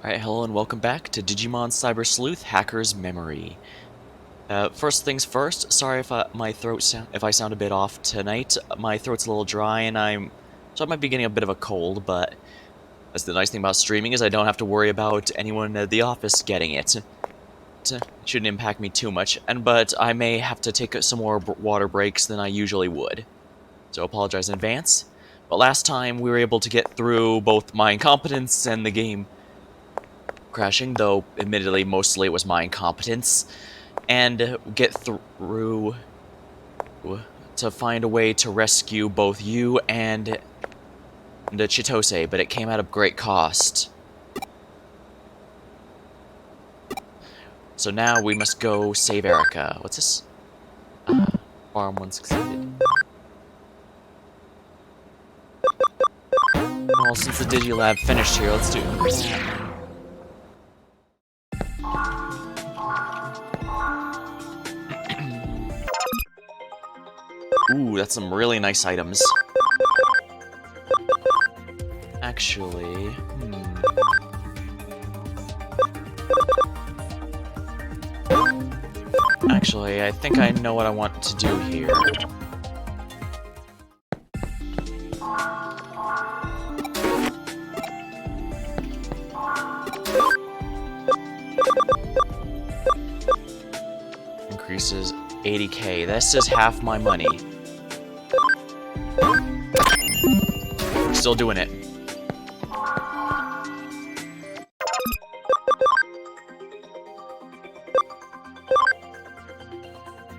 Alright, hello and welcome back to Digimon Cyber Sleuth Hacker's Memory. First things first, sorry if my throat if I sound a bit off tonight. My throat's a little dry and I might be getting a bit of a cold, but that's the nice thing about streaming is I don't have to worry about anyone at the office getting it. It shouldn't impact me too much, but I may have to take some more water breaks than I usually would. So apologize in advance. But last time we were able to get through both my incompetence and the game crashing, though admittedly mostly it was my incompetence, and get through to find a way to rescue both you and the Chitose, but it came at a great cost. So now we must go save Erica. What's this? Farm 1 succeeded. Well, since the Digilab finished here, let's do that. Ooh, that's some really nice items. Actually, Actually, I think I know what I want to do here. Increases 80k. This is half my money. Still doing it.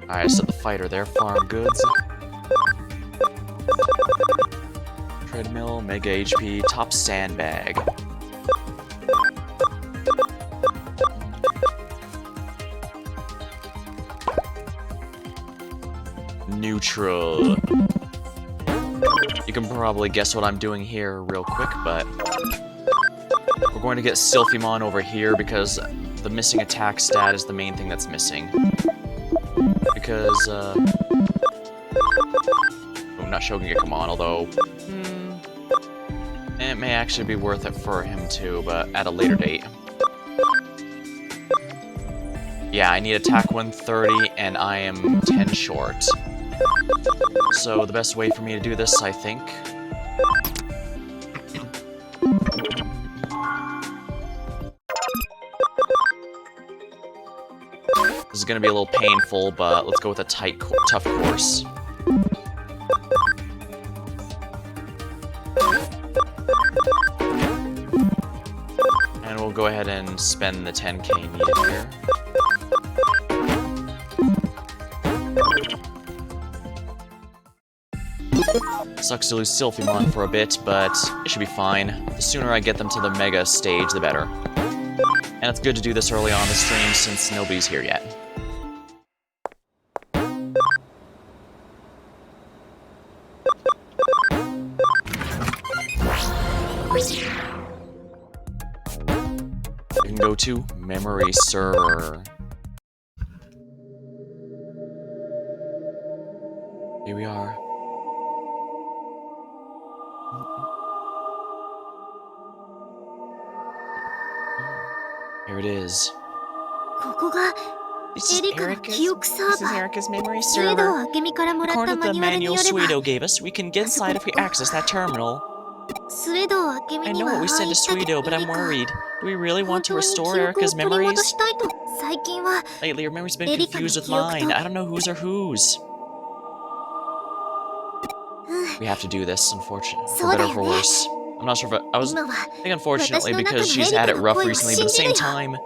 Alright, set the fighter there. Farm goods. Treadmill, Mega HP, top sandbag. Neutral. You can probably guess what I'm doing here real quick, but we're going to get Sylphimon over here because the missing attack stat is the main thing that's missing. Because, not Shogungekomon, although, it may actually be worth it for him too, but at a later date. Yeah, I need attack 130, and I am 10 short. So the best way for me to do this, I think, this is gonna be a little painful, but let's go with a tough course. And we'll go ahead and spend the 10k needed here. Sucks to lose Sylphimon for a bit, but it should be fine. The sooner I get them to the Mega stage, the better. And it's good to do this early on the stream since nobody's here yet. You can go to Memory Server. Here we are. Here it is. This is Erica's memory server. According to the manual Suido gave us, we can get inside if we access that terminal. I know what we said to Suido, but I'm worried. Do we really want to restore Erica's memories? Lately, her memory's been confused with mine. I don't know whose are whose. We have to do this, unfortunately, for better or for worse. I'm not sure if I think unfortunately because she's had it rough recently, but at the same time,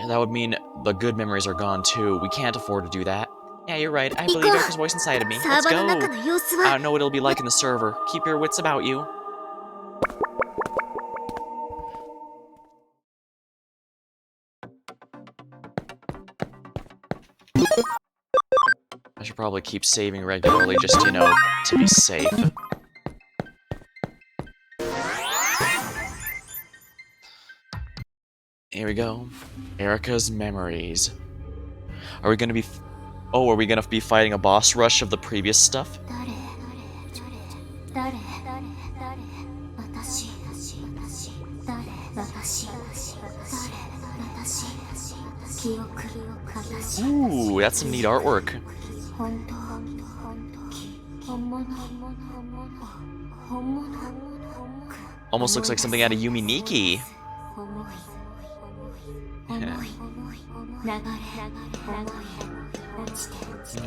that would mean the good memories are gone too. We can't afford to do that. Yeah, you're right. I believe Erica's voice inside of me. Let's go. I don't know what it'll be like in the server. Keep your wits about you. I should probably keep saving regularly just, you know, to be safe. Here we go. Erica's memories. Are we gonna be... Oh, are we gonna be fighting a boss rush of the previous stuff? Ooh, that's some neat artwork. Almost looks like something out of Yumi Nikki.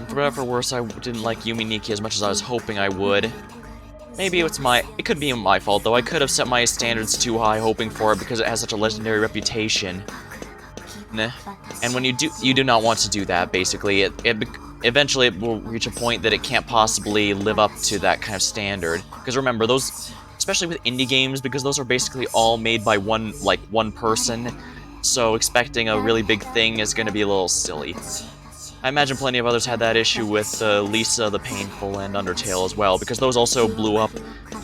For better or for worse, I didn't like Yumi Nikki as much as I was hoping I would. Maybe it could be my fault though. I could have set my standards too high hoping for it because it has such a legendary reputation. Nah. And when you do not want to do that, basically. Eventually it will reach a point that it can't possibly live up to that kind of standard. Because remember, those, especially with indie games, because those are basically all made by one person, so expecting a really big thing is going to be a little silly. I imagine plenty of others had that issue with Lisa the Painful and Undertale as well, because those also blew up,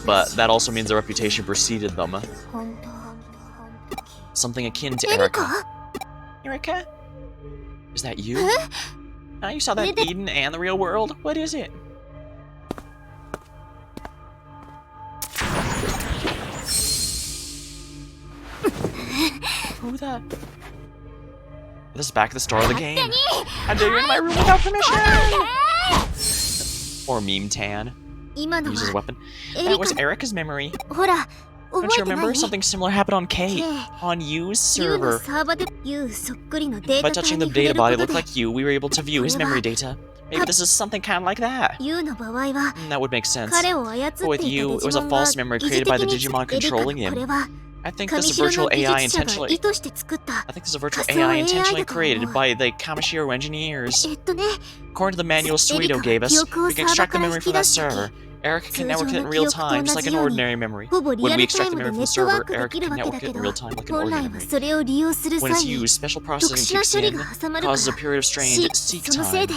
but that also means their reputation preceded them. Something akin to Erica. Erica? Is that you? You saw that Eden and the real world? What is it? Who the... This is back at the start of the game. How dare you in my room without permission? Or Meme Tan. Uses a weapon. That was Erica's memory. Don't you remember? Something similar happened on K. On Yu's server. By touching the data body looked like you, we were able to view his memory data. Maybe this is something kind of like that. That would make sense. But with you, it was a false memory created by the Digimon controlling him. I think this is a virtual AI intentionally created by the Kamishiro engineers. According to the manual Suido gave us, we can extract the memory from that server. Erica can network it in real time, just like an ordinary memory. When we extract the memory from the server, Erica can network it in real time, like an ordinary memory. When it's used, special processing kicks in, causes a period of strained seek time.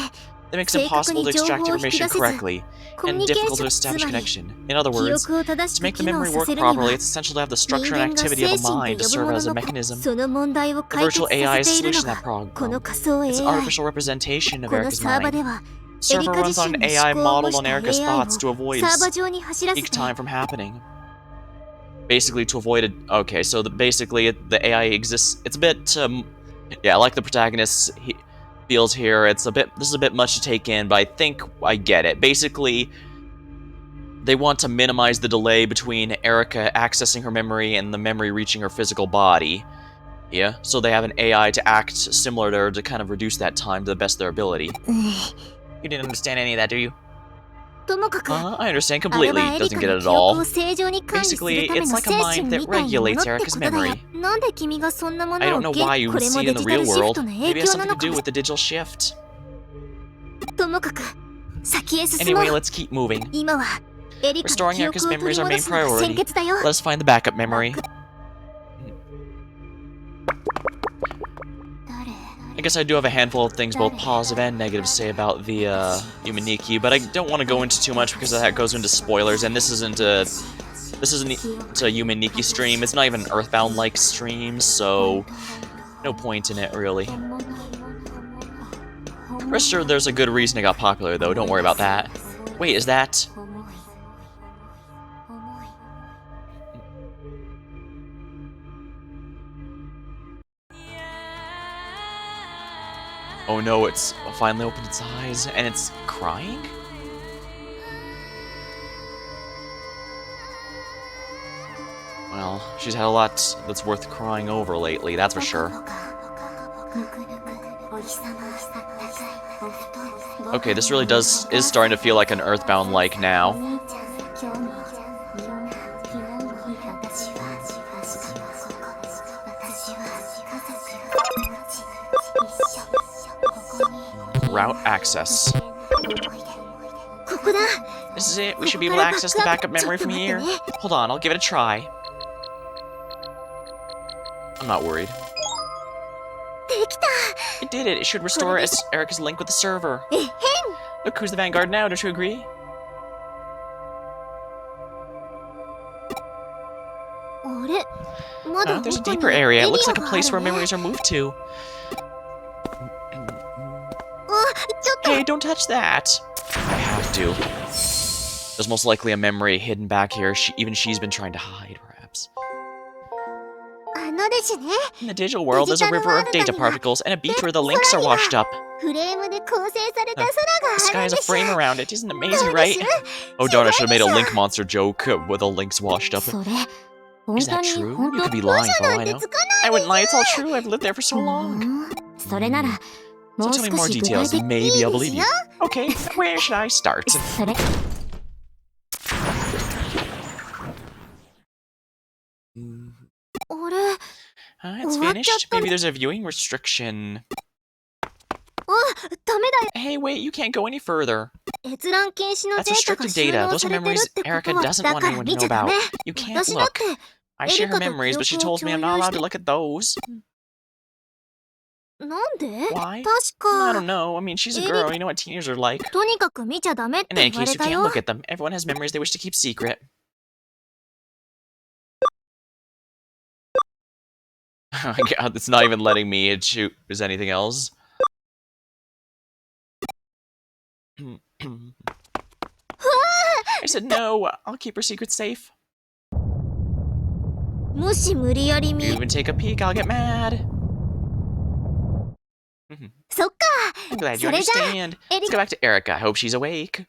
That makes it impossible to extract information correctly, and difficult to establish connection. In other words, to make the memory work properly, it's essential to have the structure and activity of a mind to serve as a mechanism. The virtual AI is a solution to that problem. It's an artificial representation of Erica's mind. The server runs on an AI modeled on Erica's thoughts to avoid seek time from happening. Basically, to avoid it. Okay, so basically the AI exists. It's a bit, yeah, like the protagonist feels here. This is a bit much to take in, but I think I get it. Basically, they want to minimize the delay between Erica accessing her memory and the memory reaching her physical body. Yeah, so they have an AI to act similar to her to kind of reduce that time to the best of their ability. You didn't understand any of that, do you? I understand completely. Doesn't get it at all. Basically, it's like a mind that regulates Erica's memory. I don't know why you would see it in the real world. Maybe it has something to do with the digital shift. Anyway, let's keep moving. Restoring Erica's memory is our main priority. Let us find the backup memory. I guess I do have a handful of things, both positive and negative, to say about the Yumi Nikki, but I don't want to go into too much because that goes into spoilers, and this isn't a Yumi Nikki stream. It's not even an Earthbound-like stream, so no point in it, really. Rest assured there's a good reason it got popular, though. Don't worry about that. Wait, is that... Oh no, it's finally opened its eyes, and it's crying? Well, she's had a lot that's worth crying over lately, that's for sure. Okay, this really is starting to feel like an Earthbound-like now. Route access. This is it. We should be able to access the backup memory from here. Hold on, I'll give it a try. I'm not worried. It did it. It should restore Erica's link with the server. Look who's the vanguard now, don't you agree? There's a deeper area. It looks like a place where memories are moved to. Hey, don't touch that! I have to. There's most likely a memory hidden back here. Even she's been trying to hide, perhaps. In the digital world, there's a river of data particles and a beach where the links are washed up. The sky has a frame around it. Isn't it amazing, right? Oh darn, I should have made a link monster joke with the links washed up. Is that true? You could be lying for all I know. I wouldn't lie, it's all true. I've lived there for so long. So tell me more details, maybe I'll believe you. Okay, where should I start? It's finished. Maybe there's a viewing restriction. Hey, wait, you can't go any further. That's restricted data. Those are memories Erica doesn't want anyone to know about. You can't look. I share her memories, but she told me I'm not allowed to look at those. Why? I don't know. I mean, she's a girl. You know what teenagers are like. In any case, you can't look at them. Everyone has memories they wish to keep secret. Oh my god, it's not even letting me choose anything else. I said no. I'll keep her secret safe. If you even take a peek, I'll get mad. I'm glad you understand. Let's go back to Erica. I hope she's awake.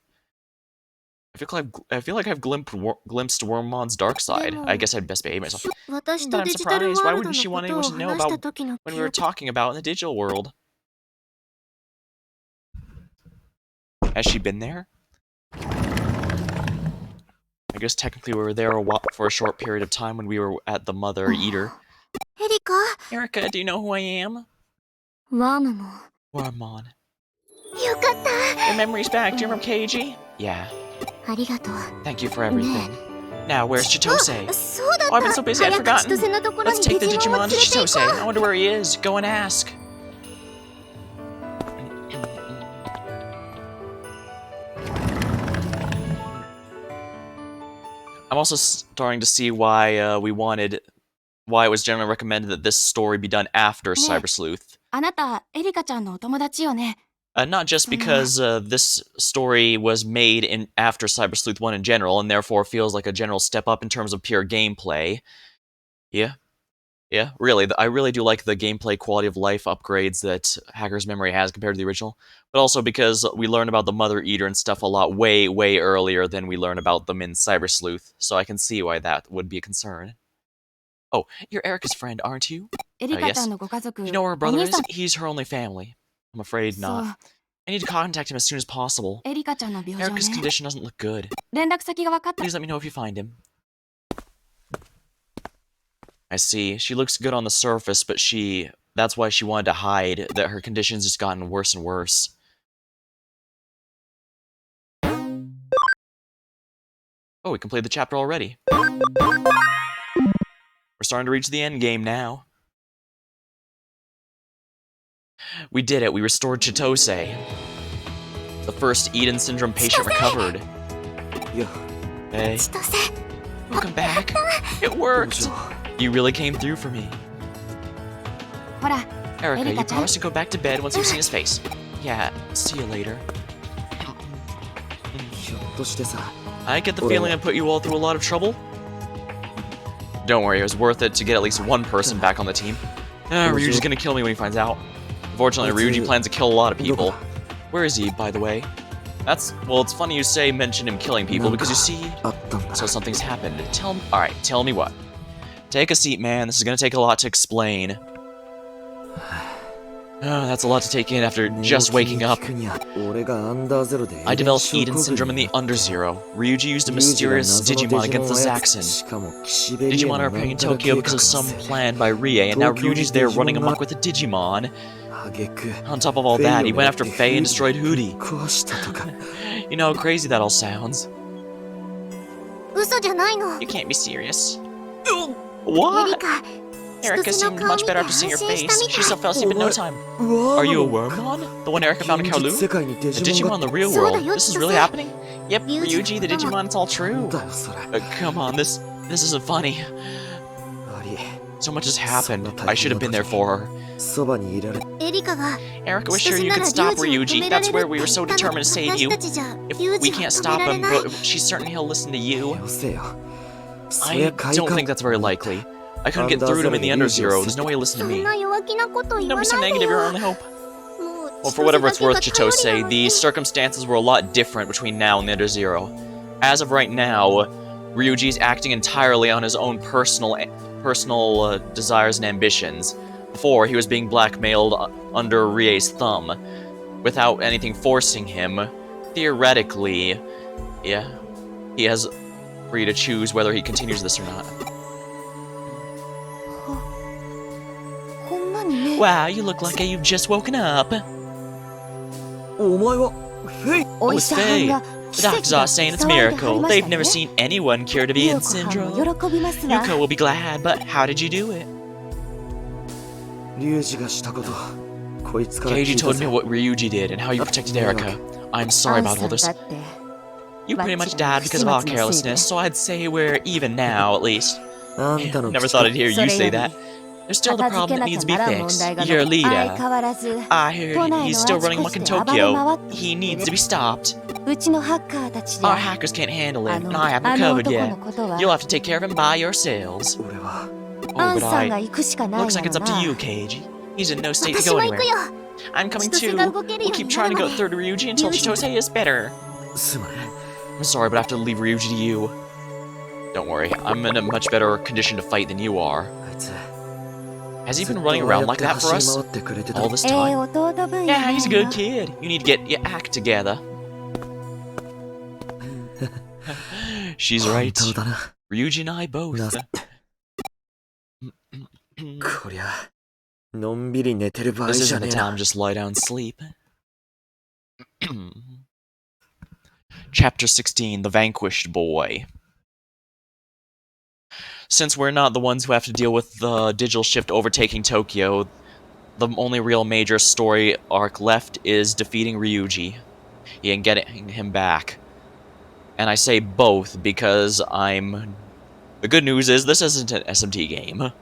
I feel like I've glimpsed Wormmon's dark side. I guess I'd best behave myself. But I'm surprised. Why wouldn't she want anyone to know about when we were talking about in the digital world? Has she been there? I guess technically we were there for a short period of time when we were at the Mother Eater. Erica, do you know who I am? Wormmon. Your memory's back. Do you remember Keiji? Yeah. Thank you for everything. Now, where's Chitose? Oh, I've been so busy I'd forgotten. Let's take the Digimon to Chitose. I wonder where he is. Go and ask. I'm also starting to see why why it was generally recommended that this story be done after Cyber Sleuth. Not just because this story was made after Cyber Sleuth 1 in general, and therefore feels like a general step up in terms of pure gameplay. Yeah, really. I really do like the gameplay quality of life upgrades that Hacker's Memory has compared to the original, but also because we learn about the Mother Eater and stuff a lot way, way earlier than we learn about them in Cyber Sleuth, so I can see why that would be a concern. Oh, you're Erica's friend, aren't you? Yes. Do you know where her brother is? He's her only family. I'm afraid not. I need to contact him as soon as possible. Erica's condition doesn't look good. Please let me know if you find him. I see. She looks good on the surface, but that's why she wanted to hide, that her condition's just gotten worse and worse. Oh, we completed the chapter already. We're starting to reach the end game now. We did it. We restored Chitose. The first Eden Syndrome patient recovered. Hey. Welcome back. It worked. You really came through for me. Erica, you promised to go back to bed once you've seen his face. Yeah, see you later. I get the feeling I put you all through a lot of trouble. Don't worry, it was worth it to get at least one person back on the team. Ryuji's gonna kill me when he finds out. Unfortunately, Ryuji plans to kill a lot of people. Where is he, by the way? Well, it's funny you mention him killing people, because you see... So something's happened. Alright, tell me what. Take a seat, man. This is gonna take a lot to explain. That's a lot to take in after just waking up. I developed Eden Syndrome in the Underzero. Ryuji used a mysterious Digimon against the Zaxxon. Digimon are appearing in Tokyo because of some plan by Rie, and now Ryuji's there running amok with a Digimon. On top of all that, he went after Faye and destroyed Hootie. You know how crazy that all sounds. You can't be serious. What? Erica seemed much better after seeing your face. She still fell asleep in no time. Are you a Wormmon? The one Erica found in Kowloon? The Digimon in the real world. This is really happening? Yep, Ryuji, the Digimon, it's all true. Come on, this isn't funny. So much has happened. I should have been there for her. Erica was sure you could stop Ryuji. That's where we were so determined to save you. If we can't stop him, but she's certain he'll listen to you. I don't think that's very likely. I couldn't get through to him in the Underzero. There's no way to listen to me. Don't be so negative, you're our only hope. Well, for whatever it's worth, Chitose, the circumstances were a lot different between now and the Underzero. As of right now, Ryuji's acting entirely on his own personal desires and ambitions. Before, he was being blackmailed under Rie's thumb, without anything forcing him. Theoretically, yeah, he has free to choose whether he continues this or not. Wow, you look like you've just woken up. Oh, it's Faye. The doctors are saying it's a miracle. They've never seen anyone cured of Ian syndrome. Yuko will be glad, but how did you do it? Keiji told me what Ryuji did and how you protected Erika. I'm sorry about all this. You pretty much died because of our carelessness, so I'd say we're even now, at least. Never thought I'd hear you say that. There's still the problem that needs to be fixed. Your leader. I heard he's still running amok in Tokyo. He needs to be stopped. Our hackers can't handle him, and I haven't covered yet. You'll have to take care of him by yourselves. Oh, but looks like it's up to you, Keiji. He's in no state to go anywhere. I'm coming too. We'll keep trying to go through to Ryuji until Chitose is better. I'm sorry, but I have to leave Ryuji to you. Don't worry, I'm in a much better condition to fight than you are. Has he been running around like that for us all this time? Yeah, he's a good kid. You need to get your act together. She's right. Ryuji and I both. This isn't the time to just lie down and sleep. Chapter 16, The Vanquished Boy. Since we're not the ones who have to deal with the digital shift overtaking Tokyo, the only real major story arc left is defeating Ryuji and getting him back. And I say both because the good news is this isn't an SMT game.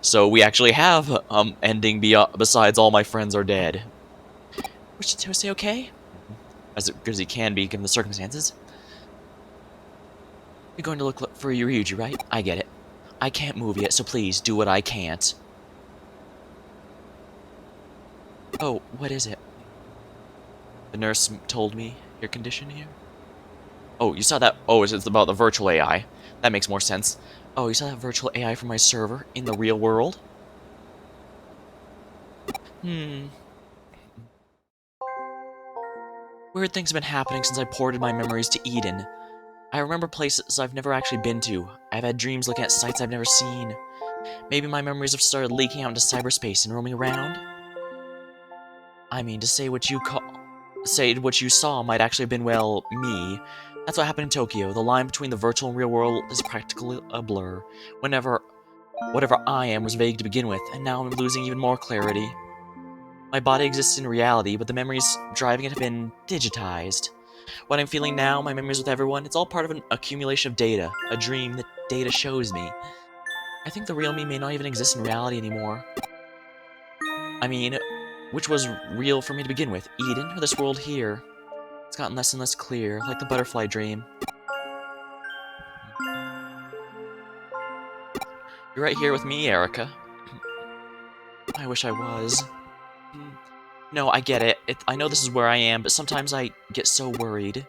So we actually have ending besides all my friends are dead. Was Chitose okay? As good as he can be given the circumstances. You're going to look for Ryuji, right? I get it. I can't move yet, so please, do what I can't. Oh, what is it? The nurse told me your condition here? Oh, you saw that? Oh, it's about the virtual AI. That makes more sense. Oh, you saw that virtual AI from my server in the real world? Weird things have been happening since I ported my memories to Eden. I remember places I've never actually been to. I've had dreams looking at sights I've never seen. Maybe my memories have started leaking out into cyberspace and roaming around? I mean, to say what you saw might actually have been, well, me. That's what happened in Tokyo. The line between the virtual and real world is practically a blur. Whatever I am was vague to begin with, and now I'm losing even more clarity. My body exists in reality, but the memories driving it have been digitized. What I'm feeling now, my memories with everyone, it's all part of an accumulation of data, a dream that data shows me. I think the real me may not even exist in reality anymore. I mean, which was real for me to begin with, Eden or this world here? It's gotten less and less clear, like the butterfly dream. You're right here with me, Erika. I wish I was. No, I get it. I know this is where I am, but sometimes I get so worried.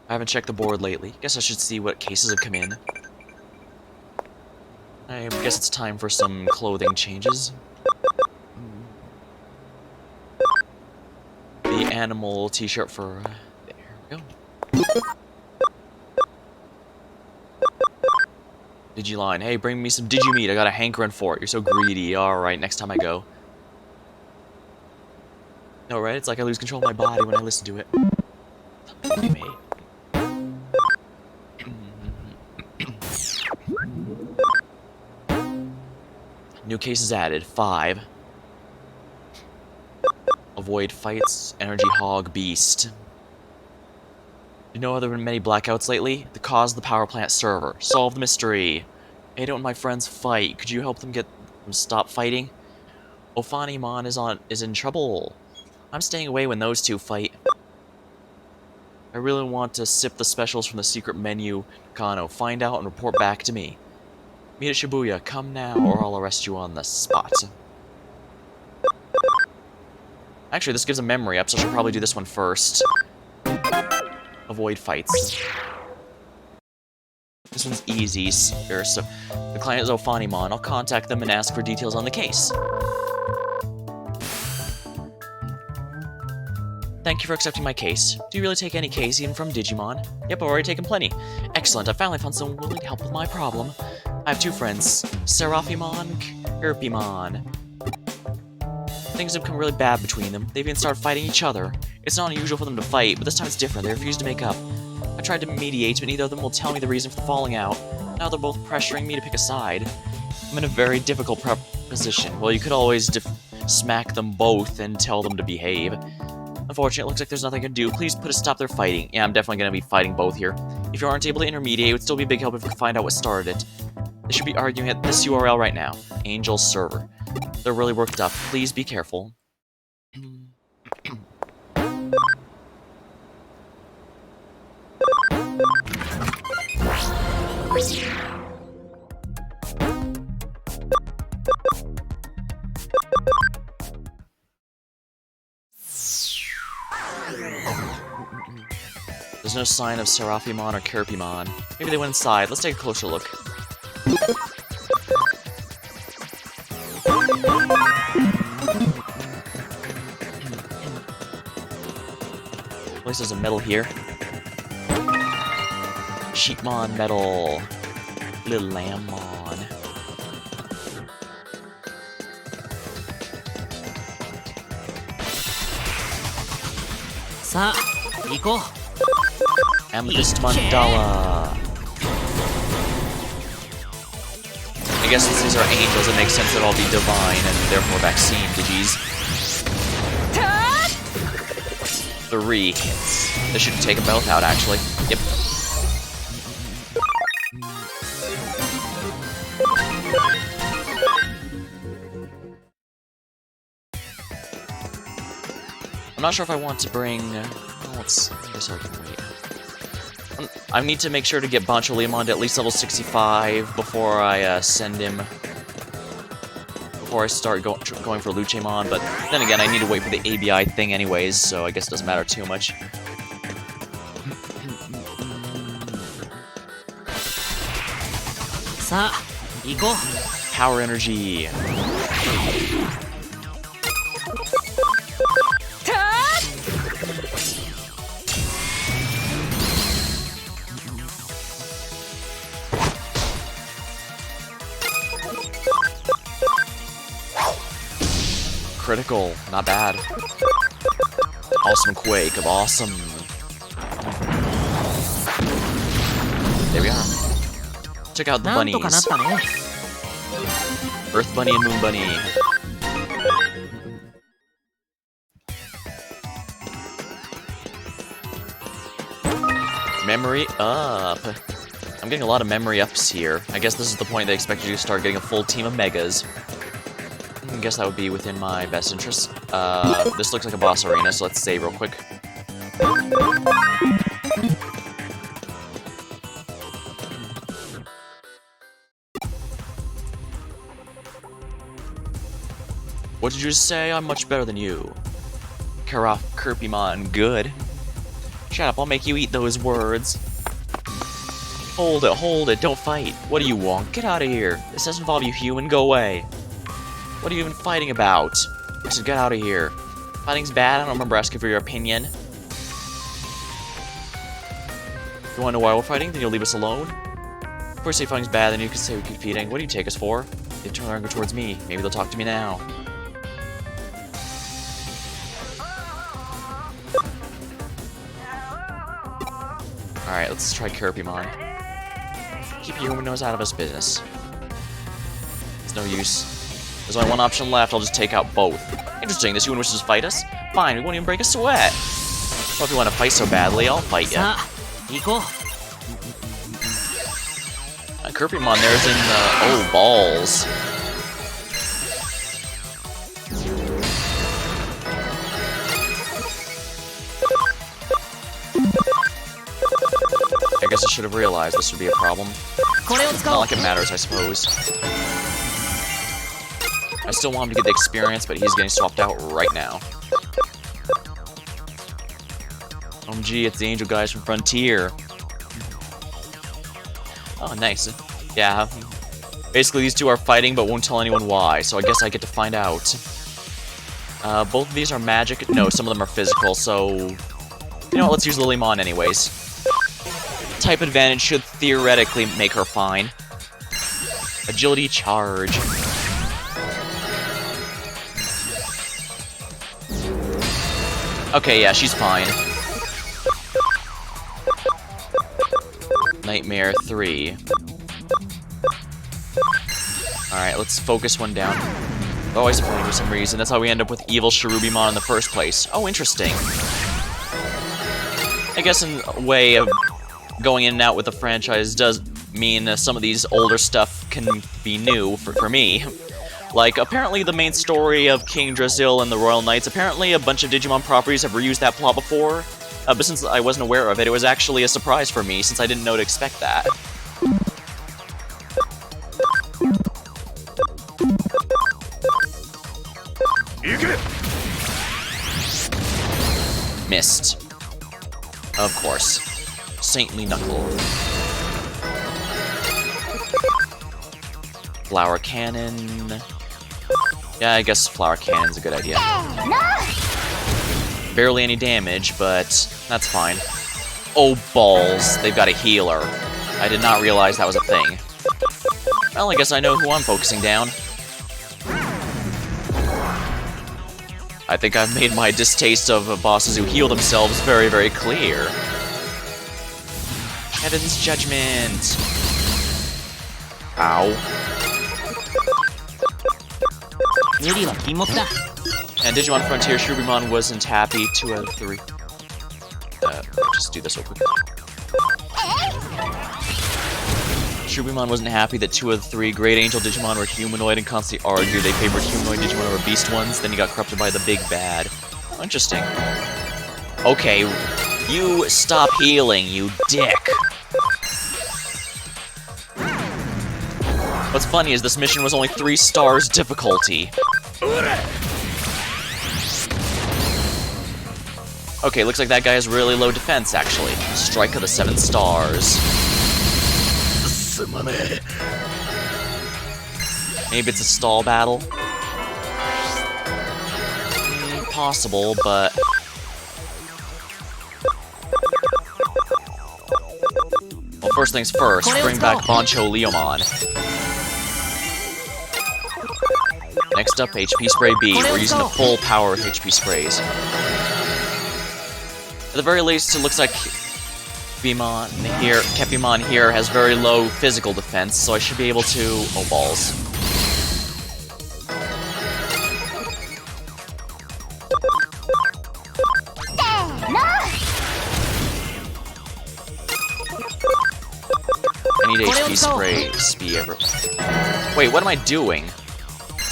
I haven't checked the board lately. Guess I should see what cases have come in. I guess it's time for some clothing changes. The animal t-shirt for... there we go. Digiline. Hey, bring me some Digimeat. I got a hankering for it. You're so greedy. Alright, next time I go. No, right? It's like I lose control of my body when I listen to it. Anyway. New cases added. 5. Avoid fights. Energy hog beast. You know there have been many blackouts lately? The cause of the power plant server. Solve the mystery. Hey, don't my friends fight. Could you help them stop fighting? Ofanimon is in trouble. I'm staying away when those two fight. I really want to sip the specials from the secret menu. Kano, find out and report back to me. Meet at Shibuya. Come now, or I'll arrest you on the spot. Actually, this gives a memory up, so I should probably do this one first. Avoid fights. This one's easy, sir. So, the client is Ophanimon. I'll contact them and ask for details on the case. Thank you for accepting my case. Do you really take any case, even from Digimon? Yep, I've already taken plenty. Excellent, I finally found someone willing to help with my problem. I have two friends, Seraphimon, Kirpimon. Things have become really bad between them. They've even started fighting each other. It's not unusual for them to fight, but this time it's different. They refuse to make up. I tried to mediate, but neither of them will tell me the reason for the falling out. Now they're both pressuring me to pick a side. I'm in a very difficult position. Well, you could always smack them both and tell them to behave. Unfortunately, it looks like there's nothing I can do. Please put a stop to their fighting. Yeah, I'm definitely going to be fighting both here. If you aren't able to intermediate, it would still be a big help if we could find out what started it. They should be arguing at this URL right now. Angel's server. They're really worked up. Please be careful. There's no sign of Seraphimon or Kirpimon. Maybe they went inside. Let's take a closer look. At least there's a medal here. Sheepmon medal. Little Lambmon. Sa, iko. Amethyst Mandala. I guess since these are angels, it makes sense that all be divine and therefore vaccine Digis. 3 hits. This should take them both out, actually. Yep. I'm not sure if I want to bring... I guess I can wait. I need to make sure to get Bancho Leomon to at least level 65 before I send him... Before I start going for Lucemon, but then again, I need to wait for the ABI thing anyways, so I guess it doesn't matter too much. Sa, iko. Power energy. Critical, not bad. Awesome Quake of awesome. There we are. Check out the bunnies. Earth Bunny and Moon Bunny. Memory up. I'm getting a lot of memory ups here. I guess this is the point they expect you to start getting a full team of megas. I guess that would be within my best interest. This looks like a boss arena, so let's save real quick. What did you say? I'm much better than you. Kirpimon, good. Shut up, I'll make you eat those words. Hold it, don't fight. What do you want? Get out of here. This doesn't involve you, human, go away. What are you even fighting about? I said get out of here. Fighting's bad, I don't remember asking for your opinion. If you want to know why we're fighting, then you'll leave us alone? If we say fighting's bad, then you can say we're competing. What do you take us for? They turn their anger towards me. Maybe they'll talk to me now. Alright, let's try Kirpimon. Keep your human nose out of his business. It's no use. There's only one option left, I'll just take out both. Interesting, this human wishes to fight us? Fine, we won't even break a sweat. Well, if you want to fight so badly, I'll fight ya. Kirpimon there's in the... oh, balls. guess I should have realized this would be a problem. これを使 Not おう like it matters, I suppose. I still want him to get the experience, but he's getting swapped out right now. OMG, it's the angel guys from Frontier. Oh, nice. Yeah. Basically, these two are fighting, but won't tell anyone why, so I guess I get to find out. Both of these are magic. No, some of them are physical, so... You know what, let's use Lilymon anyways. Type advantage should theoretically make her fine. Agility charge. Okay, yeah, she's fine. Nightmare 3. Alright, let's focus one down. Always playing for some reason. That's how we end up with evil Cherubimon in the first place. Oh, interesting. I guess in a way of going in and out with the franchise does mean some of these older stuff can be new for me. Like, apparently the main story of King Drasil and the Royal Knights, apparently a bunch of Digimon properties have reused that plot before, but since I wasn't aware of it, it was actually a surprise for me, since I didn't know to expect that. Missed. Of course. Saintly Knuckle. Flower Cannon. Yeah, I guess Flower Cannon's a good idea. Barely any damage, but that's fine. Oh, balls. They've got a healer. I did not realize that was a thing. Well, I guess I know who I'm focusing down. I think I've made my distaste of bosses who heal themselves very, very clear. Heaven's Judgment! Ow. 無理は禁物だ And Digimon Frontier, Cherubimon wasn't happy 2 out of 3. Just do this real quick. Cherubimon wasn't happy that 2 of the 3 Great Angel Digimon were humanoid and constantly argued they favored humanoid Digimon over beast ones, then he got corrupted by the big bad. Oh, interesting. Okay, you stop healing, you dick. What's funny is this mission was only 3 stars difficulty. Okay, looks like that guy has really low defense, actually. Strike of the 7 stars. Maybe it's a stall battle? Possible, but... Well, first things first, bring back Boncho Leomon. Next up, HP Spray B. We're using the full power of HP sprays. At the very least, it looks like Kepimon here has very low physical defense, so I should be able to... Oh, balls. I need HP sprays. Wait, what am I doing?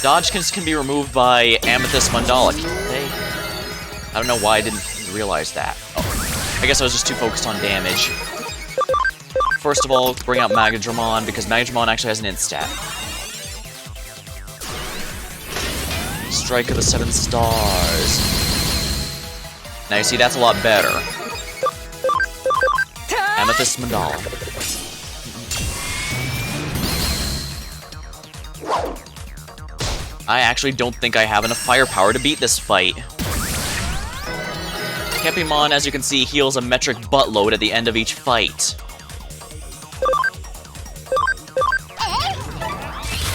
Dodge can be removed by Amethyst Mandala. I don't know why I didn't realize that. Oh, I guess I was just too focused on damage. First of all, bring out Magadramon, because Magadramon actually has an instat. Strike of the 7 stars. Now you see, that's a lot better. Amethyst Mandala. I actually don't think I have enough firepower to beat this fight. Kepimon, as you can see, heals a metric buttload at the end of each fight.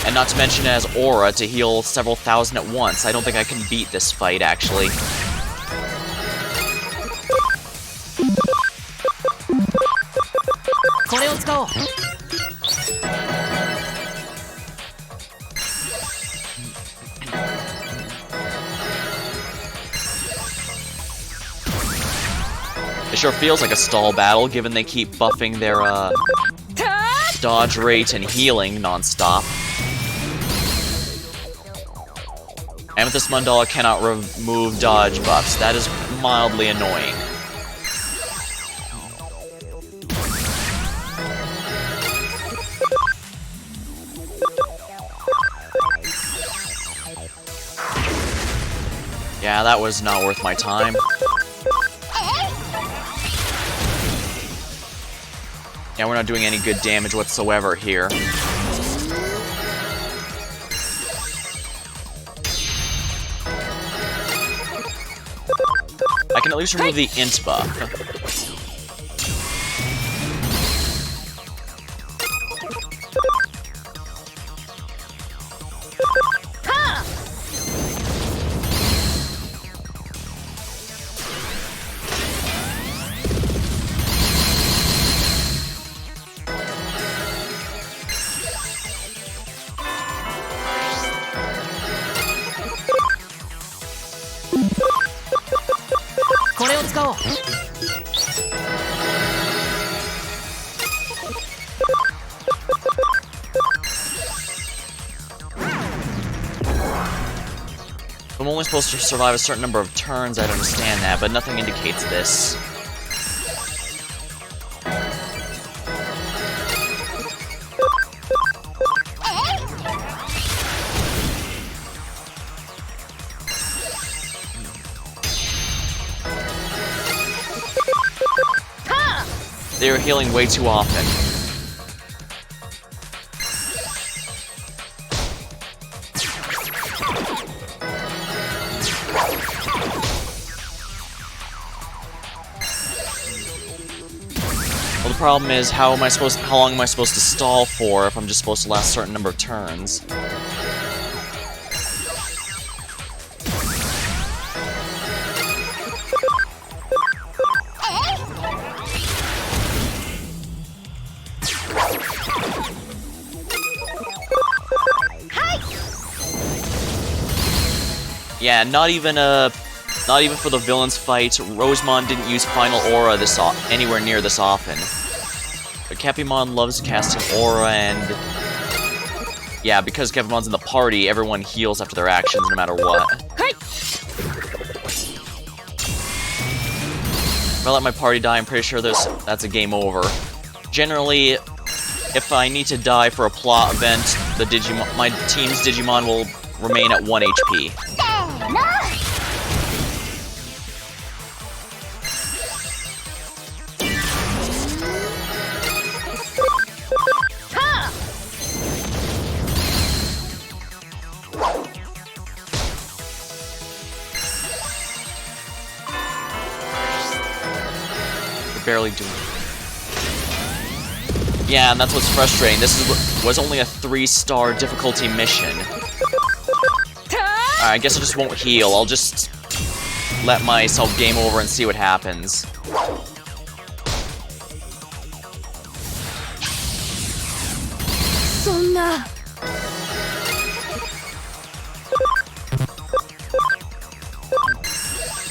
And not to mention it has Aura to heal several thousand at once. I don't think I can beat this fight, actually. It sure feels like a stall battle, given they keep buffing their, dodge rate and healing non-stop. Amethyst Mandala cannot remove dodge buffs. That is mildly annoying. Yeah, that was not worth my time. Yeah, we're not doing any good damage whatsoever here. I can at least remove the int buff. I'm only supposed to survive a certain number of turns, I'd understand that, but nothing indicates this. They're healing way too often. Well, the problem is, how long am I supposed to stall for if I'm just supposed to last a certain number of turns? Yeah, not even for the villain's fight, Rosemon didn't use Final Aura anywhere near this often. But Capimon loves casting Aura, and yeah, because Capimon's in the party, everyone heals after their actions no matter what. If I let my party die, I'm pretty sure that's a game over. Generally, if I need to die for a plot event, my team's Digimon will remain at 1 HP. Barely doing it. Yeah, and that's what's frustrating. This was only a 3-star difficulty mission. Alright, I guess I just won't heal. I'll just let myself game over and see what happens.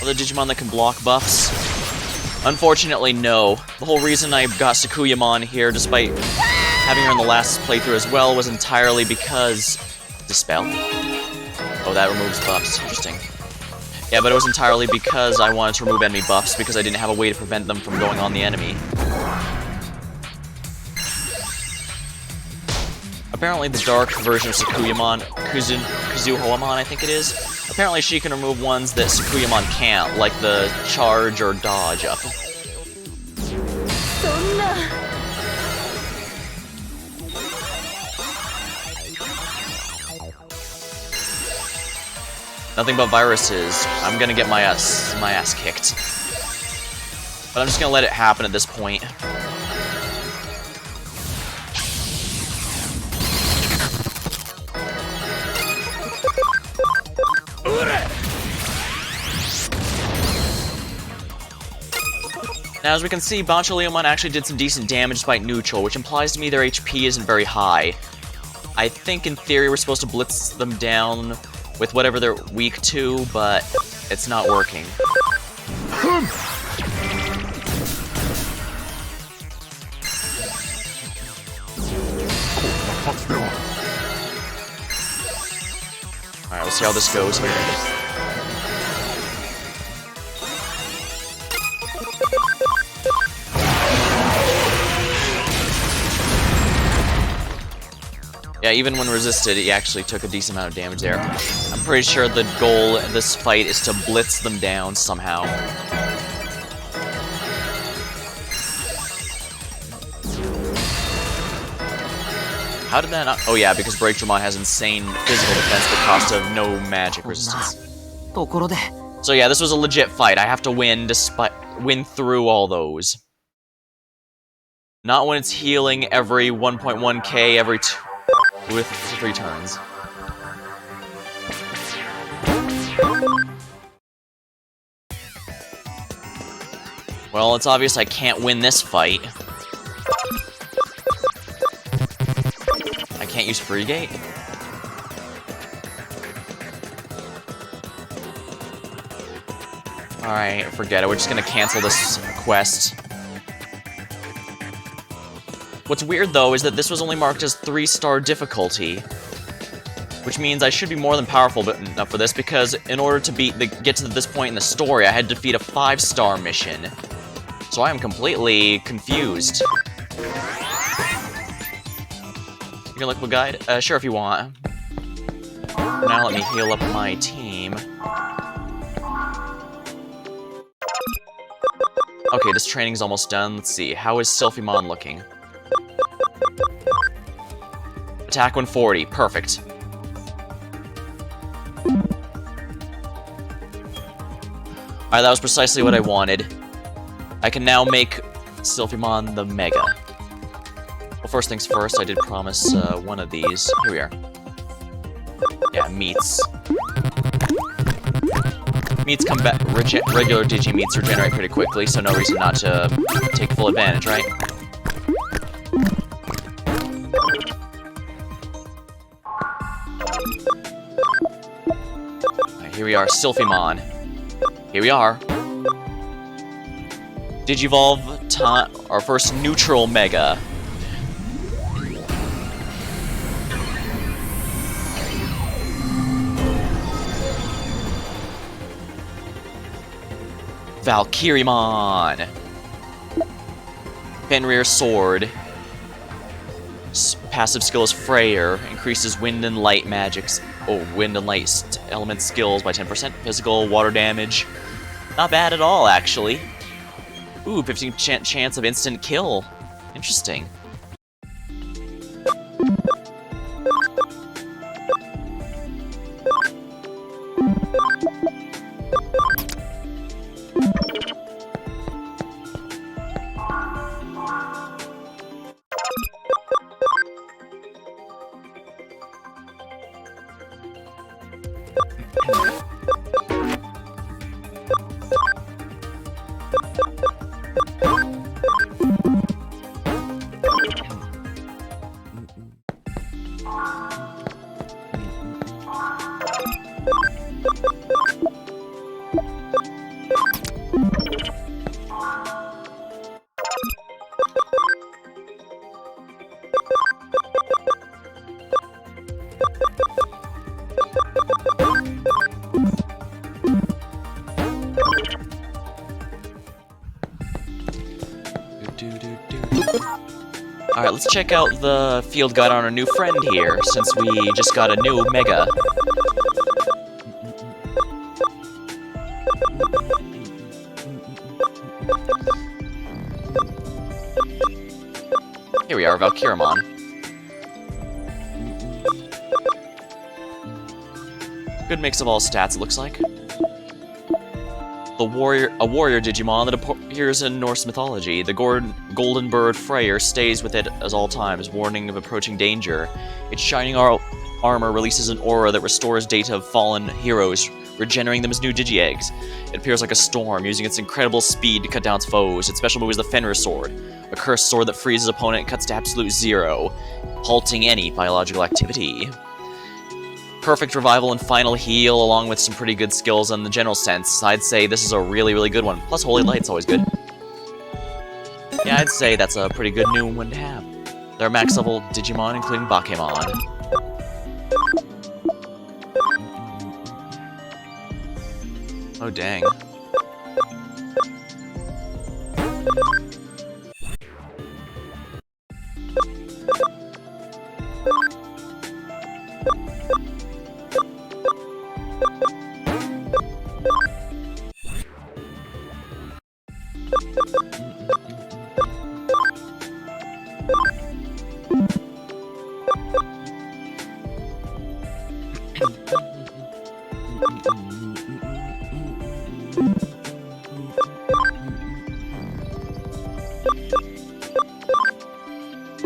Are there Digimon that can block buffs? Unfortunately, no. The whole reason I got Sakuyamon here, despite having her in the last playthrough as well, was entirely because... Dispel? Oh, that removes buffs. Interesting. Yeah, but it was entirely because I wanted to remove enemy buffs, because I didn't have a way to prevent them from going on the enemy. Apparently the dark version of Sakuyamon, Kazuhoamon I think it is, apparently she can remove ones that Sakuyamon can't, like the charge or dodge up. Nothing but viruses. I'm gonna get my ass kicked. But I'm just gonna let it happen at this point. Now, as we can see, Bancho-Leomon actually did some decent damage despite neutral, which implies to me their HP isn't very high. I think in theory we're supposed to blitz them down with whatever they're weak to, but it's not working. Alright, we'll see how this goes here. Yeah, even when resisted, he actually took a decent amount of damage there. I'm pretty sure the goal of this fight is to blitz them down somehow. How did that not... Oh yeah, because Break Dramon has insane physical defense but cost of no magic resistance. So yeah, this was a legit fight. I have to win through all those. Not when it's healing every 1.1k every with 3 turns. Well, it's obvious I can't win this fight. I can't use Freegate? Alright, forget it. We're just gonna cancel this quest. What's weird, though, is that this was only marked as 3-star difficulty. Which means I should be more than powerful enough for this, because in order to get to this point in the story, I had to defeat a 5-star mission. So I am completely confused. You gonna look at my guide? Sure, if you want. Now let me heal up my team. Okay, this training's almost done. Let's see. How is Sylphimon looking? Attack 140. Perfect. Alright, that was precisely what I wanted. I can now make Sylphimon the Mega. Well, first things first, I did promise one of these. Here we are. Yeah, meats. Meats come back. Regular Digi-meats regenerate pretty quickly, so no reason not to take full advantage, right? Alright, here we are, Sylphimon. Here we are. Digivolve time, our first neutral Mega. Valkyriemon! Fenrir Sword. Passive skill is Freyr. Increases wind and light magics. Oh, wind and light element skills by 10%. Physical, water damage. Not bad at all, actually. Ooh, 15% chance of instant kill. Interesting. Alright, let's check out the field guide on our new friend here, since we just got a new Mega. Here we are, Valkyriemon. Good mix of all stats, it looks like. A warrior Digimon that appears in Norse mythology. The golden bird Freyr stays with it at all times, warning of approaching danger. Its shining armor releases an aura that restores data of fallen heroes, regenerating them as new Digi-Eggs. It appears like a storm, using its incredible speed to cut down its foes. Its special move is the Fenrir Sword, a cursed sword that freezes opponent and cuts to absolute zero, halting any biological activity. Perfect revival and final heal, along with some pretty good skills in the general sense. I'd say this is a really, really good one. Plus, Holy Light's always good. Yeah, I'd say that's a pretty good new one to have. There are max level Digimon, including Bakemon. Oh, dang.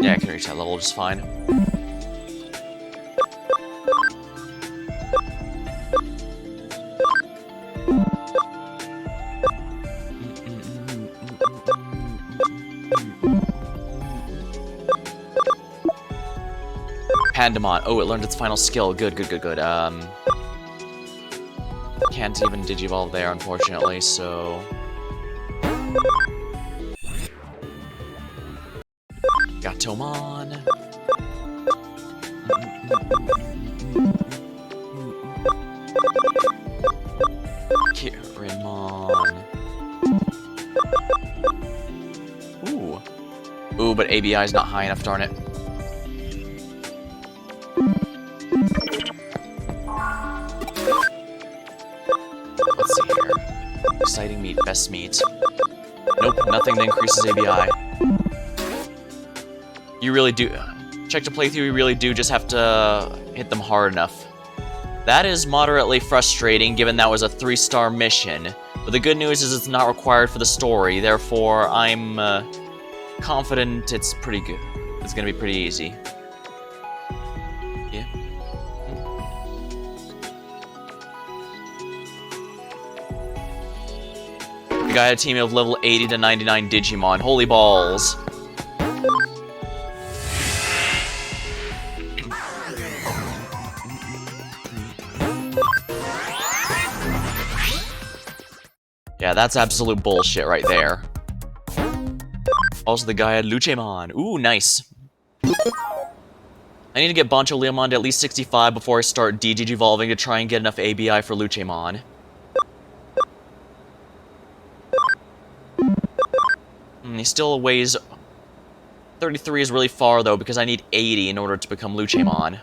Yeah, I can reach that level just fine. Pandemon. Oh, it learned its final skill. Good, good, good, good. Can't even Digivolve there, unfortunately, so... Gatomon. Kirimon. Ooh. Ooh, but ABI is not high enough, darn it. Let's see here. Exciting meat, best meat. Nope, nothing that increases ABI. You really do... Check to playthrough, you really do just have to hit them hard enough. That is moderately frustrating, given that was a 3-star mission. But the good news is it's not required for the story, therefore I'm confident it's pretty good. It's gonna be pretty easy. Yeah. The guy had a team of level 80 to 99 Digimon. Holy balls. Yeah, that's absolute bullshit right there. Also, the guy had Lucemon. Ooh, nice. I need to get Bancho Leomon to at least 65 before I start Digivolving to try and get enough ABI for Lucemon. He still weighs... 33 is really far, though, because I need 80 in order to become Lucemon.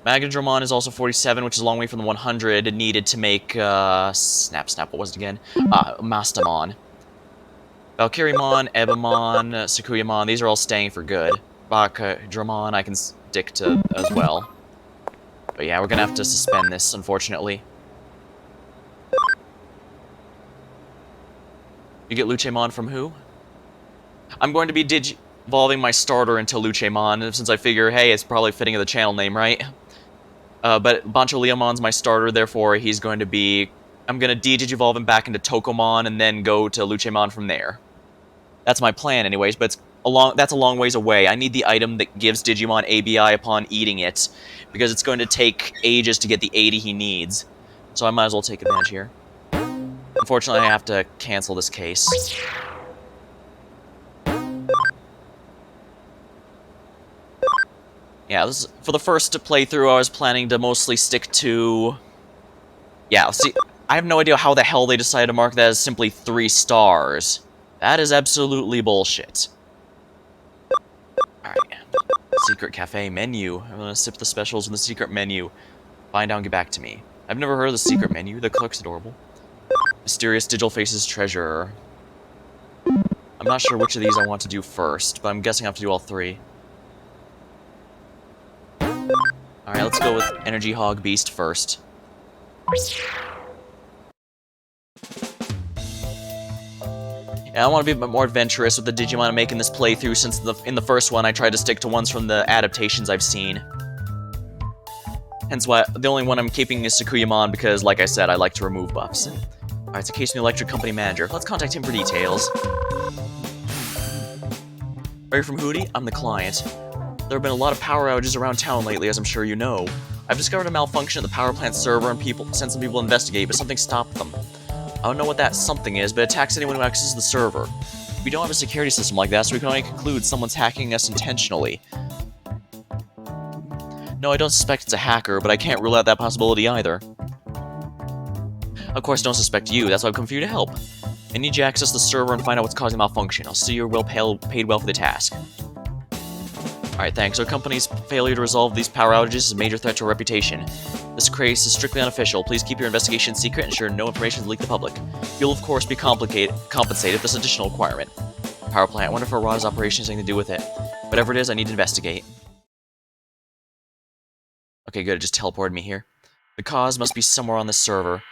Magadramon is also 47, which is a long way from the 100 needed to make, Snap, what was it again? Mastamon. Valkyriemon, Ebamon, Sakuyamon, these are all staying for good. Bakadramon I can stick to as well. But yeah, we're gonna have to suspend this, unfortunately. You get Lucemon from who? I'm going to be Digivolving my starter into Lucemon, since I figure, hey, it's probably fitting of the channel name, right? But Bancho Leomon's my starter, therefore he's going to be... I'm going to Digivolve him back into Tokomon and then go to Lucemon from there. That's my plan anyways, but that's a long ways away. I need the item that gives Digimon ABI upon eating it, because it's going to take ages to get the 80 he needs. So I might as well take advantage here. Unfortunately, I have to cancel this case. Yeah, for the first playthrough, I was planning to mostly stick to... Yeah, see, I have no idea how the hell they decided to mark that as simply 3 stars. That is absolutely bullshit. Alright. Secret cafe menu. I'm gonna sip the specials in the secret menu. Find out and get back to me. I've never heard of the secret menu. The clerk's adorable. Mysterious Digital Faces treasure. I'm not sure which of these I want to do first, but I'm guessing I have to do all 3. Alright, let's go with Energy Hog Beast first. Yeah, I want to be a bit more adventurous with the Digimon I'm making this playthrough, since in the first one I tried to stick to ones from the adaptations I've seen. Hence why the only one I'm keeping is Sakuyamon, because, like I said, I like to remove buffs. Alright, it's a case of the electric company manager. Let's contact him for details. Are you from Hootie? I'm the client. There have been a lot of power outages around town lately, as I'm sure you know. I've discovered a malfunction at the power plant server and sent some people to investigate, but something stopped them. I don't know what that something is, but it attacks anyone who accesses the server. We don't have a security system like that, so we can only conclude someone's hacking us intentionally. No, I don't suspect it's a hacker, but I can't rule out that possibility either. Of course, I don't suspect you, that's why I've come for you to help. I need you to access the server and find out what's causing the malfunction. I'll see you're paid well for the task. Alright, thanks. Our company's failure to resolve these power outages is a major threat to our reputation. This case is strictly unofficial. Please keep your investigation secret and ensure no information is leaked to the public. You'll, of course, be compensated for this additional requirement. Power plant. I wonder if Arata's operation has anything to do with it. Whatever it is, I need to investigate. Okay, good. It just teleported me here. The cause must be somewhere on this server.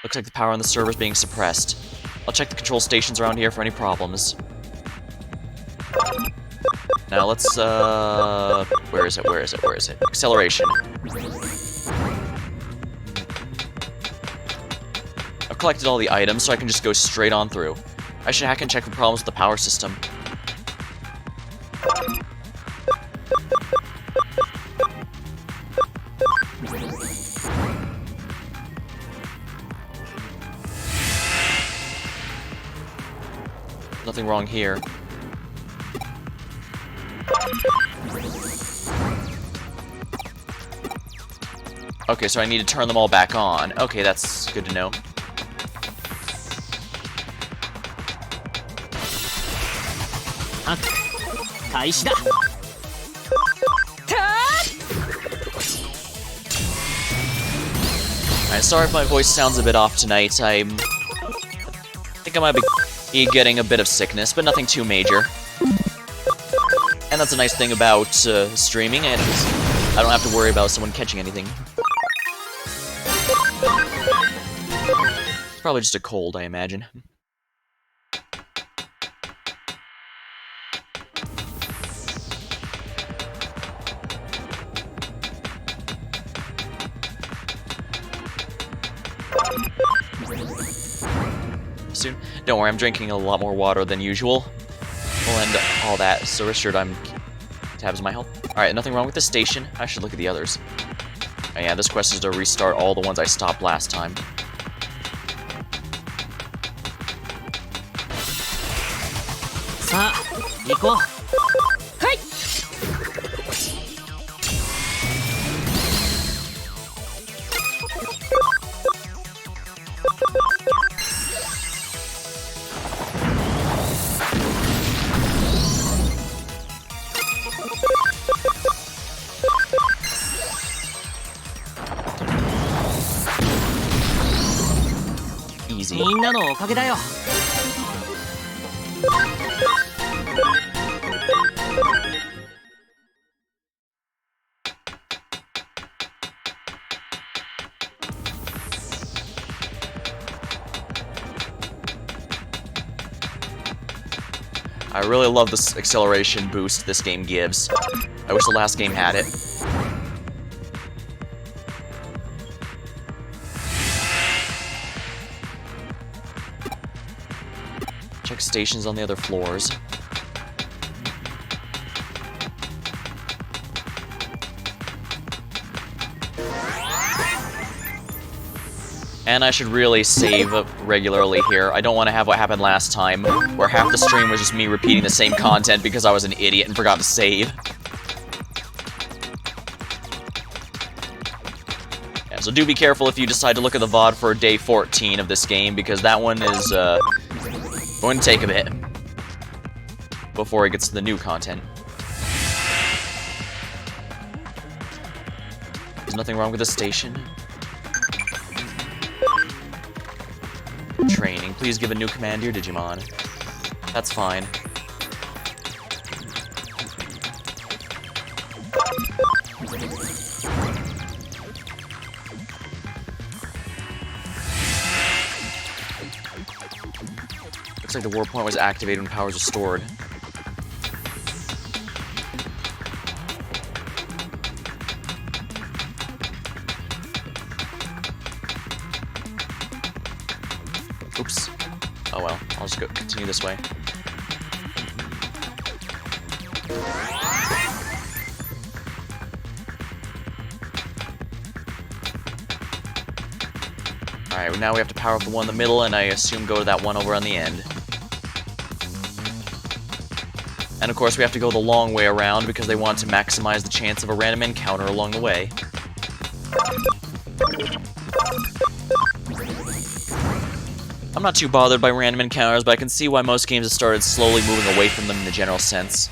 Looks like the power on the server is being suppressed. I'll check the control stations around here for any problems. Now let's, where is it? Acceleration. I've collected all the items, so I can just go straight on through. I should hack and check for problems with the power system. Nothing wrong here. Okay, so I need to turn them all back on. Okay, that's good to know. Alright, sorry if my voice sounds a bit off tonight. I think I might be getting a bit of sickness, but nothing too major. And that's a nice thing about streaming, and I don't have to worry about someone catching anything. It's probably just a cold, I imagine. Soon. Don't worry, I'm drinking a lot more water than usual. And all that, so assured I'm tabs my health. Alright, nothing wrong with the station. I should look at the others. Oh yeah, this quest is to restart all the ones I stopped last time. Easy. I really love this acceleration boost this game gives. I wish the last game had it. Check stations on the other floors. And I should really save regularly here. I don't want to have what happened last time, where half the stream was just me repeating the same content because I was an idiot and forgot to save. Yeah, so do be careful if you decide to look at the VOD for day 14 of this game, because that one is going to take a bit before it gets to the new content. There's nothing wrong with the station. Training. Please give a new command to your Digimon. That's fine. Looks like the warp point was activated when powers restored. Oops. Oh well, I'll just go continue this way. Alright, now we have to power up the one in the middle, and I assume go to that one over on the end. And of course we have to go the long way around because they want to maximize the chance of a random encounter along the way. I'm not too bothered by random encounters, but I can see why most games have started slowly moving away from them in the general sense.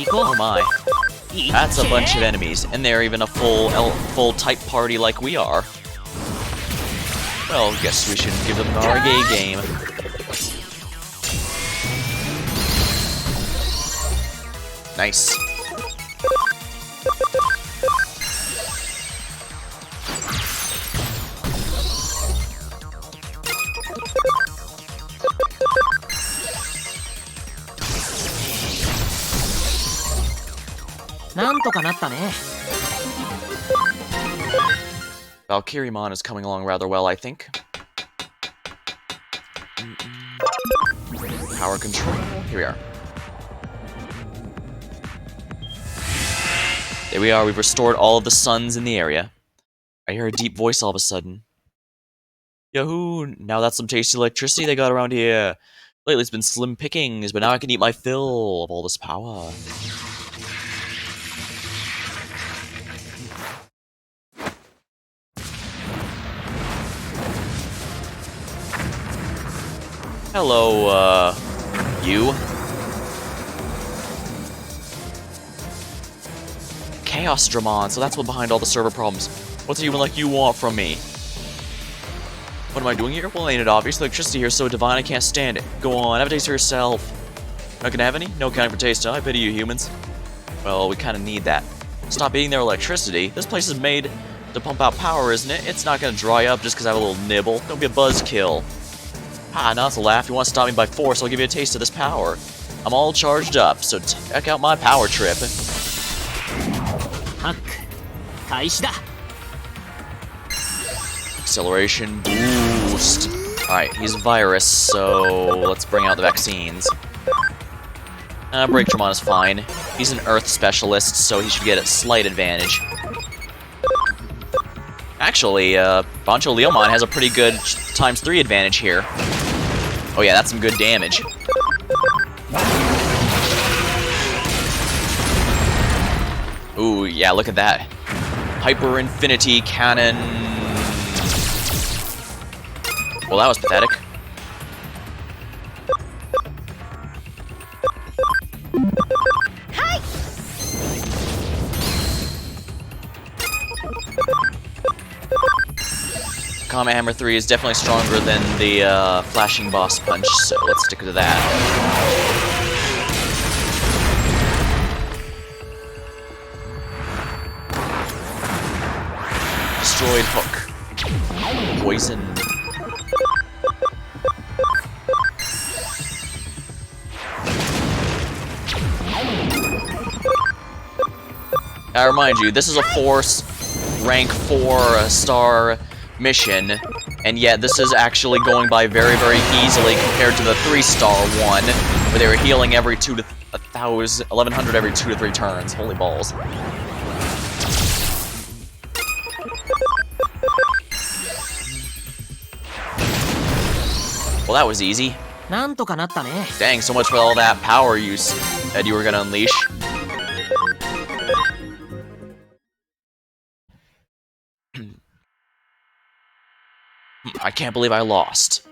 行こ Oh my. う。いっ That's a け bunch of enemies, and they're even a full type party like we are. Well, guess we should give them an RGA game. Nice. Valkyriemon is coming along rather well, I think. Power control. Here we are. There we are. We've restored all of the suns in the area. I hear a deep voice all of a sudden. Yahoo! Now that's some tasty electricity they got around here. Lately it's been slim pickings, but now I can eat my fill of all this power. Hello, you. Chaos Dramon, so that's what's behind all the server problems. What's even like you want from me? What am I doing here? Well, ain't it obvious? The electricity here is so divine I can't stand it. Go on, have a taste for yourself. Not gonna have any? No counting for taste, huh? I pity you humans. Well, we kinda need that. Stop eating their electricity. This place is made to pump out power, isn't it? It's not gonna dry up just because I have a little nibble. Don't be a buzzkill. Ah, now it's a laugh. You want to stop me by force, I'll give you a taste of this power. I'm all charged up, so check out my power trip. ハック開始だ。 Acceleration boost. Alright, he's a virus, so let's bring out the vaccines. Breakdramon is fine. He's an Earth specialist, so he should get a slight advantage. Actually, Bancho Leomon has a pretty good ×3 advantage here. Oh yeah, that's some good damage. Ooh, yeah, look at that. Hyper Infinity Cannon. Well, that was pathetic. Comet Hammer 3 is definitely stronger than the Flashing Boss Punch, so let's stick to that. Destroyed Hook. Poison. I remind you, this is a rank 4 star mission, and yet this is actually going by very, very easily compared to the 3-star one, where they were healing every 1100 every 2 to 3 turns. Holy balls. Well, that was easy. なんとかなったね。 Dang, so much for all that power you said you were gonna unleash. I can't believe I lost.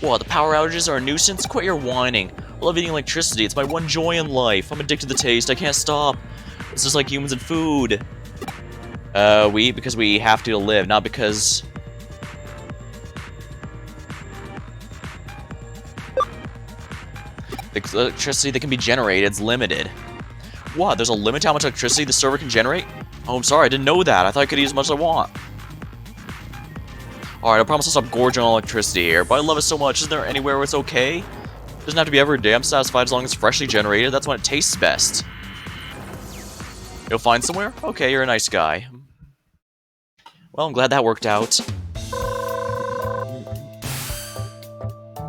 What, the power outages are a nuisance? Quit your whining. I love eating electricity. It's my one joy in life. I'm addicted to the taste. I can't stop. It's just like humans and food. We eat because we have to live, not because... The electricity that can be generated is limited. What, there's a limit to how much electricity the server can generate? Oh, I'm sorry, I didn't know that. I thought I could eat as much as I want. Alright, I promise I'll stop gorging on electricity here, but I love it so much. Isn't there anywhere where it's okay? Doesn't have to be every day. I'm satisfied as long as it's freshly generated. That's when it tastes best. You'll find somewhere? Okay, you're a nice guy. Well, I'm glad that worked out.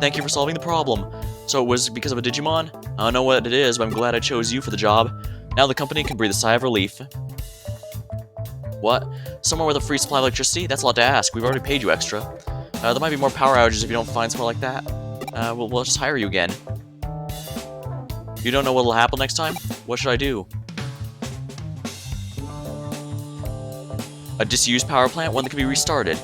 Thank you for solving the problem. So it was because of a Digimon? I don't know what it is, but I'm glad I chose you for the job. Now the company can breathe a sigh of relief. What? Somewhere with a free supply of electricity? That's a lot to ask. We've already paid you extra. There might be more power outages if you don't find somewhere like that. We'll just hire you again. You don't know what'll happen next time? What should I do? A disused power plant? One that can be restarted.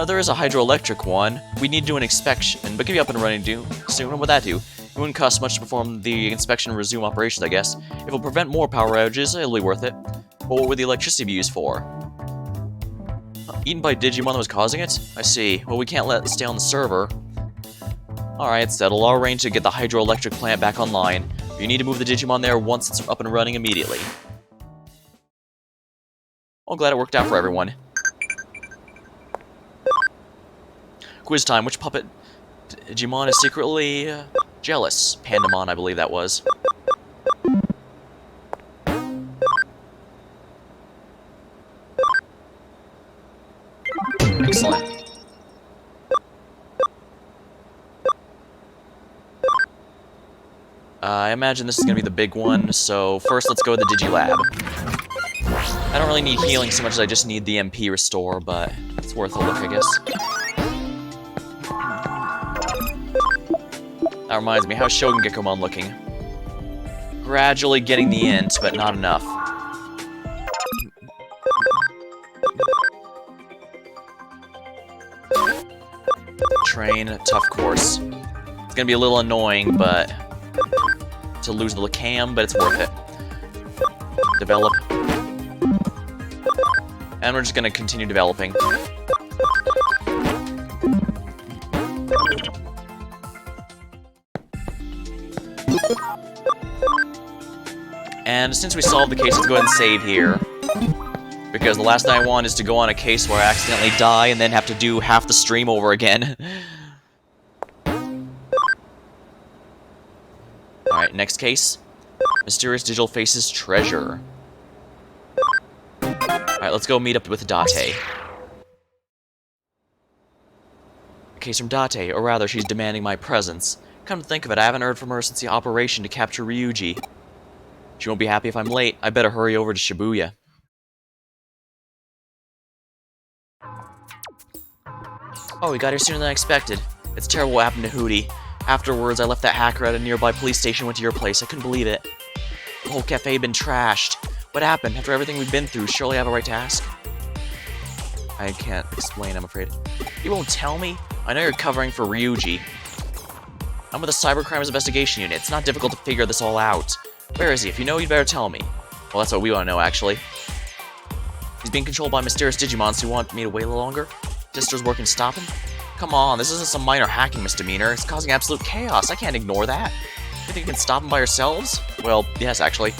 There is a hydroelectric one. We need to do an inspection, but get me up and running soon. What would that do? It wouldn't cost much to perform the inspection and resume operations, I guess. If it'll prevent more power outages, it'll be worth it. But what would the electricity be used for? Eaten by Digimon that was causing it? I see. Well, we can't let it stay on the server. Alright, settled. I'll arrange to get the hydroelectric plant back online. But you need to move the Digimon there once it's up and running immediately. I'm glad it worked out for everyone. Quiz time. Which puppet Digimon is secretly jealous? Pandamon, I believe that was. Excellent. I imagine this is going to be the big one, so first let's go to the Digilab. I don't really need healing so much as I just need the MP restore, but it's worth a look, I guess. That reminds me, how's Shogun Gekomon looking? Gradually getting the int, but not enough. Train, tough course. It's gonna be a little annoying, but to lose the Cam, but it's worth it. Develop. And we're just gonna continue developing. And since we solved the case, let's go ahead and save here. Because the last thing I want is to go on a case where I accidentally die and then have to do half the stream over again. Alright, next case. Mysterious Digital Faces Treasure. Alright, let's go meet up with Date. A case from Date, or rather, she's demanding my presence. Come to think of it, I haven't heard from her since the operation to capture Ryuji. She won't be happy if I'm late. I better hurry over to Shibuya. Oh, we got here sooner than I expected. It's terrible what happened to Hootie. Afterwards, I left that hacker at a nearby police station and went to your place. I couldn't believe it. The whole cafe had been trashed. What happened? After everything we've been through, surely I have a right to ask? I can't explain, I'm afraid. You won't tell me? I know you're covering for Ryuji. I'm with the Cybercrimes Investigation Unit. It's not difficult to figure this all out. Where is he? If you know, you'd better tell me. Well, that's what we want to know, actually. He's being controlled by mysterious Digimons who want me to wait a little longer. Sister's working to stop him? Come on, this isn't some minor hacking misdemeanor. It's causing absolute chaos. I can't ignore that. You think you can stop him by yourselves? Well, yes, actually.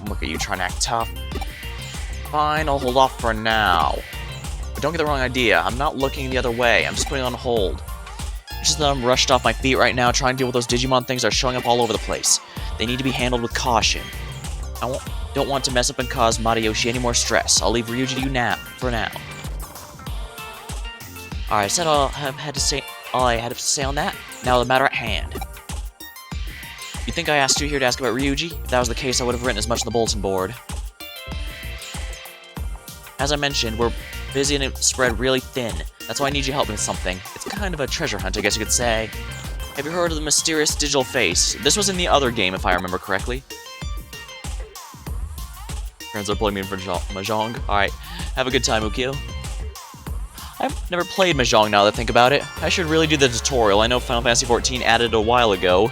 Look at you trying to act tough. Fine, I'll hold off for now. But don't get the wrong idea. I'm not looking the other way. I'm just putting it on hold. It's just that I'm rushed off my feet right now trying to deal with those Digimon things that are showing up all over the place. They need to be handled with caution. I don't want to mess up and cause Matayoshi any more stress. I'll leave Ryuji to you for now. Alright, I said all I had to say on that. Now the matter at hand. You think I asked you here to ask about Ryuji? If that was the case, I would have written as much on the bulletin board. As I mentioned, we're busy and it's spread really thin. That's why I need you help with something. It's kind of a treasure hunt, I guess you could say. Have you heard of the mysterious digital face? This was in the other game, if I remember correctly. Friends are pulling me in for Mahjong. Alright, have a good time, Ukio. I've never played Mahjong now that I think about it. I should really do the tutorial. I know Final Fantasy XIV added it a while ago.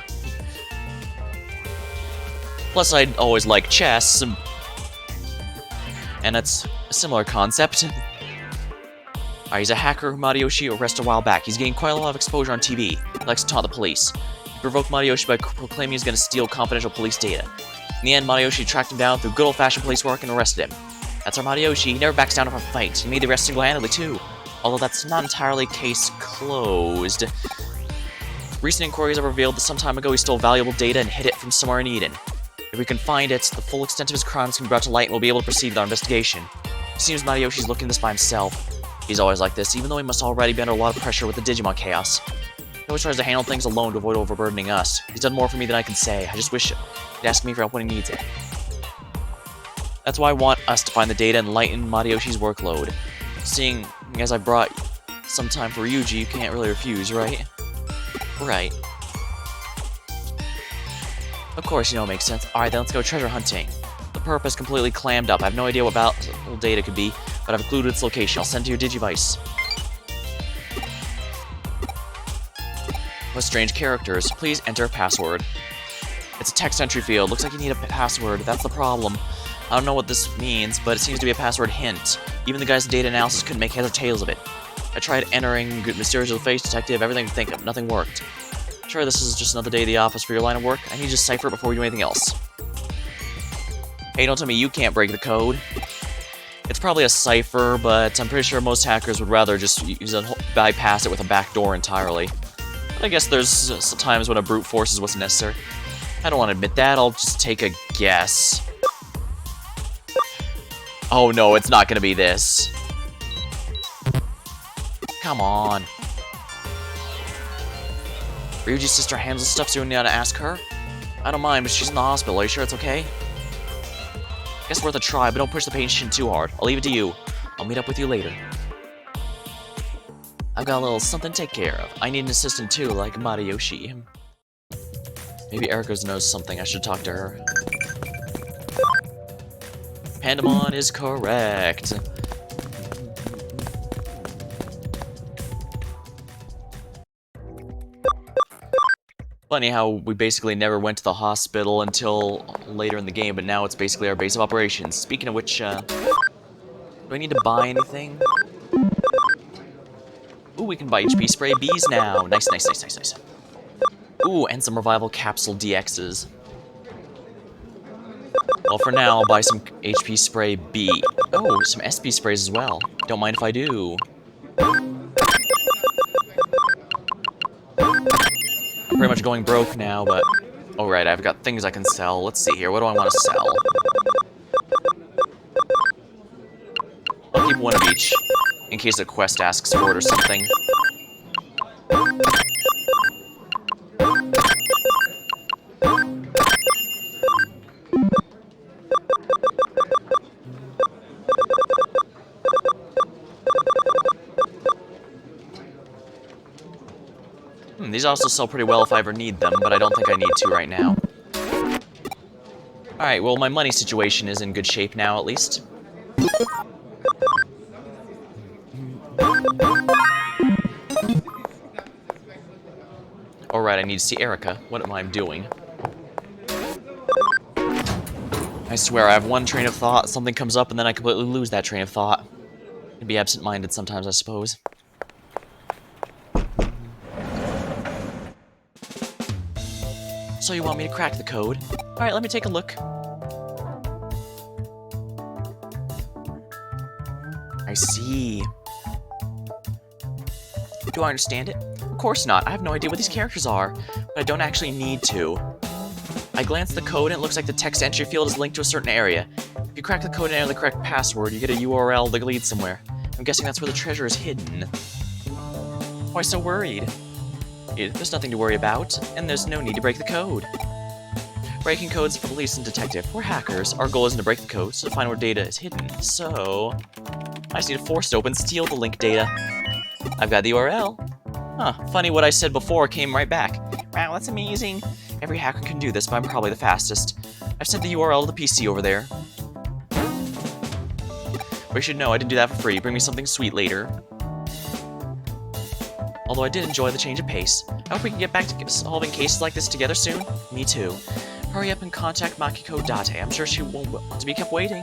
Plus, I'd always liked chess. And it's a similar concept. He's a hacker who Matayoshi arrested a while back. He's gained quite a lot of exposure on TV. He likes to taunt the police. He provoked Matayoshi by proclaiming he's going to steal confidential police data. In the end, Matayoshi tracked him down through good old-fashioned police work and arrested him. That's our Matayoshi. He never backs down from a fight. He made the arrest single-handedly, too. Although that's not entirely case closed. Recent inquiries have revealed that some time ago he stole valuable data and hid it from somewhere in Eden. If we can find it, the full extent of his crimes can be brought to light and we'll be able to proceed with our investigation. It seems Matayoshi's looking at this by himself. He's always like this, even though he must already be under a lot of pressure with the Digimon chaos. He always tries to handle things alone to avoid overburdening us. He's done more for me than I can say. I just wish he'd ask me for help when he needs it. That's why I want us to find the data and lighten Matayoshi's workload. Seeing as I brought some time for Ryuji, you can't really refuse, right? Right. Of course, you know it makes sense. Alright, then let's go treasure hunting. The perp is completely clammed up. I have no idea what valuable data could be, but I've included its location. I'll send it to your Digivice. with strange characters. Please enter password. It's a text entry field. Looks like you need a password. That's the problem. I don't know what this means, but it seems to be a password hint. Even the guys in data analysis couldn't make heads or tails of it. I tried entering mysterious face detective, everything I could think of. Nothing worked. Sure, this is just another day at the office for your line of work. I need you to cipher it before we do anything else. Hey, don't tell me you can't break the code. It's probably a cipher, but I'm pretty sure most hackers would rather just bypass it with a backdoor entirely. But I guess there's times when a brute force is what's necessary. I don't want to admit that, I'll just take a guess. Oh no, it's not gonna be this. Come on. Ryuji's sister handles stuff, so you need to ask her? I don't mind, but she's in the hospital. Are you sure it's okay? Guess worth a try, but don't push the patient too hard. I'll leave it to you. I'll meet up with you later. I've got a little something to take care of. I need an assistant too, like Mariyoshi. Maybe Erika knows something. I should talk to her. Pandemon is correct. Funny how we basically never went to the hospital until later in the game, but now it's basically our base of operations. Speaking of which, do I need to buy anything? Ooh, we can buy HP Spray Bs now. Nice, nice, nice, nice, nice. Ooh, and some Revival Capsule DXs. Well, for now, I'll buy some HP Spray B. Oh, some SP sprays as well. Don't mind if I do. I'm pretty much going broke now, but... Oh, right, I've got things I can sell. Let's see here. What do I want to sell? I'll keep one of each, in case a quest asks for it or something. These also sell pretty well if I ever need them, but I don't think I need to right now. Alright, well, my money situation is in good shape now, at least. Alright, I need to see Erika. What am I doing? I swear, I have one train of thought, something comes up, and then I completely lose that train of thought. Can be absent-minded sometimes, I suppose. So you want me to crack the code? Alright, let me take a look. I see. Do I understand it? Of course not. I have no idea what these characters are, but I don't actually need to. I glanced at the code and it looks like the text entry field is linked to a certain area. If you crack the code and enter the correct password, you get a URL that leads somewhere. I'm guessing that's where the treasure is hidden. Why so worried? There's nothing to worry about, and there's no need to break the code. Breaking codes for police and detective. We're hackers. Our goal isn't to break the code, so to find where data is hidden. So, I just need to force it open, steal the link data. I've got the URL. Huh, funny what I said before came right back. Wow, that's amazing. Every hacker can do this, but I'm probably the fastest. I've sent the URL to the PC over there. But you should know I didn't do that for free. Bring me something sweet later. Although I did enjoy the change of pace. I hope we can get back to solving cases like this together soon. Me too. Hurry up and contact Makiko Date. I'm sure she won't want to be kept waiting.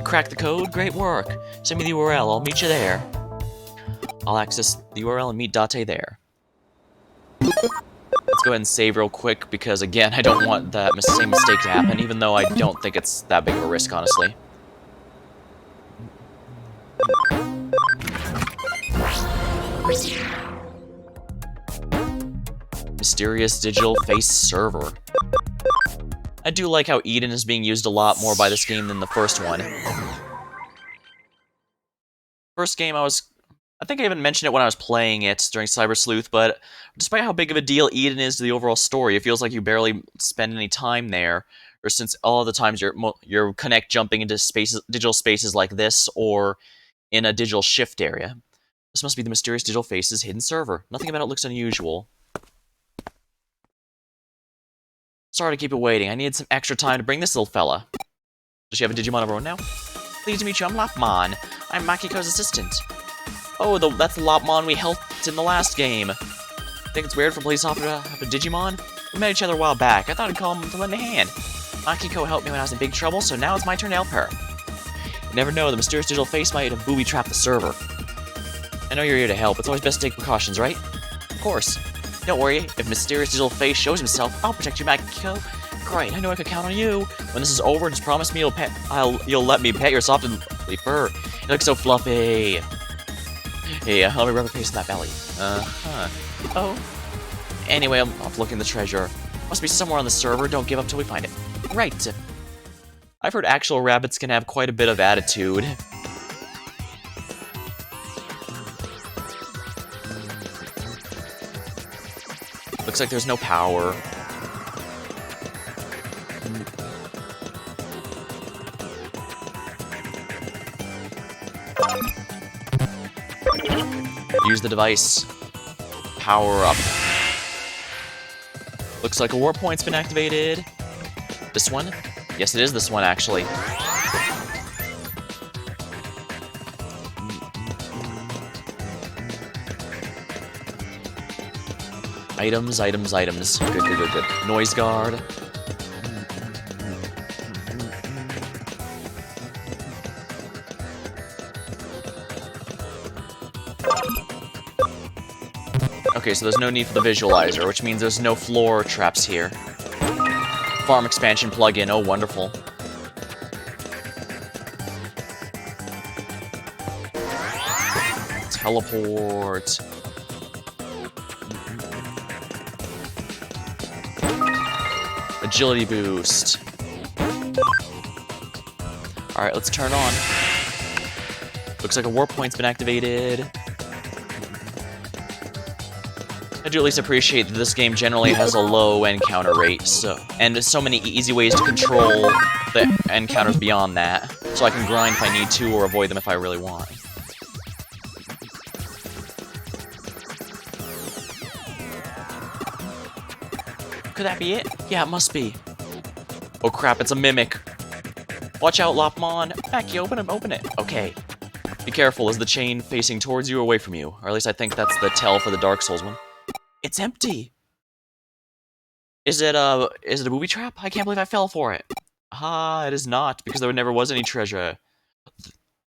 Crack the code? Great work. Send me the URL. I'll meet you there. I'll access the URL and meet Date there. Let's go ahead and save real quick because, again, I don't want that same mistake to happen, even though I don't think it's that big of a risk, honestly. Mysterious digital face server. I do like how Eden is being used a lot more by this game than the first one. First game I think I even mentioned it when I was playing it during Cyber Sleuth, but despite how big of a deal Eden is to the overall story, it feels like you barely spend any time there, or since all the times you're connect jumping into digital spaces like this, or in a digital shift area. This must be the Mysterious Digital Faces hidden server. Nothing about it looks unusual. Sorry to keep it waiting. I needed some extra time to bring this little fella. Does she have a Digimon of her own now? Pleased to meet you, I'm Lapmon. I'm Makiko's assistant. Oh, that's the Lopmon we helped in the last game. Think it's weird for a police officer to have a Digimon? We met each other a while back. I thought I'd call him to lend a hand. Akiko helped me when I was in big trouble, so now it's my turn to help her. You never know, the mysterious digital face might have booby-trapped the server. I know you're here to help. It's always best to take precautions, right? Of course. Don't worry, if mysterious digital face shows himself, I'll protect you, Akiko. Great, I know I can count on you. When this is over, just promise me you'll let me pet your soft and fluffy fur. It looks so fluffy. Hey, let me rub a paste in that belly. Oh. Anyway, I'm off looking the treasure. Must be somewhere on the server. Don't give up till we find it. Right. I've heard actual rabbits can have quite a bit of attitude. Looks like there's no power. Use the device. Power up. Looks like a warp point's been activated. This one? Yes, it is this one, actually. Items, items, items. Good, good, good, good. Noise guard. Okay, so there's no need for the visualizer, which means there's no floor traps here. Farm expansion plugin, oh wonderful. Teleport. Agility boost. Alright, let's turn on. Looks like a warp point's been activated. I do at least appreciate that this game generally has a low encounter rate, and there's so many easy ways to control the encounters beyond that, so I can grind if I need to or avoid them if I really want. Could that be it? Yeah, it must be. Oh crap, it's a mimic. Watch out, Lopmon. Mackie, open it. Okay. Be careful, is the chain facing towards you or away from you? Or at least I think that's the tell for the Dark Souls one. It's empty! Is it a booby trap? I can't believe I fell for it. Ah, it is not, because there never was any treasure.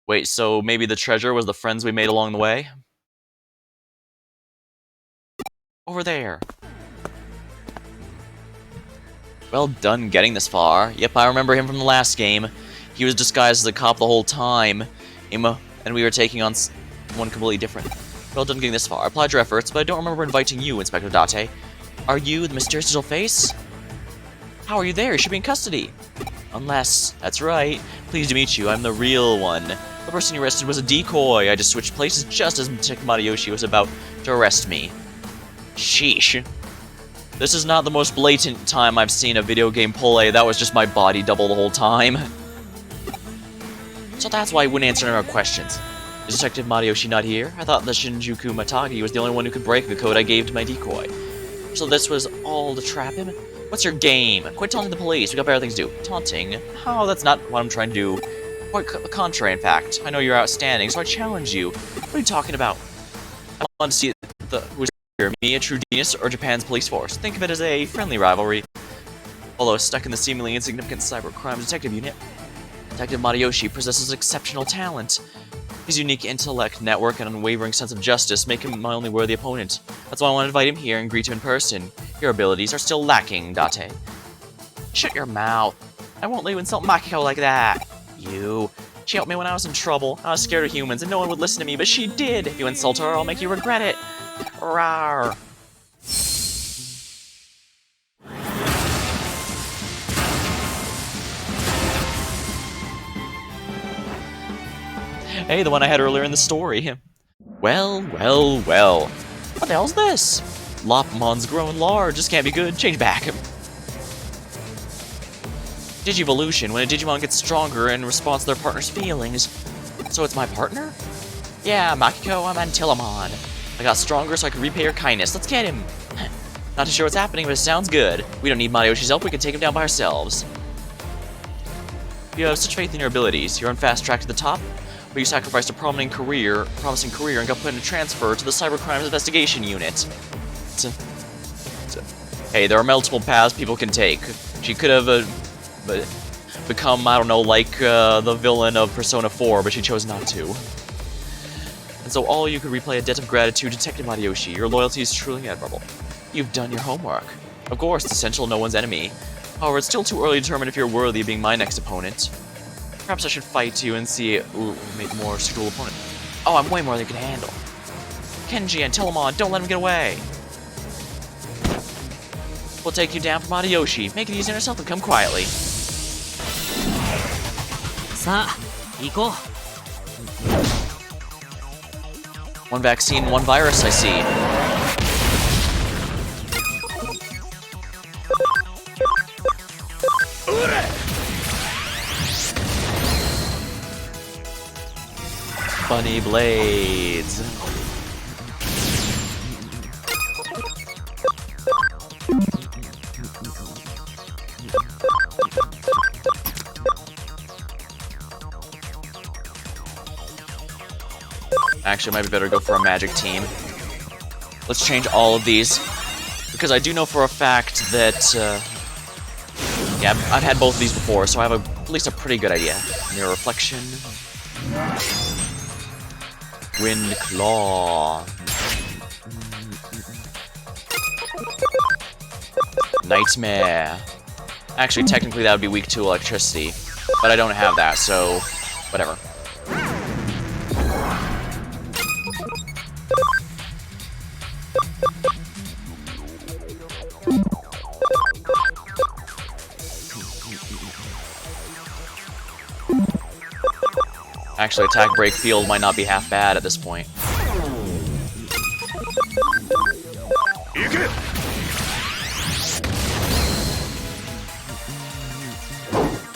Wait, so maybe the treasure was the friends we made along the way? Over there. Well done getting this far. Yep, I remember him from the last game. He was disguised as a cop the whole time, and we were taking on one completely different. Well done getting this far. I applaud your efforts, but I don't remember inviting you, Inspector Date. Are you the mysterious digital face? How are you there? You should be in custody. Unless, that's right. Pleased to meet you. I'm the real one. The person you arrested was a decoy. I just switched places just as Matayoshi was about to arrest me. Sheesh. This is not the most blatant time I've seen a video game pull a. That was just my body double the whole time. So that's why I wouldn't answer any of our questions. Is Detective Matayoshi not here? I thought that Shinjuku Matagi was the only one who could break the code I gave to my decoy. So this was all to trap him? What's your game? Quit taunting the police, we got better things to do. Taunting? Oh, that's not what I'm trying to do. Quite the contrary, in fact. I know you're outstanding, so I challenge you. What are you talking about? I want to see who's here, me, a true genius, or Japan's police force. Think of it as a friendly rivalry. Although stuck in the seemingly insignificant cybercrime detective unit, Detective Matayoshi possesses exceptional talent. His unique intellect, network, and unwavering sense of justice make him my only worthy opponent. That's why I want to invite him here and greet him in person. Your abilities are still lacking, Date. Shut your mouth. I won't let you insult Makiko like that. You. She helped me when I was in trouble. I was scared of humans and no one would listen to me, but she did. If you insult her, I'll make you regret it. Rawr. Hey, the one I had earlier in the story. Well, well, well. What the hell's this? Lopmon's grown large. This can't be good. Change back. Digivolution, when a Digimon gets stronger in response to their partner's feelings. So it's my partner? Yeah, Makiko, I'm Antilamon. I got stronger so I could repay your kindness. Let's get him. Not too sure what's happening, but it sounds good. We don't need Matayoshi's help. We can take him down by ourselves. You have such faith in your abilities. You're on fast track to the top. but you sacrificed a promising career and got put in a transfer to the Cybercrimes Investigation Unit. Hey, there are multiple paths people can take. She could have become, I don't know, like the villain of Persona 4, but she chose not to. And so all you could replay a debt of gratitude to Detective Matayoshi. Your loyalty is truly admirable. You've done your homework. Of course, it's essential no one's enemy. However, it's still too early to determine if you're worthy of being my next opponent. Perhaps I should fight you and see who make more suitable opponent. Oh, I'm way more than you can handle. Kenji and Telemon, don't let him get away. We'll take you down from Matayoshi. Make it easy on yourself and come quietly. さあ行こう One vaccine, one virus, I see. Bunny blades. Actually, it might be better to go for a magic team. Let's change all of these, because I do know for a fact that, yeah, I've had both of these before, so I have at least a pretty good idea. Mirror Reflection. Wind Claw. Nightmare. Actually, technically that would be weak to electricity, but I don't have that, so whatever. Actually, attack break field might not be half bad at this point.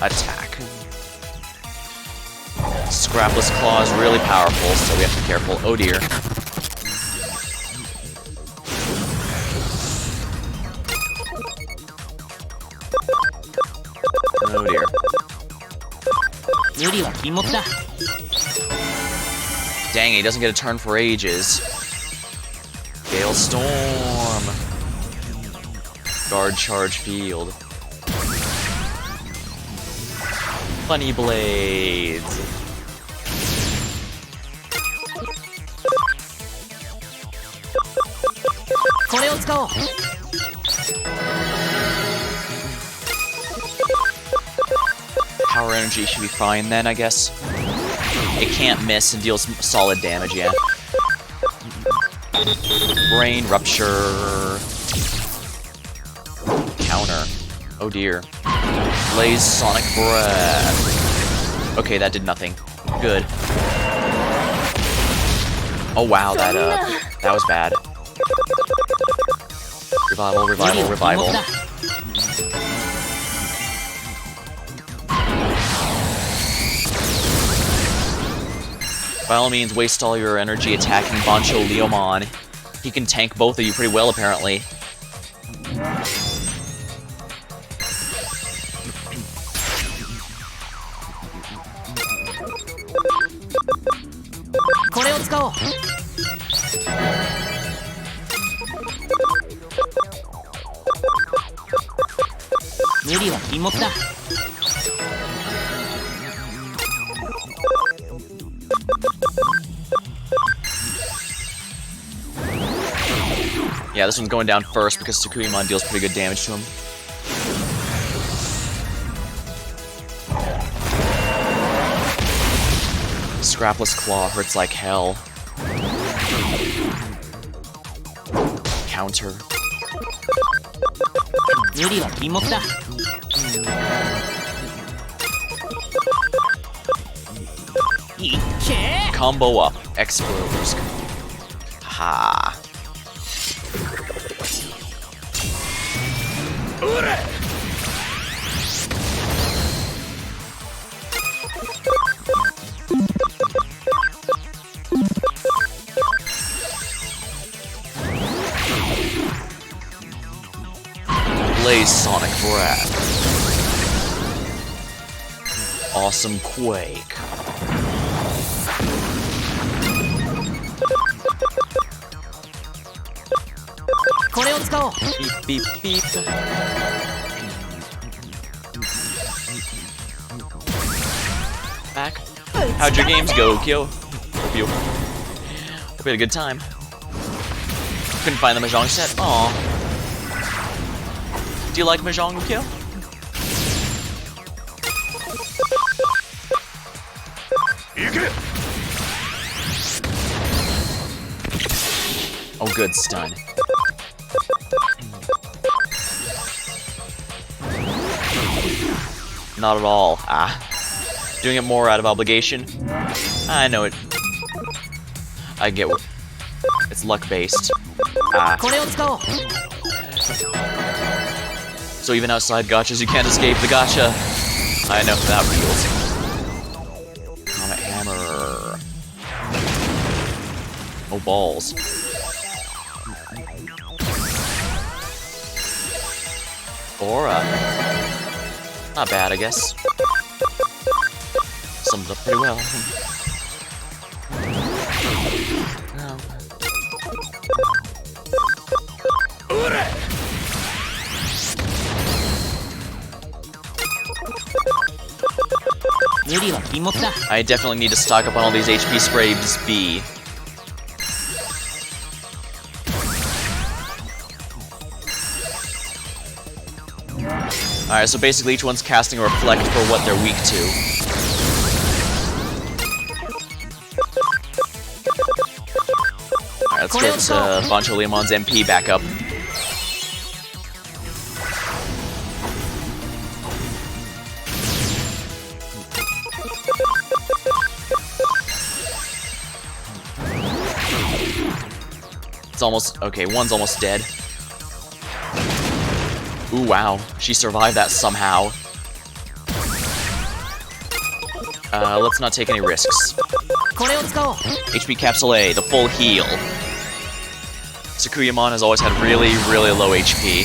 Attack. Scrapless Claw is really powerful, so we have to be careful. Oh dear. Oh dear. 無理は禁物だ Dang it, he doesn't get a turn for ages. Gale Storm. Guard Charge Field. Bunny Blades. Power Energy should be fine then, I guess. It can't miss and deals solid damage, yeah. Brain Rupture. Counter. Oh dear. Blaze Sonic Breath. Okay, that did nothing. Good. Oh wow, that was bad. Revival, revival, revival. By all means, waste all your energy attacking Bancho Leomon. He can tank both of you pretty well, apparently. Yeah, this one's going down first because Tsukuyamon deals pretty good damage to him. Scrapless Claw hurts like hell. Counter. Combo up. Explodes. Ha. Blaze Sonic Breath. Awesome Quake. れを使おう。 Beep, beep, beep. Back. How'd your games go, Kyo? Hope you had a good time. Couldn't find the Mahjong set? Aw. Do you like Mahjong, Kyo? Oh, good, stun. Not at all. Ah. Doing it more out of obligation. I know it. I get what. It's luck-based. Ah. これを使おう。 So even outside gotchas, you can't escape the gotcha. I know that feels. Comet hammer. Oh, balls. Aura. Not bad, I guess. Summed up pretty well. No. 無理は禁物だ。 I definitely need to stock up on all these HP sprays B. Alright, so basically each one's casting a reflect for what they're weak to. Alright, let's get Bancho Leomon's MP back up. It's almost... okay, one's almost dead. Ooh, wow. She survived that somehow. Let's not take any risks. これを使おう。 HP Capsule A, the full heal. Sakuyamon has always had really, really low HP.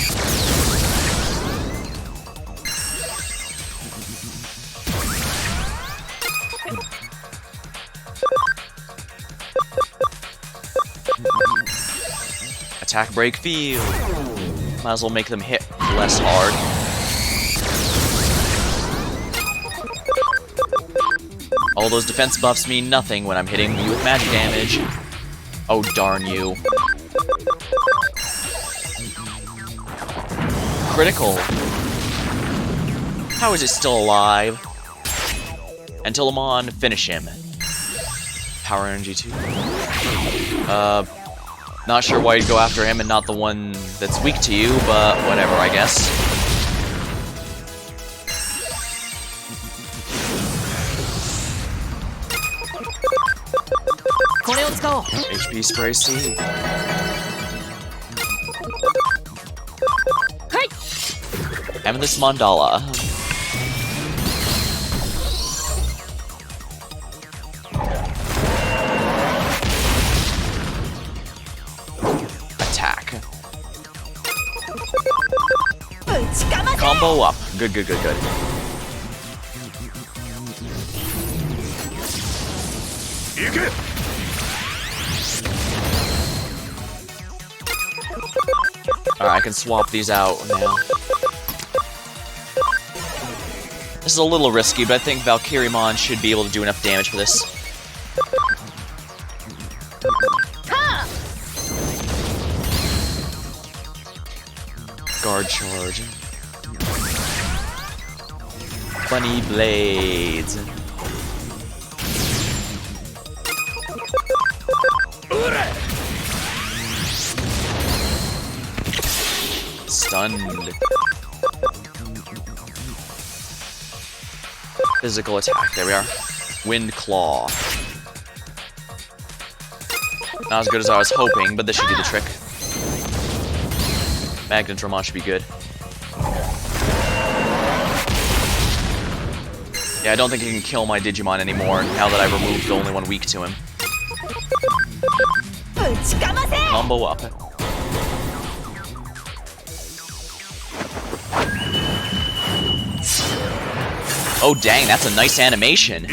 Attack, break, feel. Might as well make them hit less hard. All those defense buffs mean nothing when I'm hitting you with magic damage. Oh, darn you. Critical. How is it still alive? Until Amon, finish him. Power Energy 2. Not sure why you'd go after him and not the one that's weak to you, but whatever, I guess. HP Spray C. Amethyst Mandala. Attack. Combo up. Good, good, good, good. Alright, I can swap these out now. This is a little risky, but I think Valkyriemon should be able to do enough damage for this. Guard charge. Bunny blades. Stunned. Physical attack. There we are. Wind Claw. Not as good as I was hoping, but this should do the trick. Magnetron should be good. Yeah, I don't think he can kill my Digimon anymore now that I've removed the only one weak to him. Combo up. Oh dang, that's a nice animation.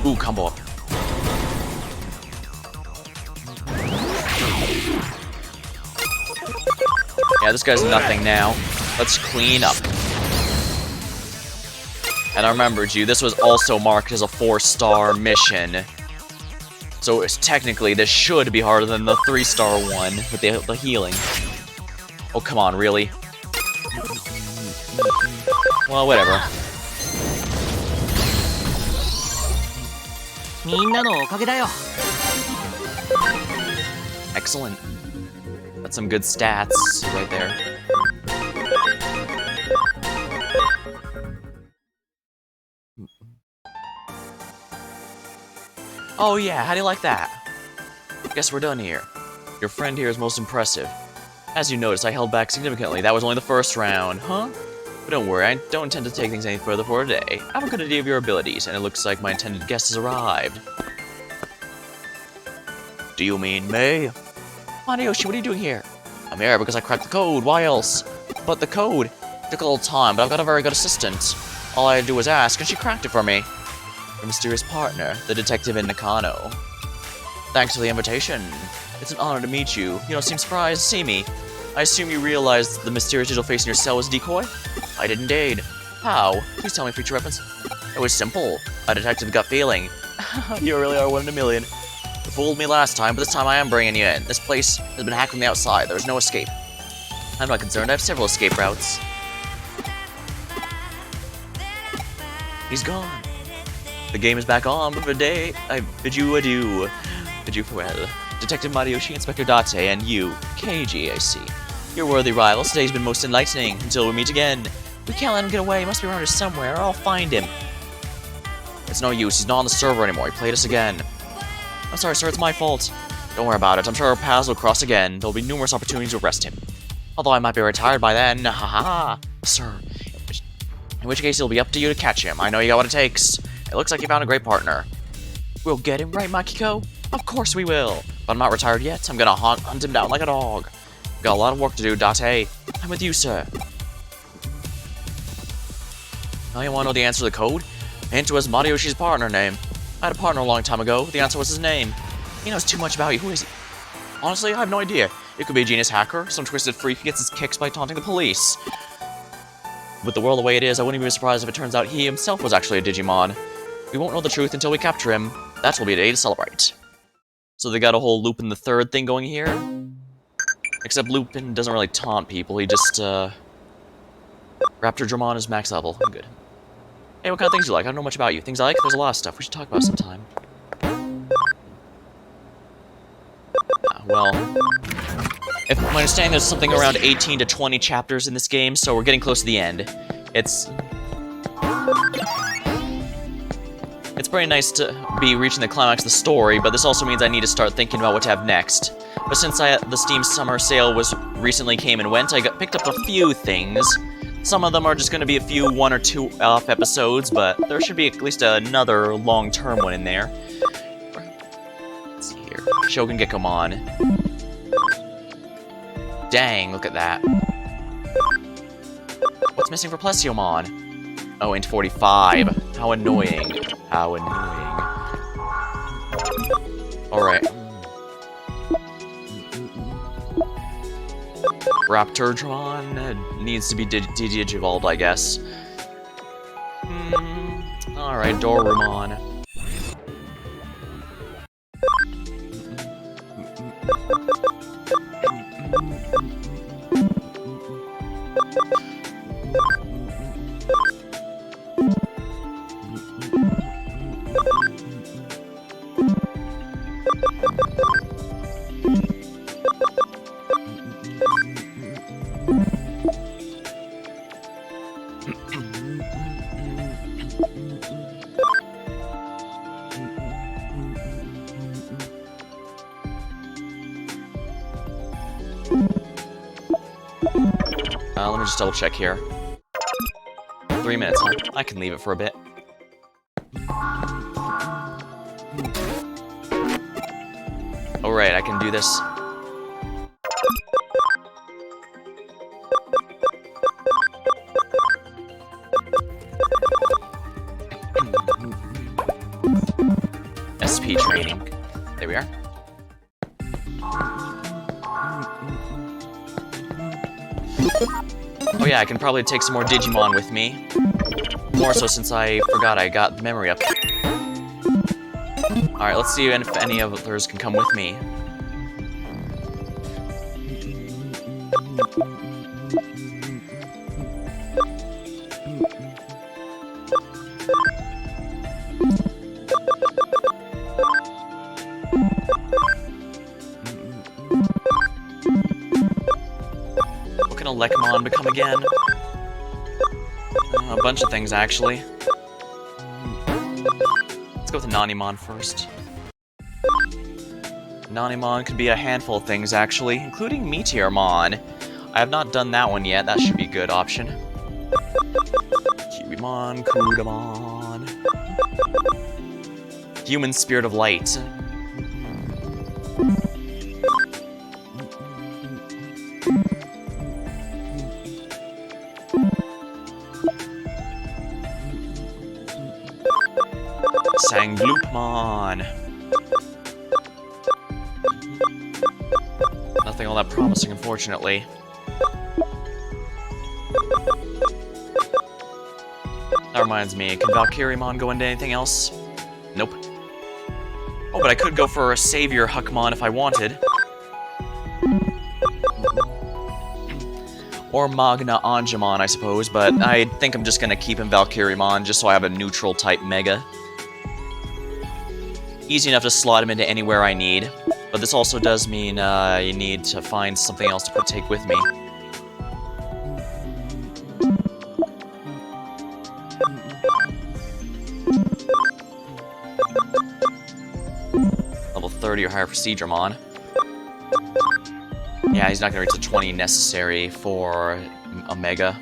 Ooh, combo up. Yeah, this guy's nothing now. Let's clean up. And I remembered you, this was also marked as a 4-star mission. So technically, this should be harder than the 3-star one with the healing. Oh, come on, really? Well, whatever. みんなのおかげだよ Excellent. That's some good stats right there. Oh yeah, how do you like that? Guess we're done here. Your friend here is most impressive. As you noticed, I held back significantly. That was only the first round, huh? But don't worry, I don't intend to take things any further for today. I have a good idea of your abilities, and it looks like my intended guest has arrived. Do you mean me? Matayoshi, what are you doing here? I'm here because I cracked the code, why else? But the code took a little time, but I've got a very good assistant. All I had to do was ask, and she cracked it for me. Your mysterious partner, the detective in Nakano. Thanks for the invitation. It's an honor to meet you. You don't seem surprised to see me. I assume you realized the mysterious digital face in your cell was a decoy? I did indeed. How? Please tell me, future reference. It was simple. A detective gut feeling. You really are one in a million. You fooled me last time, but this time I am bringing you in. This place has been hacked from the outside. There is no escape. I'm not concerned. I have several escape routes. He's gone. The game is back on, but for the day, I bid you adieu. Bid you farewell. Detective Matayoshi, Inspector Date, and you, Keiji, I see. Your worthy rivals, today's been most enlightening. Until we meet again. We can't let him get away. He must be around here somewhere, or I'll find him. It's no use. He's not on the server anymore. He played us again. I'm sorry, sir. It's my fault. Don't worry about it. I'm sure our paths will cross again. There'll be numerous opportunities to arrest him. Although I might be retired by then. Ha ha ha. Sir. In which case, it'll be up to you to catch him. I know you got what it takes. It looks like you found a great partner. We'll get him, right, Makiko? Of course we will. But I'm not retired yet. I'm gonna hunt him down like a dog. Got a lot of work to do, Date. I'm with you, sir. Now you wanna know the answer to the code? Hint was Matayoshi's partner name. I had a partner a long time ago. The answer was his name. He knows too much about you. Who is he? Honestly, I have no idea. It could be a genius hacker, some twisted freak who gets his kicks by taunting the police. With the world the way it is, I wouldn't even be surprised if it turns out he himself was actually a Digimon. We won't know the truth until we capture him. That will be a day to celebrate. So they got a whole Lupin the Third thing going here. Except Lupin doesn't really taunt people, he just, Raptor Dramon is max level. I'm good. Hey, what kind of things do you like? I don't know much about you. Things I like? There's a lot of stuff we should talk about sometime. Well, if I'm understanding, there's something around 18 to 20 chapters in this game, so we're getting close to the end. It's pretty nice to be reaching the climax of the story, but this also means I need to start thinking about what to have next. But since the Steam Summer Sale was recently came and went, I picked up a few things. Some of them are just going to be a few 1 or 2 off episodes, but there should be at least another long-term one in there. Let's see here. Shogun Gekkomon. Dang, look at that. What's missing for Plesiomon? Oh, int 45. How annoying. How annoying. Alright. Raptordron needs to be Digivolved, I guess. Alright, Dorumon. Let me just double check here. 3 minutes, huh? I can leave it for a bit. Alright, I can do this. Oh yeah, I can probably take some more Digimon with me. More so since I forgot I got the memory up. Alright, let's see if any of others can come with me. What can a Lekmon become again? A bunch of things, actually. Let's go with the Nanimon first. Nanimon could be a handful of things, actually, including Meteormon. I have not done that one yet. That should be a good option. Kiwimon, Kudamon. Human Spirit of Light. Sangloopmon. Nothing all that promising, unfortunately. That reminds me, can Valkyriemon go into anything else? Nope. Oh, but I could go for a Savior Huckmon if I wanted. Or Magna Angemon, I suppose, but I think I'm just gonna keep him Valkyriemon just so I have a neutral type Mega. Easy enough to slot him into anywhere I need, but this also does mean you need to find something else to take with me. Level 30 or higher for Seedramon. Yeah, he's not gonna reach the 20 necessary for a Mega.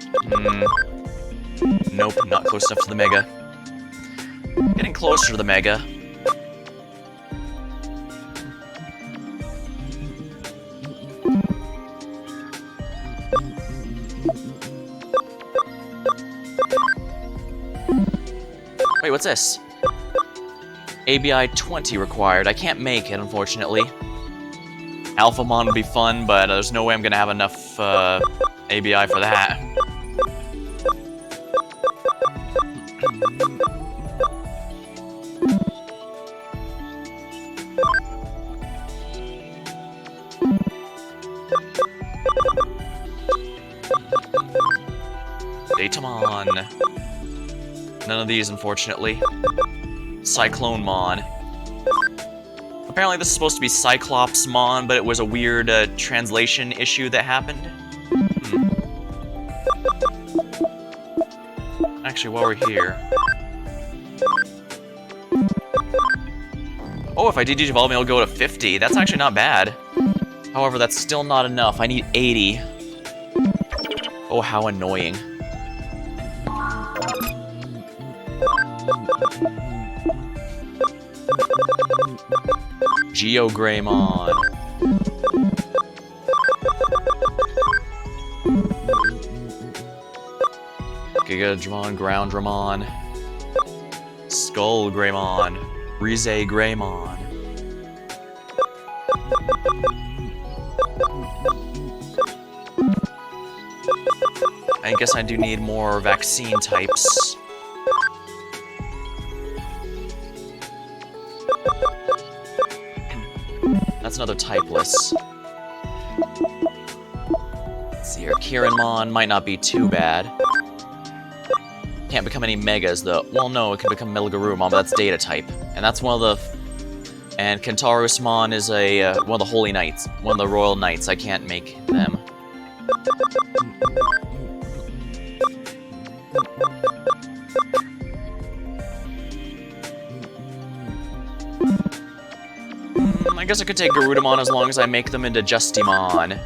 Nope, not close enough to the Mega. Getting closer to the Mega. Wait, what's this? ABI 20 required. I can't make it, unfortunately. Alphamon would be fun, but there's no way I'm gonna have enough ABI for that. Datamon. None of these, unfortunately. Cyclonemon. Apparently this is supposed to be Cyclopsmon, but it was a weird translation issue that happened. Actually, while we're here... Oh, if I Digivolve, I'll go to 50. That's actually not bad. However, that's still not enough. I need 80. Oh, how annoying. Geogreymon. Gigadramon, Groundramon. Skullgreymon. Rizegreymon. I guess I do need more vaccine types. That's another typeless. Let's see here. Kirinmon might not be too bad. Can't become any Megas, though. Well, no, it can become Melgarurumon, but that's Data type. And that's one of the... And Kentarusmon is a one of the Holy Knights. One of the Royal Knights. I can't make them. I guess I could take Garudamon as long as I make them into Justimon.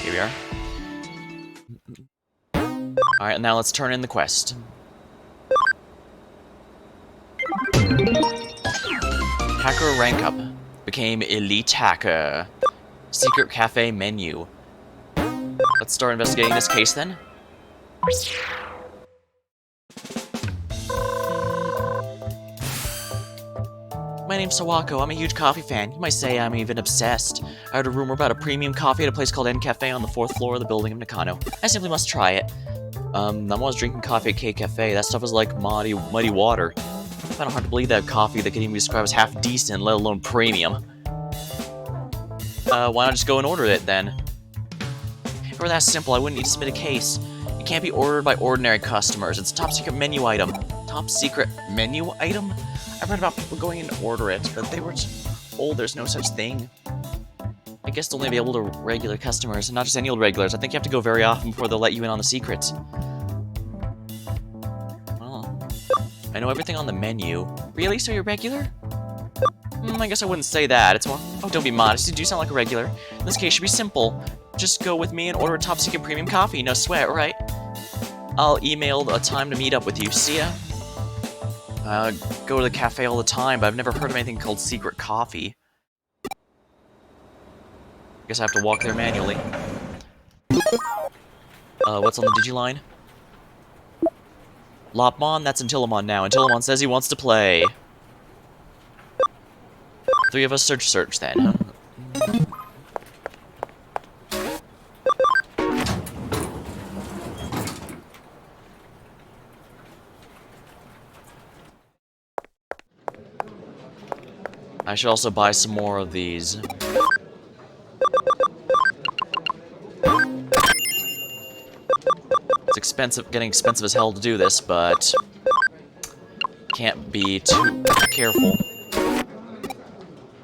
Here we are. Alright, now let's turn in the quest. Hacker rank up. Became Elite Hacker. Secret Cafe menu. Let's start investigating this case then. My name's Sawako. I'm a huge coffee fan. You might say I'm even obsessed. I heard a rumor about a premium coffee at a place called N Cafe on the 4th floor of the building of Nakano. I simply must try it. I'm always drinking coffee at K Cafe. That stuff is like muddy water. I find it hard to believe that coffee that can even be described as half decent, let alone premium. Why not just go and order it then? If it were that simple, I wouldn't need to submit a case. It can't be ordered by ordinary customers. It's a top secret menu item. Top secret menu item? I've read about people going in to order it, but they were told there's no such thing. I guess they'll only be able to regular customers, and not just any old regulars. I think you have to go very often before they'll let you in on the secret. Well, I know everything on the menu. Really? So you're regular? I guess I wouldn't say that. It's more... Oh, don't be modest. You do sound like a regular. In this case, it should be simple. Just go with me and order a top secret premium coffee. No sweat, right? I'll email a time to meet up with you. See ya. Go to the cafe all the time, but I've never heard of anything called secret coffee. Guess I have to walk there manually. What's on the Digiline? Lopmon? That's Antilamon now. Antilamon says he wants to play. 3 of us search then, huh? I should also buy some more of these. It's expensive, getting expensive as hell to do this, but can't be too careful.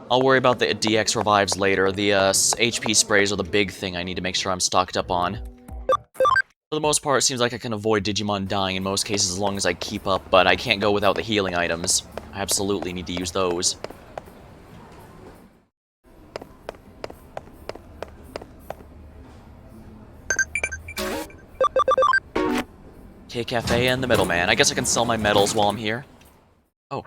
I'll worry about the DX revives later. The HP sprays are the big thing I need to make sure I'm stocked up on. For the most part, it seems like I can avoid Digimon dying in most cases as long as I keep up, but I can't go without the healing items. I absolutely need to use those. K Cafe and the middleman. I guess I can sell my medals while I'm here. Oh,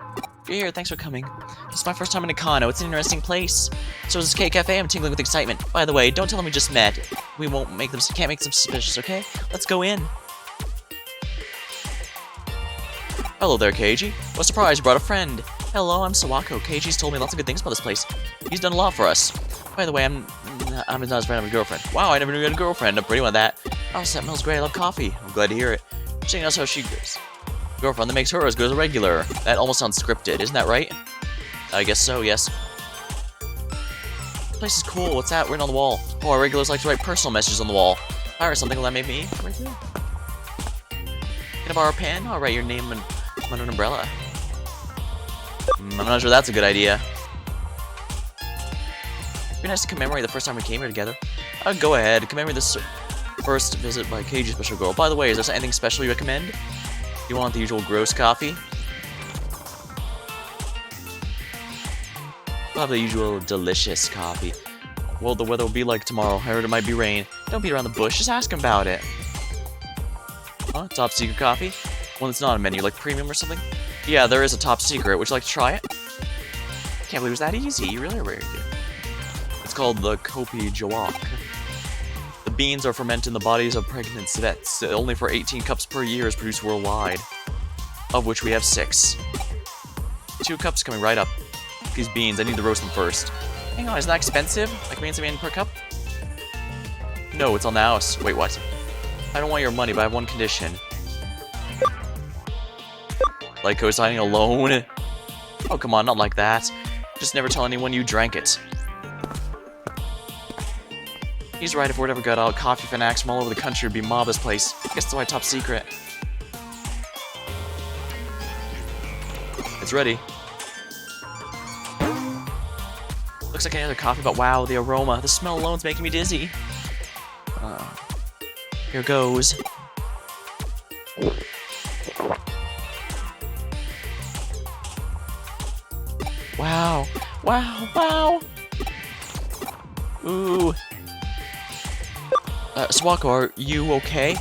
you're here. Thanks for coming. This is my first time in Nakano. It's an interesting place. So is this K Cafe. I'm tingling with excitement. By the way, don't tell them we just met. We won't make them. Can't make them suspicious. Okay? Let's go in. Hello there, Keiji. What a surprise! You brought a friend. Hello, I'm Sawako. Keiji's told me lots of good things about this place. He's done a lot for us. By the way, I'm not his friend. I'm his girlfriend. Wow, I never knew you had a girlfriend. I'm pretty on that. Oh, that smells great. I love coffee. I'm glad to hear it. Seeing us how she goes. Girlfriend that makes her as good as a regular. That almost sounds scripted, isn't that right? I guess so, yes. This place is cool. What's that written on the wall? Oh, our regulars like to write personal messages on the wall. Fire something will that make me right there. Can I borrow a pen? I'll write your name under an umbrella. I'm not sure that's a good idea. It'd be nice to commemorate the first time we came here together. Go ahead, commemorate this first visit by Keiji's special girl. By the way, is there anything special you recommend? You want the usual gross coffee? We'll have the usual delicious coffee. Well, the weather will be like tomorrow. I heard it might be rain. Don't beat around the bush, just ask him about it. Huh? Top secret coffee? One that's not on a menu, like premium or something? Yeah, there is a top secret. Would you like to try it? Can't believe it was that easy. You really are rare. It's called the Kopi Jawak. The beans are fermented in the bodies of pregnant vets. Only for 18 cups per year is produced worldwide, of which we have 6. 2 cups coming right up. These beans, I need to roast them first. Hang on, isn't that expensive? Like beans a man per cup? No, it's on the house. Wait, what? I don't want your money, but I have one condition. Like co-signing a loan? Oh, come on, not like that. Just never tell anyone you drank it. He's right, if word ever got out, coffee fanatics from all over the country would be mob this place. I guess that's why top secret. It's ready. Looks like any other coffee, but wow, the aroma. The smell alone's making me dizzy. Here goes. Wow. Wow, wow. Ooh. Sawako, are you okay?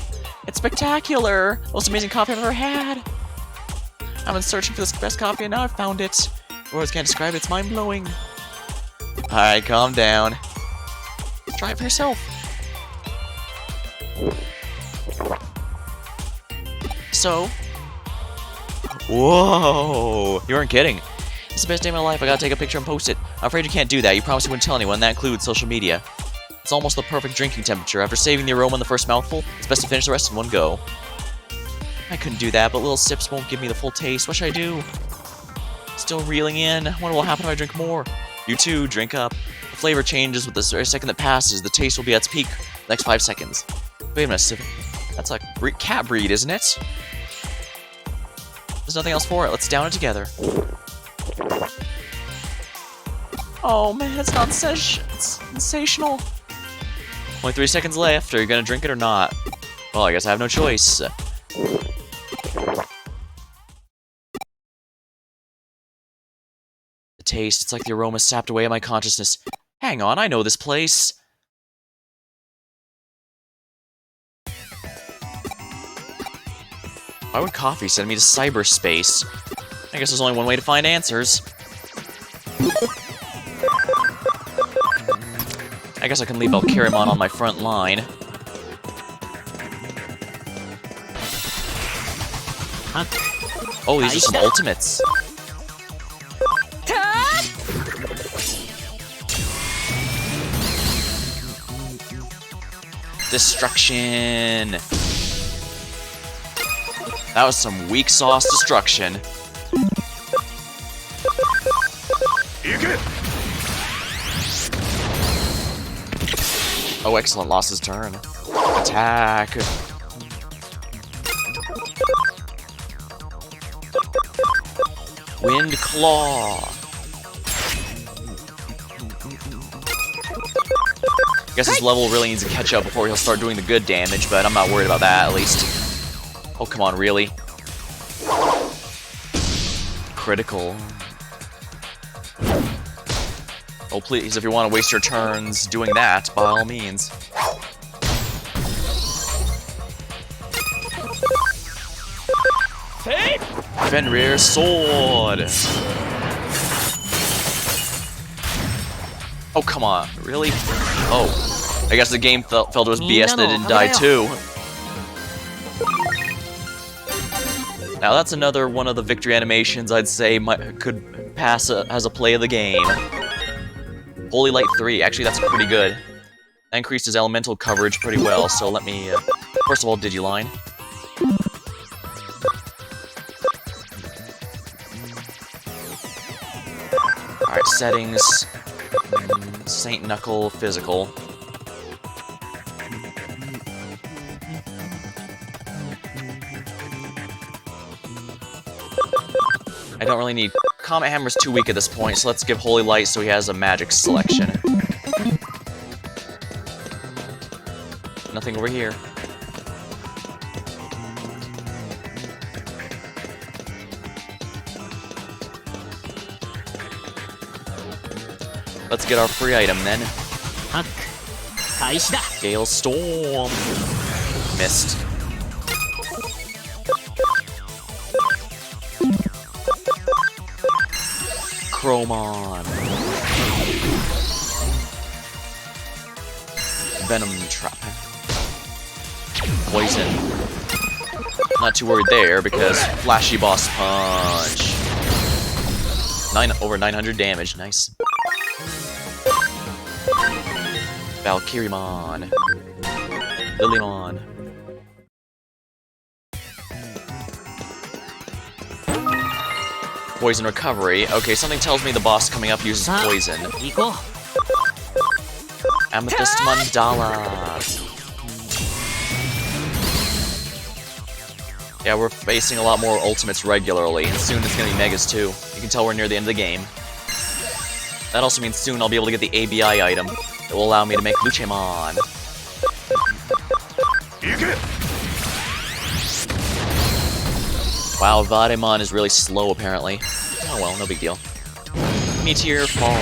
It's spectacular! Most amazing coffee I've ever had! I've been searching for this best coffee and now I've found it. Words can't describe it, it's mind-blowing. Alright, calm down. Try it for yourself. So... Whoa! You weren't kidding. This It's the best day of my life. I gotta take a picture and post it. I'm afraid you can't do that. You promised you wouldn't tell anyone. That includes social media. It's almost the perfect drinking temperature. After saving the aroma in the first mouthful, it's best to finish the rest in one go. I couldn't do that, but little sips won't give me the full taste. What should I do? Still reeling in. What will happen if I drink more? You too, drink up. The flavor changes with the second that passes. The taste will be at its peak the next 5 seconds. Wait a minute, that's a cat breed, isn't it? There's nothing else for it. Let's down it together. Oh man, it's not it's sensational. Only 3 seconds left. Are you gonna drink it or not? Well, I guess I have no choice. The taste, it's like the aroma sapped away at my consciousness. Hang on, I know this place. Why would coffee send me to cyberspace? I guess there's only one way to find answers. I guess I can leave Valkyrimon on my front line. Oh, these are some ultimates. Destruction. That was some weak sauce destruction. Oh, excellent. Lost his turn. Attack. Wind Claw. Guess his level really needs to catch up before he'll start doing the good damage, but I'm not worried about that, at least. Oh, come on, really? Critical. Oh, please, if you want to waste your turns doing that, by all means. Fenrir Sword! Oh, come on, really? Oh, I guess the game felt it was BS that it didn't die too. Now that's another one of the victory animations I'd say could pass as a play of the game. Holy Light 3, actually that's pretty good. That increased his elemental coverage pretty well, so let me, first of all, Digiline. Alright, settings. Saint Knuckle Physical. I don't really need... Comet Hammer's too weak at this point, so let's give Holy Light so he has a magic selection. Nothing over here. Let's get our free item then. Gale Storm. Missed. Chromon. Venom Trap. Poison. Not too worried there because Flashy Boss Punch. Over 900 damage. Nice. Valkyrimon. Lilymon. Poison recovery. Okay, something tells me the boss coming up uses poison. Amethyst Mandala. Yeah, we're facing a lot more ultimates regularly, and soon it's gonna be Megas too. You can tell we're near the end of the game. That also means soon I'll be able to get the ABI item that will allow me to make Lucemon. Wow, Vademon is really slow apparently. Oh well, no big deal. Meteor Fall.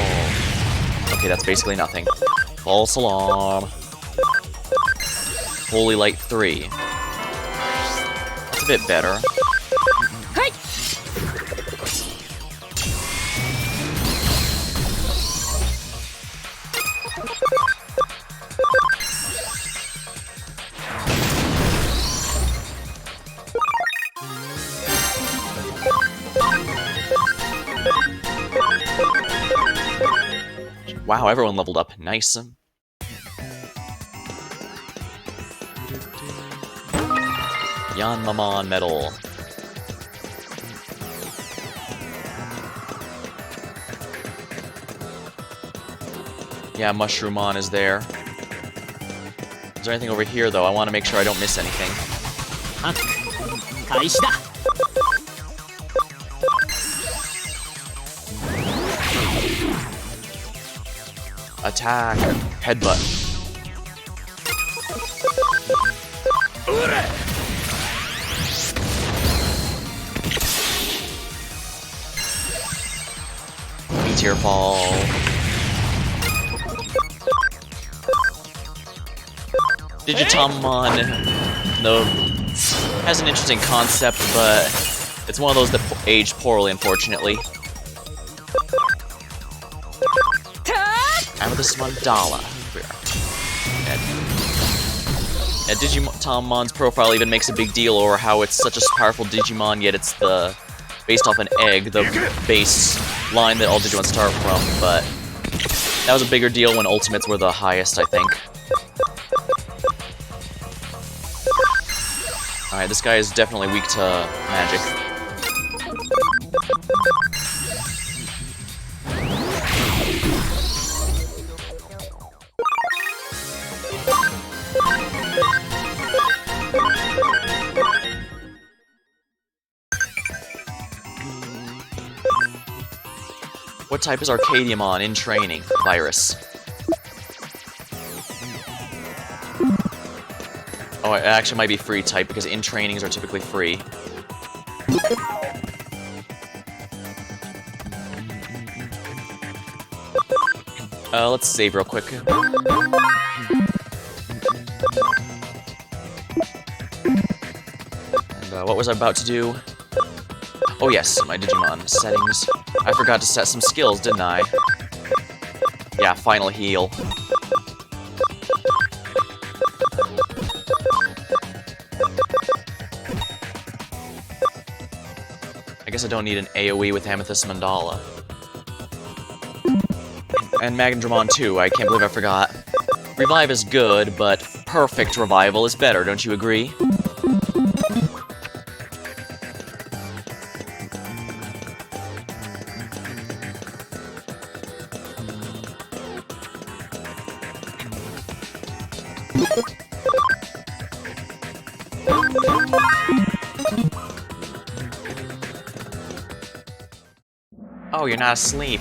Okay, that's basically nothing. False Alarm. Holy Light 3. That's a bit better. Wow, everyone leveled up. Nice. Yanmamon medal. Yeah, Mushroomon is there. Is there anything over here, though? I want to make sure I don't miss anything. ハック開始だ Attack. Headbutt. Meteor Fall. Digitomon, though, has an interesting concept, but it's one of those that aged poorly, unfortunately. Amethyst Mandala. Yeah, Digitomon's profile even makes a big deal over how it's such a powerful Digimon, yet it's based off an egg, the base line that all Digimon start from, but that was a bigger deal when Ultimates were the highest, I think. Alright, this guy is definitely weak to magic. What type is Arcadiamon in training? Virus. Oh, it actually might be free type because in trainings are typically free. Let's save real quick. And, what was I about to do? Oh yes, my Digimon settings. I forgot to set some skills, didn't I? Yeah, final heal. I guess I don't need an AoE with Amethyst Mandala. And Magnadramon too, I can't believe I forgot. Revive is good, but perfect revival is better, don't you agree? Oh, you're not asleep.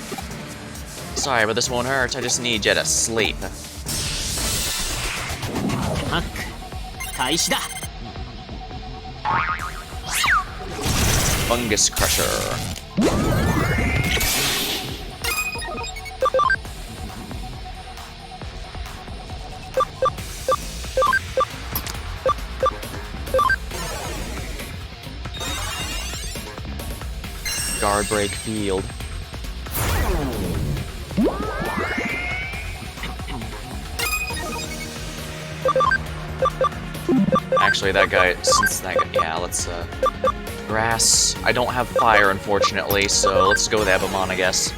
Sorry, but this won't hurt. I just need you to sleep. ハック開始だ Fungus Crusher. Guard Break Field. Actually, that guy, since that guy, yeah, let's, Grass. I don't have fire, unfortunately, so let's go with Abamon, I guess.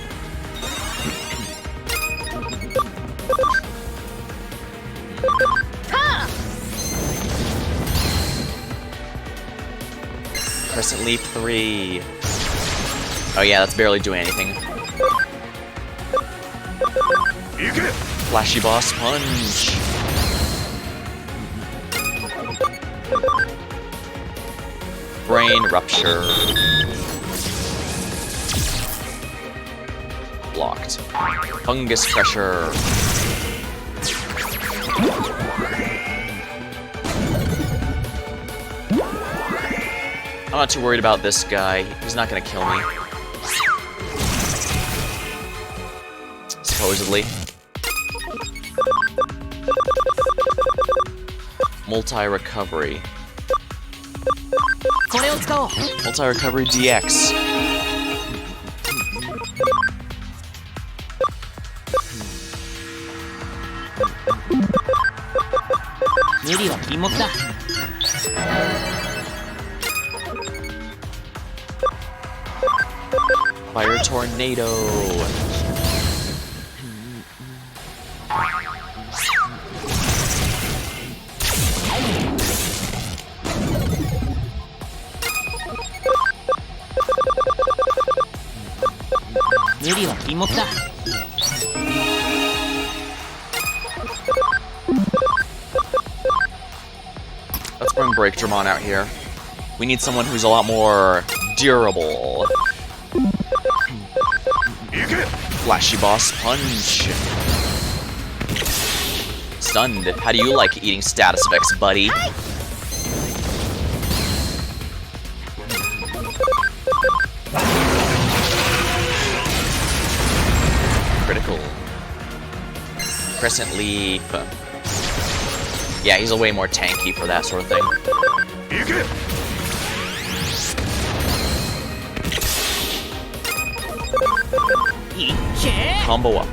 Crescent Leap 3. Oh yeah, that's barely doing anything. Flashy Boss Punch. Brain Rupture. Blocked. Fungus Pressure. I'm not too worried about this guy. He's not gonna kill me. Supposedly. Multi-recovery. これを使おう Multi-recovery DX.無理は禁物だ Fire Tornado. 無理は禁物だ。Let's bring Break Digimon out here. We need someone who's a lot more durable. Flashy Boss Punch. Stunned. How do you like eating status effects, buddy? Critical. Crescent Leap. Yeah, he's a way more tanky for that sort of thing. Combo up.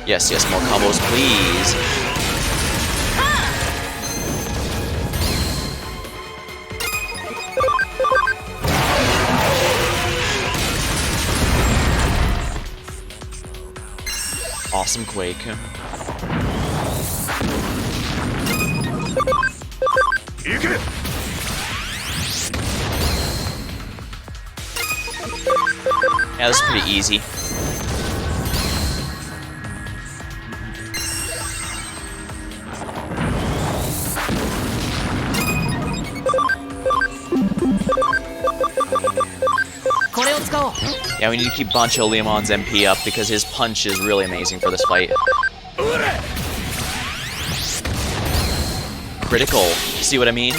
Yes, yes, more combos, please. Awesome Quake. Yeah, this is pretty easy. Yeah, we need to keep Bancho Leomon's MP up because his punch is really amazing for this fight. Critical. See what I mean?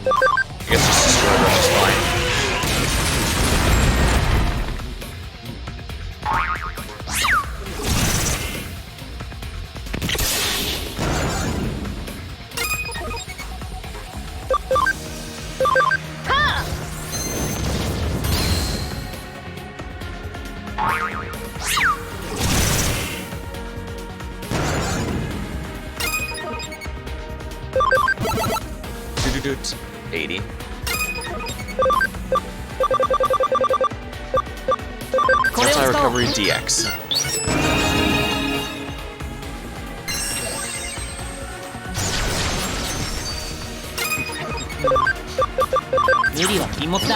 I guess just destroy rush is fine. Doot 80. Anti-recovery DX.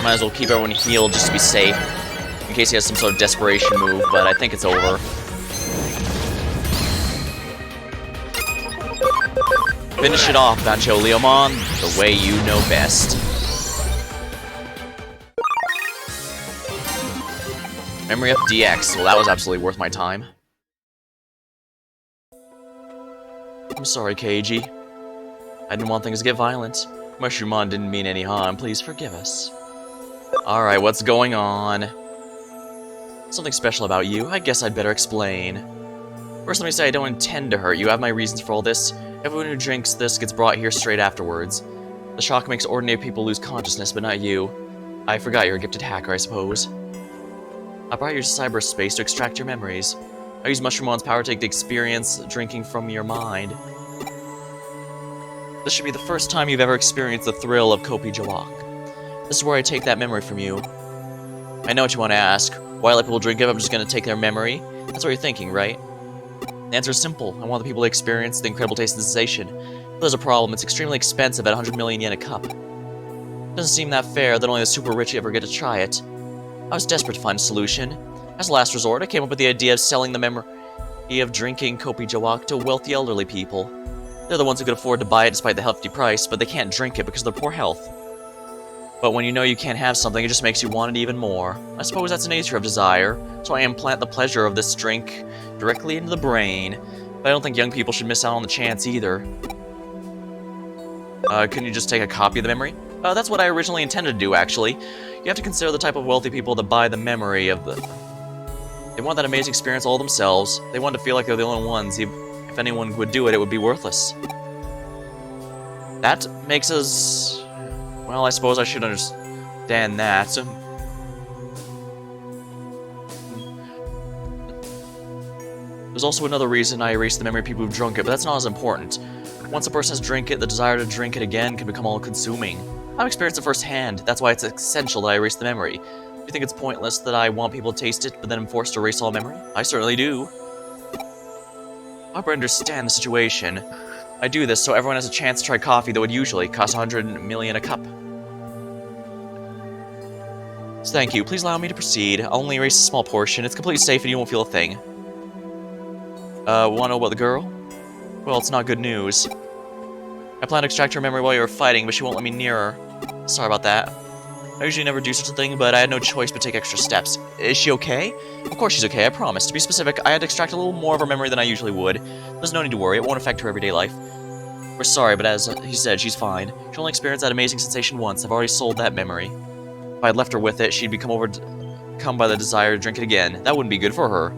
Might as well keep everyone healed just to be safe, in case he has some sort of desperation move, but I think it's over. Finish it off, Bancho Leomon, the way you know best. Memory up DX. Well, that was absolutely worth my time. I'm sorry, Keiji. I didn't want things to get violent. Mushroomon didn't mean any harm. Please forgive us. Alright, what's going on? Something special about you. I guess I'd better explain. First, let me say I don't intend to hurt you. I have my reasons for all this. Everyone who drinks this gets brought here straight afterwards. The shock makes ordinary people lose consciousness, but not you. I forgot you're a gifted hacker, I suppose. I brought you to cyberspace to extract your memories. I use Mushroomon's power to take the experience drinking from your mind. This should be the first time you've ever experienced the thrill of Kopi Jawak. This is where I take that memory from you. I know what you want to ask. Why let people drink it if I'm just going to take their memory? That's what you're thinking, right? The answer is simple. I want the people to experience the incredible taste and sensation. If there's a problem, it's extremely expensive at 100 million yen a cup. It doesn't seem that fair that only the super rich ever get to try it. I was desperate to find a solution. As a last resort, I came up with the idea of selling the memory of drinking Kopi Jawak to wealthy elderly people. They're the ones who could afford to buy it despite the hefty price, but they can't drink it because of their poor health. But when you know you can't have something, it just makes you want it even more. I suppose that's the nature of desire, so I implant the pleasure of this drink directly into the brain. But I don't think young people should miss out on the chance either. Couldn't you just take a copy of the memory? That's what I originally intended to do, actually. You have to consider the type of wealthy people that buy the memory of the... They want that amazing experience all themselves. They want to feel like they're the only ones. If anyone would do it, it would be worthless. That makes us... Well, I suppose I should understand that. There's also another reason I erased the memory of people who've drunk it, but that's not as important. Once a person has drink it, the desire to drink it again can become all-consuming. I've experienced it firsthand. That's why it's essential that I erase the memory. Do you think it's pointless that I want people to taste it, but then I'm forced to erase all memory? I certainly do. I hope I understand the situation. I do this so everyone has a chance to try coffee that would usually cost 100 million a cup. So thank you. Please allow me to proceed. I'll only erase a small portion. It's completely safe and you won't feel a thing. Wanna know about the girl? Well, it's not good news. I planned to extract her memory while you were fighting, but she won't let me near her. Sorry about that. I usually never do such a thing, but I had no choice but take extra steps. Is she okay? Of course she's okay, I promise. To be specific, I had to extract a little more of her memory than I usually would. There's no need to worry, it won't affect her everyday life. We're sorry, but as he said, she's fine. She only experienced that amazing sensation once. I've already sold that memory. If I had left her with it, she'd become overcome by the desire to drink it again. That wouldn't be good for her.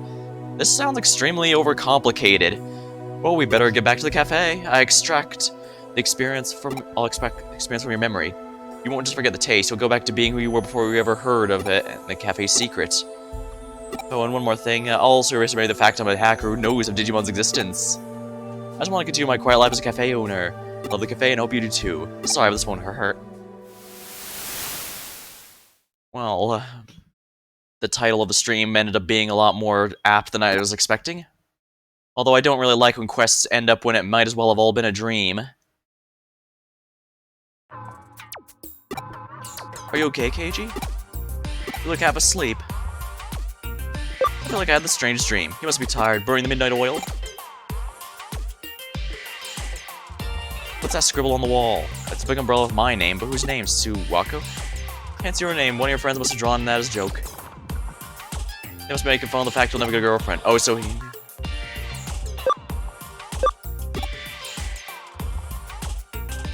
This sounds extremely overcomplicated. Well, we better get back to the cafe. I'll extract experience from your memory. You won't just forget the taste, you'll go back to being who you were before you ever heard of it and the cafe's secrets. Oh, and one more thing, I'll also erase the fact I'm a hacker who knows of Digimon's existence. I just want to continue my quiet life as a cafe owner. Love the cafe and hope you do too. Sorry, but this won't hurt. Well, the title of the stream ended up being a lot more apt than I was expecting. Although I don't really like when quests end up when it might as well have all been a dream. Are you okay, KG? You look half asleep. I feel like I had the strangest dream. You must be tired, burning the midnight oil. What's that scribble on the wall? That's a big umbrella with my name, but whose name? Suwako? Can't see your name. One of your friends must have drawn that as a joke. They must be making fun of the fact you'll never get a girlfriend. Oh, so he...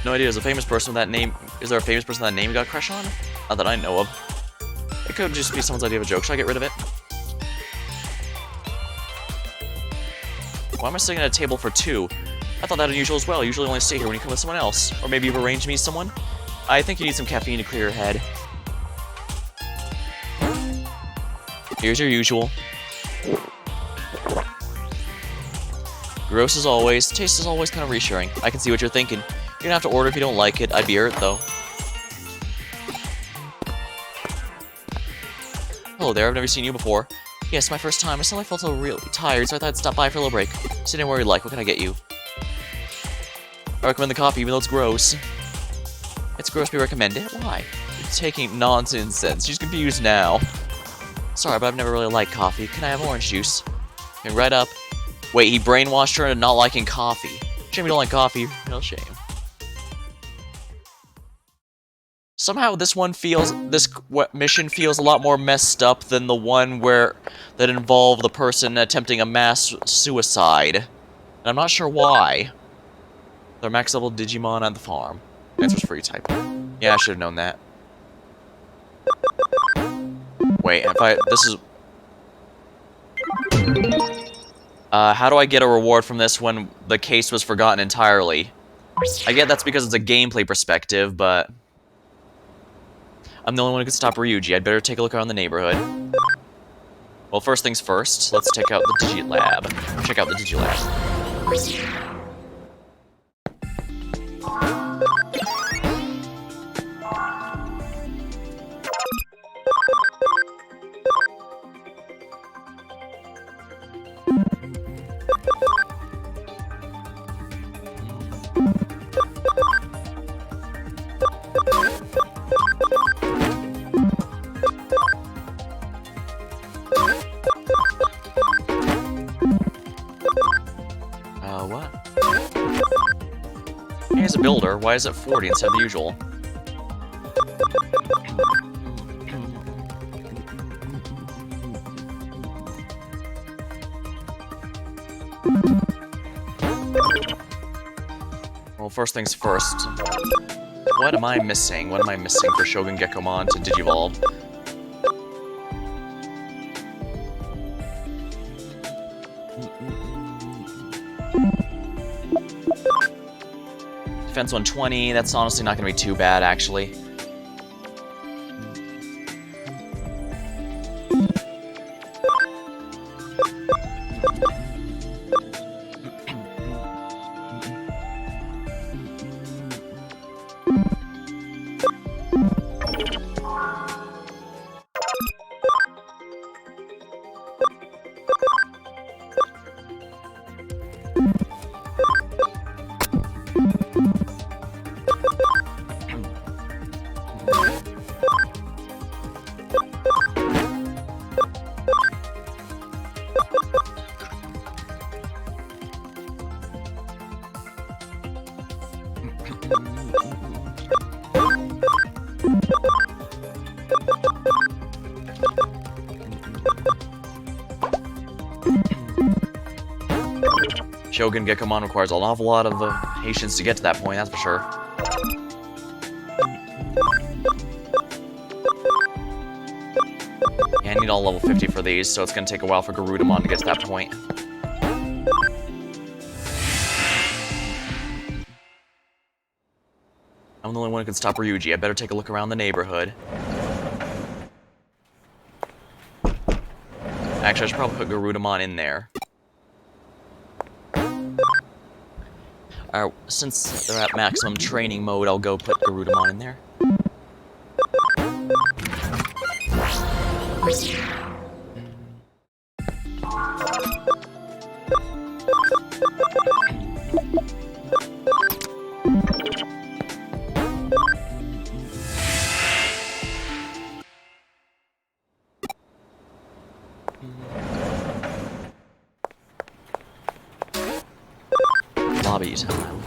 No idea. Is a famous person with that name? Is there a famous person with that name you got a crush on? Not that I know of. It could just be someone's idea of a joke. Should I get rid of it? Why am I sitting at a table for two? I thought that unusual as well. I usually only stay here when you come with someone else. Or maybe you've arranged to meet someone? I think you need some caffeine to clear your head. Here's your usual. Gross as always. Taste is always kind of reassuring. I can see what you're thinking. You're gonna have to order if you don't like it. I'd be hurt, though. Hello there, I've never seen you before. Yes, my first time. I suddenly felt so really tired, so I thought I'd stop by for a little break. Sit anywhere you like. What can I get you? I recommend the coffee, even though it's gross. It's gross, but recommend it? Why? You're taking nonsense. She's confused now. Sorry, but I've never really liked coffee. Can I have orange juice? Okay, right up. Wait, he brainwashed her into not liking coffee. Shame you don't like coffee. Real shame. Somehow this mission feels a lot more messed up than the one that involved the person attempting a mass suicide. And I'm not sure why. They're max level Digimon at the farm. Answer's free type. Yeah, I should have known that. Wait, how do I get a reward from this when the case was forgotten entirely? I get that's because it's a gameplay perspective, but... I'm the only one who can stop Ryuji. I'd better take a look around the neighborhood. Well, first things first, let's check out the Digilab. Check out the Digilab. What? He's a builder. Why is it 40 instead of the usual? Well, first things first. What am I missing? What am I missing for Shogun Gekomon to Digivolve? Defense 120, that's honestly not going to be too bad, actually. Shogun Gekomon requires an awful lot of patience to get to that point, that's for sure. Yeah, I need all level 50 for these, so it's gonna take a while for Garudamon to get to that point. I'm the only one who can stop Ryuji. I better take a look around the neighborhood. Actually, I should probably put Garudamon in there. Since they're at maximum training mode, I'll go put Garudamon in there. Lobby time.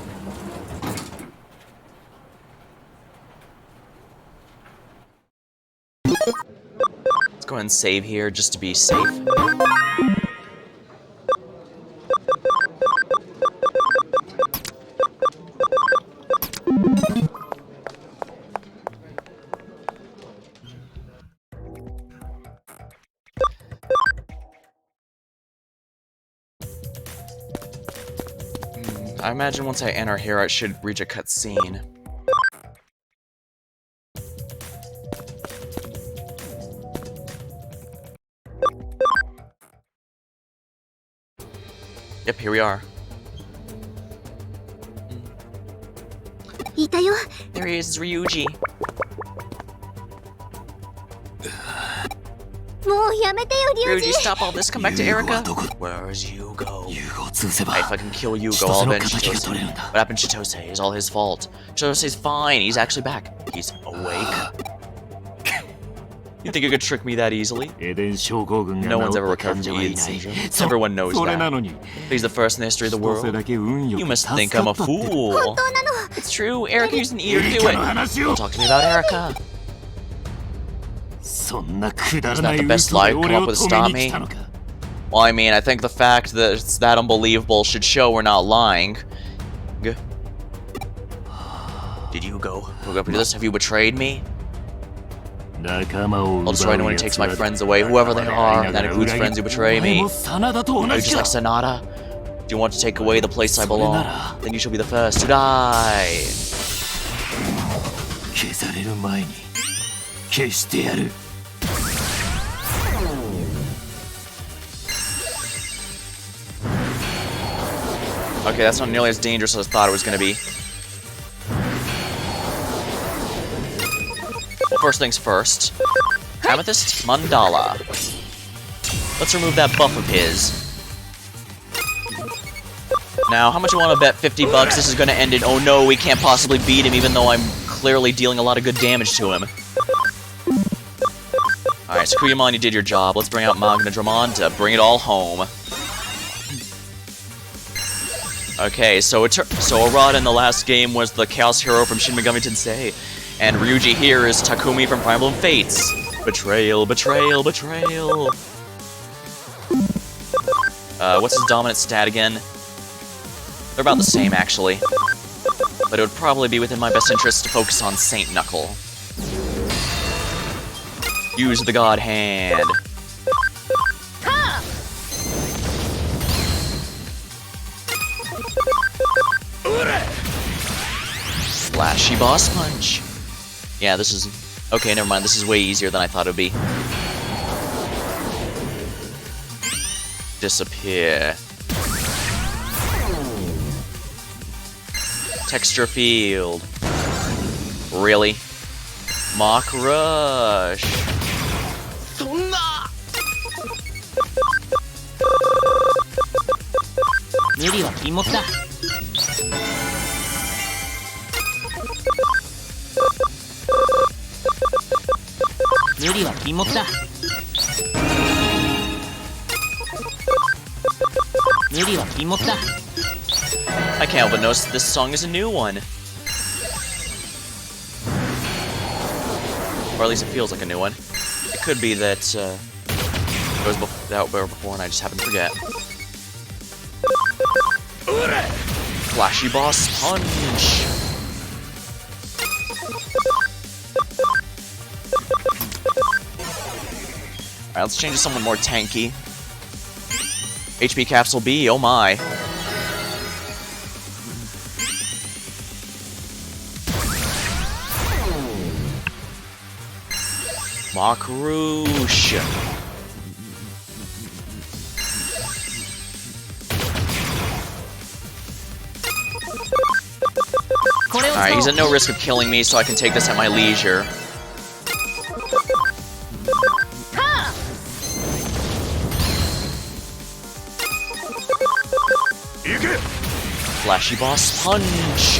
Let's go ahead and save here just to be safe. I imagine once I enter here, I should reach a cutscene. Yep, here we are. There he is, Ryuji. Ryuji, stop all this. Come back to Erica. Where is Yugo? If I can kill Yugo, I'll avenge Chitose. What happened to Chitose is all his fault. Chitose's fine. He's actually back. He's awake. You think you could trick me that easily? No one's ever recovered from Eden syndrome. Everyone knows that. He's the first in the history of the world. You must think I'm a fool. It's true. Erica used an eater to do it. Don't talk to me about Erica. Isn't that the best lie to come up with to stop me? Well, I mean, I think the fact that it's that unbelievable should show we're not lying. Did you go up to this? Have you betrayed me? I'll destroy anyone who takes my friends away, whoever they are. That includes friends who betray me. Are you just like Sanada? Do you want to take away the place I belong? Then you shall be the first to die. Okay, that's not nearly as dangerous as I thought it was going to be. Well, first things first. Amethyst Mandala. Let's remove that buff of his. Now, how much you want to bet? 50 bucks? This is going to end in, oh no, we can't possibly beat him even though I'm clearly dealing a lot of good damage to him. Alright, Sakuyamon, you did your job. Let's bring out Magna Dramon to bring it all home. Okay, so Arata in the last game was the Chaos Hero from Shin Megami Tensei, and Ryuji here is Takumi from Fire Emblem Fates. Betrayal, betrayal, betrayal. What's his dominant stat again? They're about the same, actually. But it would probably be within my best interest to focus on Saint Knuckle. Use the God Hand. Flashy Boss Punch. Yeah, this is... Okay, never mind. This is way easier than I thought it would be. Disappear. Texture Field. Really? Mach Rush. I can't help but notice that this song is a new one. Or at least it feels like a new one. It could be that it was out there before and I just happened to forget. Flashy Boss Punch! Alright, let's change to someone more tanky. HP Capsule B, oh my. Makrush. Alright, he's at no risk of killing me, so I can take this at my leisure. Flashy Boss Punch!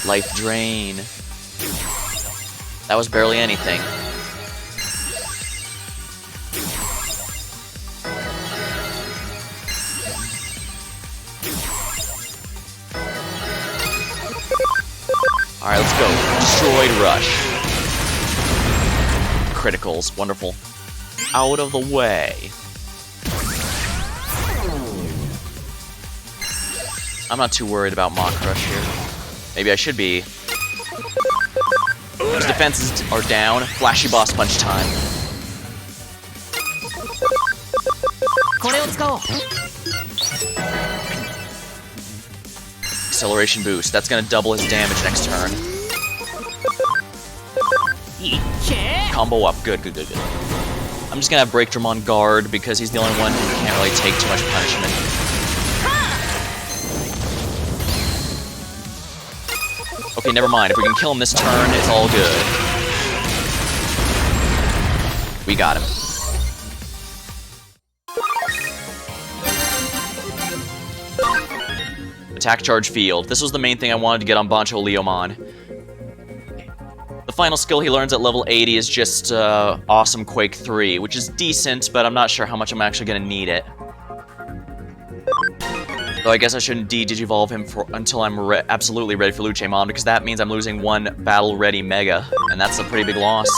Life Drain. That was barely anything. Alright, let's go. Destroyed Rush. Criticals. Wonderful. Out of the way. I'm not too worried about Mach Crush here. Maybe I should be. His defenses are down. Flashy Boss Punch time. Acceleration boost. That's gonna double his damage next turn. Combo up. Good, good, good, good. I'm just gonna have Break Drum on guard because he's the only one who can't really take too much punishment. Okay, never mind. If we can kill him this turn, it's all good. We got him. Attack Charge Field. This was the main thing I wanted to get on Bancho Leomon. The final skill he learns at level 80 is just Awesome Quake 3, which is decent, but I'm not sure how much I'm actually going to need it. Though I guess I shouldn't Digivolve him until I'm absolutely ready for Lucemon, because that means I'm losing one battle-ready Mega, and that's a pretty big loss.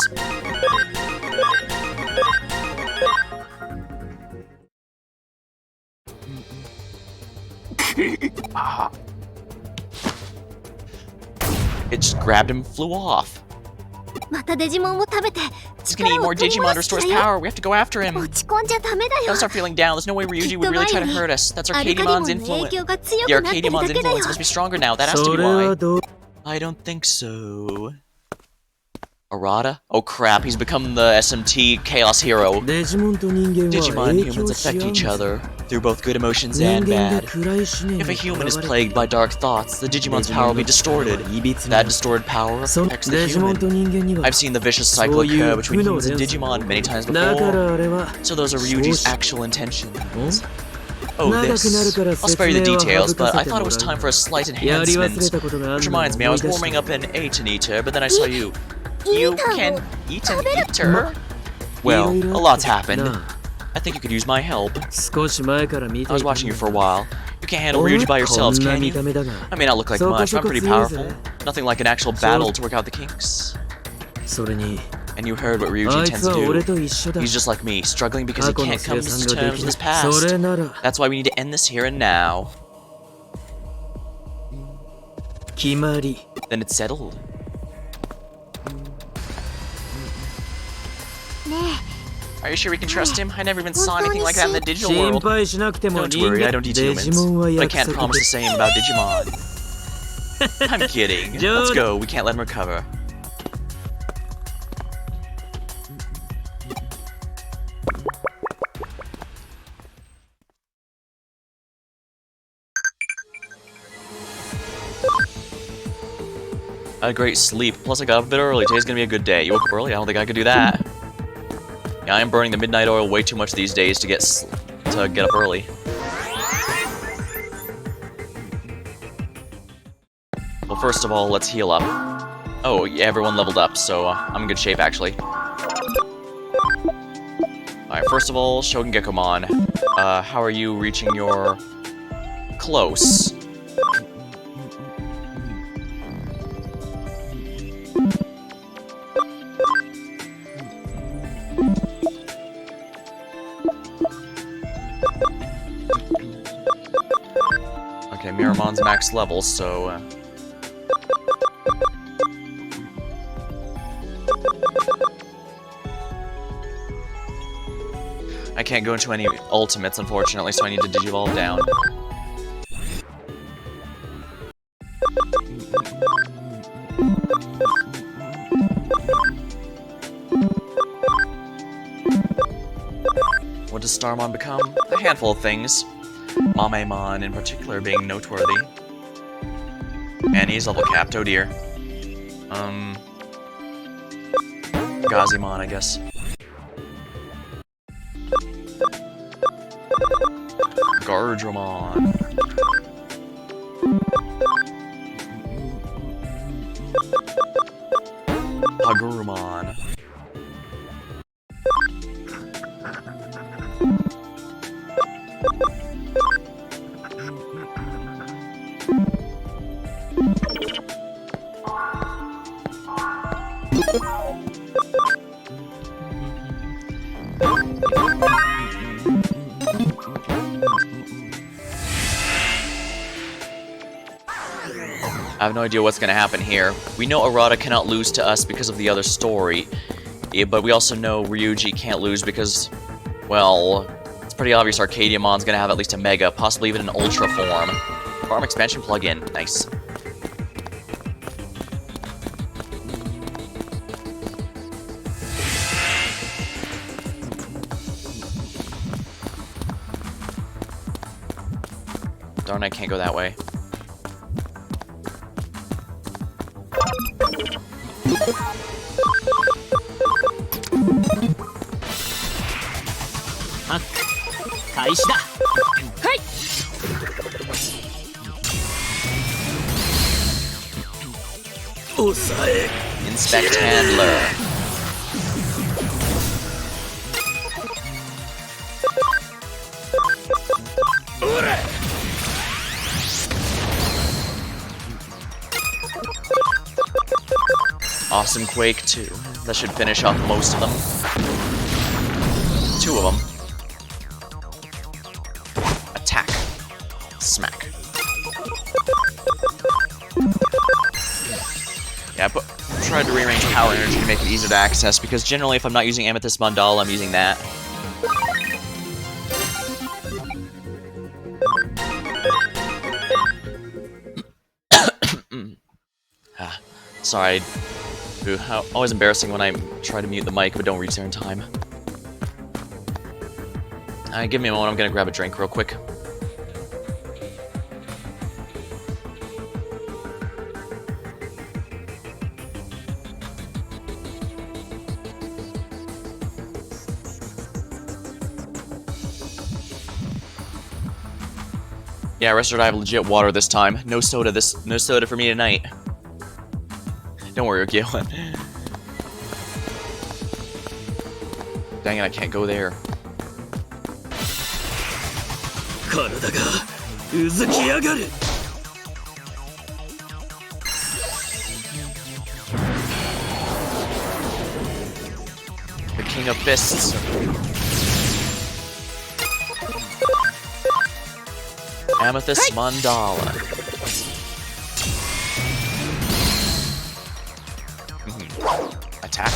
It just grabbed him and flew off. He's gonna eat more Digimon to restore his power. We have to go after him. Don't start feeling down. There's no way Ryuji would really try to hurt us. That's Arcadimon's influence. The Arcadimon's influence must be stronger now. That has to be why. I don't think so. Arata? Oh crap, he's become the SMT Chaos Hero. Digimon and humans affect each other through both good emotions and bad. If a human is plagued by dark thoughts, the Digimon's power will be distorted. That distorted power affects the human. I've seen the vicious cycle occur between humans and Digimon many times before. So those are Ryuji's actual intentions. Oh, this. I'll spare you the details, but I thought it was time for a slight enhancement. Which reminds me, I was warming up an Eaton-Eater, but then I saw you. You can eat an eater? Well, a lot's happened. I think you could use my help. I was watching you for a while. You can't handle Ryuji by yourselves, can you? I may not look like much, but I'm pretty powerful. Nothing like an actual battle to work out the kinks. And you heard what Ryuji intends to do. He's just like me, struggling because he can't come to terms with his past. That's why we need to end this here and now. Then it's settled. Are you sure we can trust him? I never even saw anything like that in the digital world. Don't worry, I don't eat humans. But I can't promise the same about Digimon. I'm kidding. Let's go, we can't let him recover. I had a great sleep, plus I got up a bit early. Today's gonna be a good day. You woke up early? I don't think I could do that. Yeah, I am burning the midnight oil way too much these days to get up early. Well, first of all, let's heal up. Oh, yeah, everyone leveled up, so I'm in good shape, actually. Alright, first of all, Shogun-Gekomon. How are you reaching your... Close. Starmon's max level, so... I can't go into any ultimates, unfortunately, so I need to Digivolve down. What does Starmon become? A handful of things. Mamemon in particular being noteworthy. And he's level capped, oh dear. Gazimon, I guess. Gardramon. Hagurumon. I have no idea what's going to happen here. We know Arata cannot lose to us because of the other story, but we also know Ryuji can't lose because, well, it's pretty obvious Arcadiamon's going to have at least a Mega, possibly even an Ultra form. Farm expansion plug-in. Nice. Darn, I can't go that way. Inspect Handler. Awesome Quake 2. That should finish off most of them. 2 of them. Attack. Smack. Yeah, I tried to rearrange power energy to make it easier to access, because generally if I'm not using Amethyst Mandala, I'm using that. Sorry. Always embarrassing when I try to mute the mic, but don't reach there in time. Give me a moment, I'm gonna grab a drink real quick. Yeah, rest assured I have legit water this time. No soda for me tonight. Don't worry, Ukyo. Dang it, I can't go there. The King of Fists. Amethyst Mandala. Attack.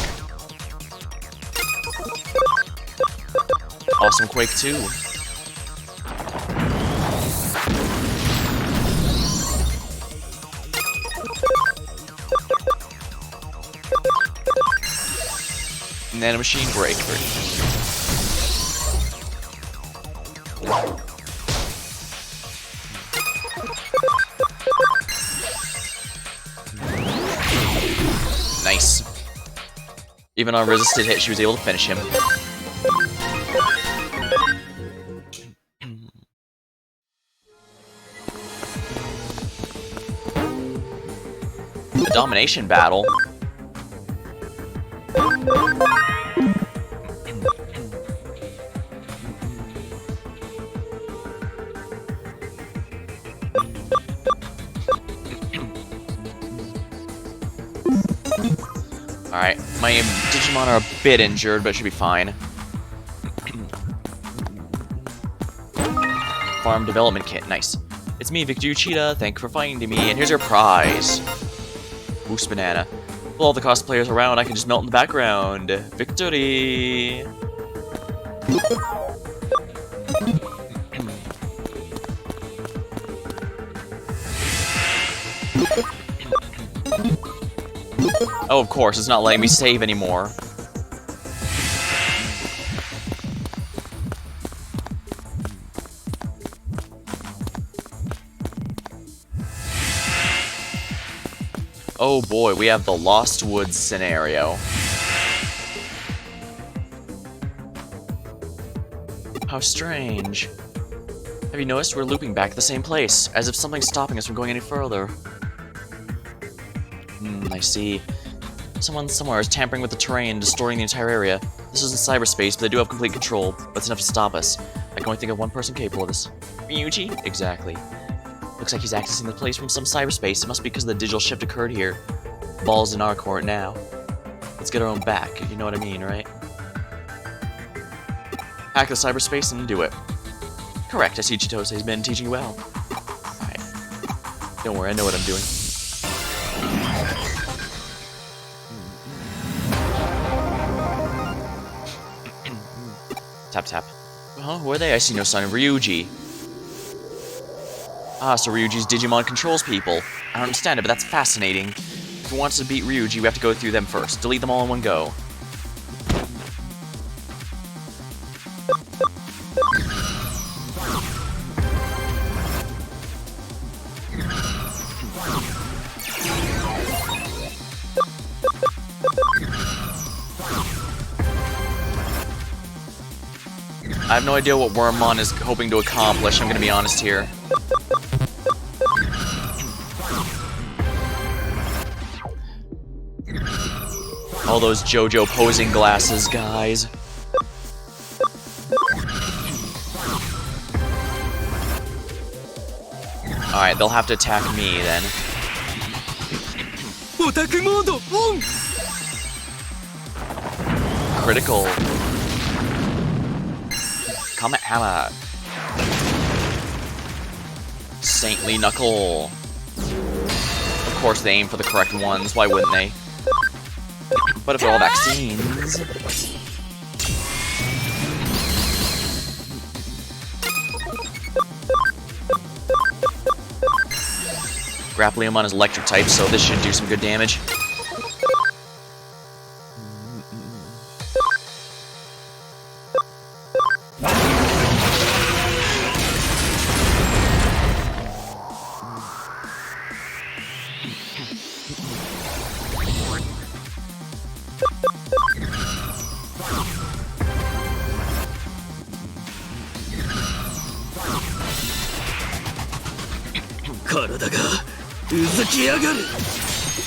Awesome Quake 2. Nanomachine Breakthrough. Nice. Even on resisted hit, she was able to finish him. The domination battle. Alright, my Digimon are a bit injured, but it should be fine. Farm development kit, nice. It's me, Victor Uchida. Thank you for finding me, and here's your prize. Boost banana. With all the cosplayers around, I can just melt in the background. Victory! Oh, of course, it's not letting me save anymore. Oh boy, we have the Lost Woods scenario. How strange. Have you noticed we're looping back at the same place, as if something's stopping us from going any further? I see. Someone somewhere is tampering with the terrain, destroying the entire area. This isn't cyberspace, but they do have complete control. But it's enough to stop us. I can only think of one person capable of this. Ryuji? Exactly. Looks like he's accessing the place from some cyberspace. It must be because the digital shift occurred here. Ball's in our court now. Let's get our own back, if you know what I mean, right? Hack the cyberspace and do it. Correct, I see Chitose's been teaching you well. Alright. Don't worry, I know what I'm doing. Tap tap. Huh? Who are they? I see no sign of Ryuji. Ah, so Ryuji's Digimon controls people. I don't understand it, but that's fascinating. If we want to beat Ryuji, we have to go through them first. Delete them all in one go. I have no idea what Wormmon is hoping to accomplish, I'm gonna be honest here. All those JoJo posing glasses, guys. Alright, they'll have to attack me then. Critical. Comet Hammer. Saintly Knuckle. Of course they aim for the correct ones, why wouldn't they? But if they're all vaccines... Grappleomon is electric type, so this should do some good damage.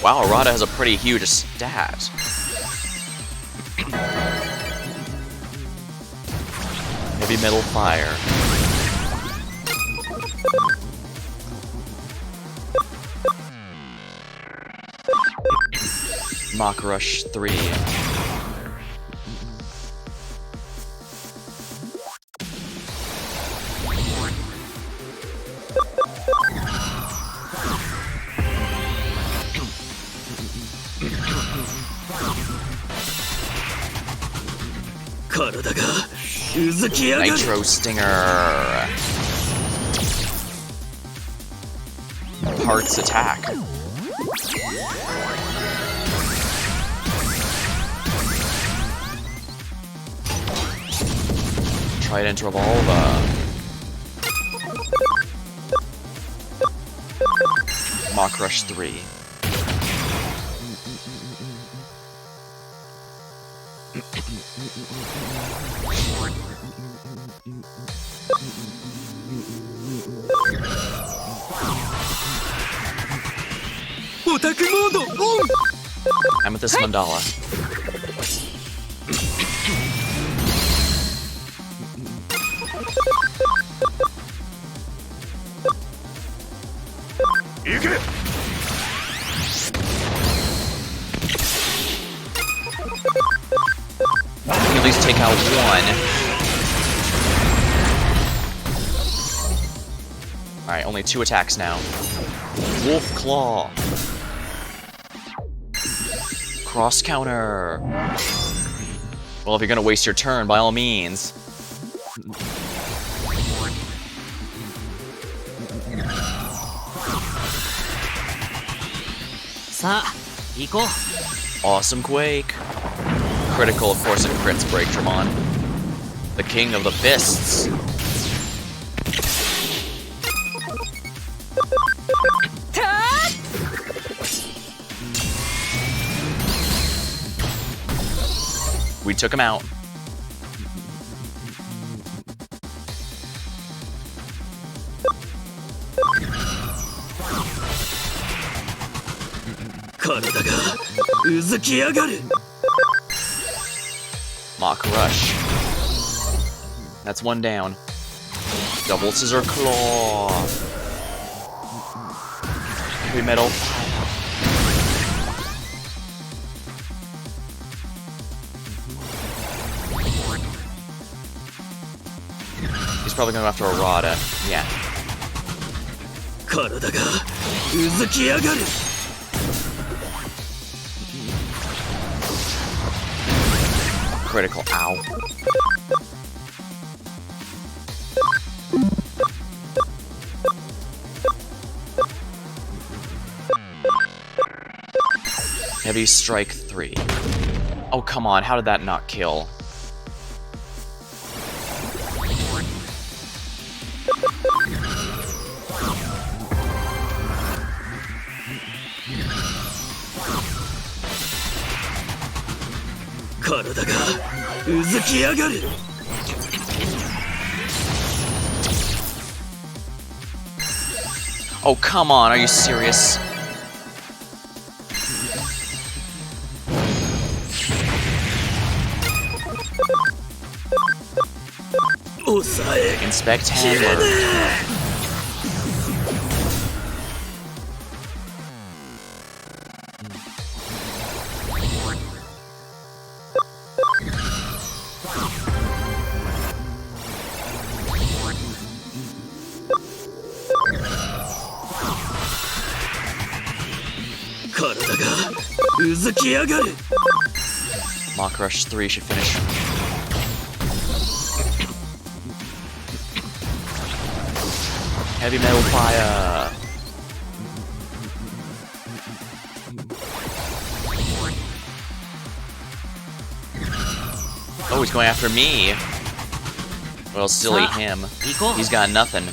Wow, Arata has a pretty huge stat. Heavy Metal Fire. Mach Rush 3. Nitro Stinger. Heart's Attack. Trident Revolver. Mach Rush 3. Amethyst Mandala. At least take out one. Alright, only 2 attacks now. Wolf Claw. Cross counter. Well, if you're gonna waste your turn, by all means. Sa, iko. Awesome Quake. Critical, of course, it crits Break Digimon. The king of the fists. We took him out. Mock Rush. That's 1 down. Double Scissor Claw. Heavy Metal. He's probably going after a Rada. Yeah. Critical. Ow. Heavy Strike 3. Oh, come on. How did that not kill? Oh, come on. Are you serious? Inspect Hammer. Mock Rush 3 should finish. Heavy Metal Fire. Oh, he's going after me. Well, silly him. He's got nothing.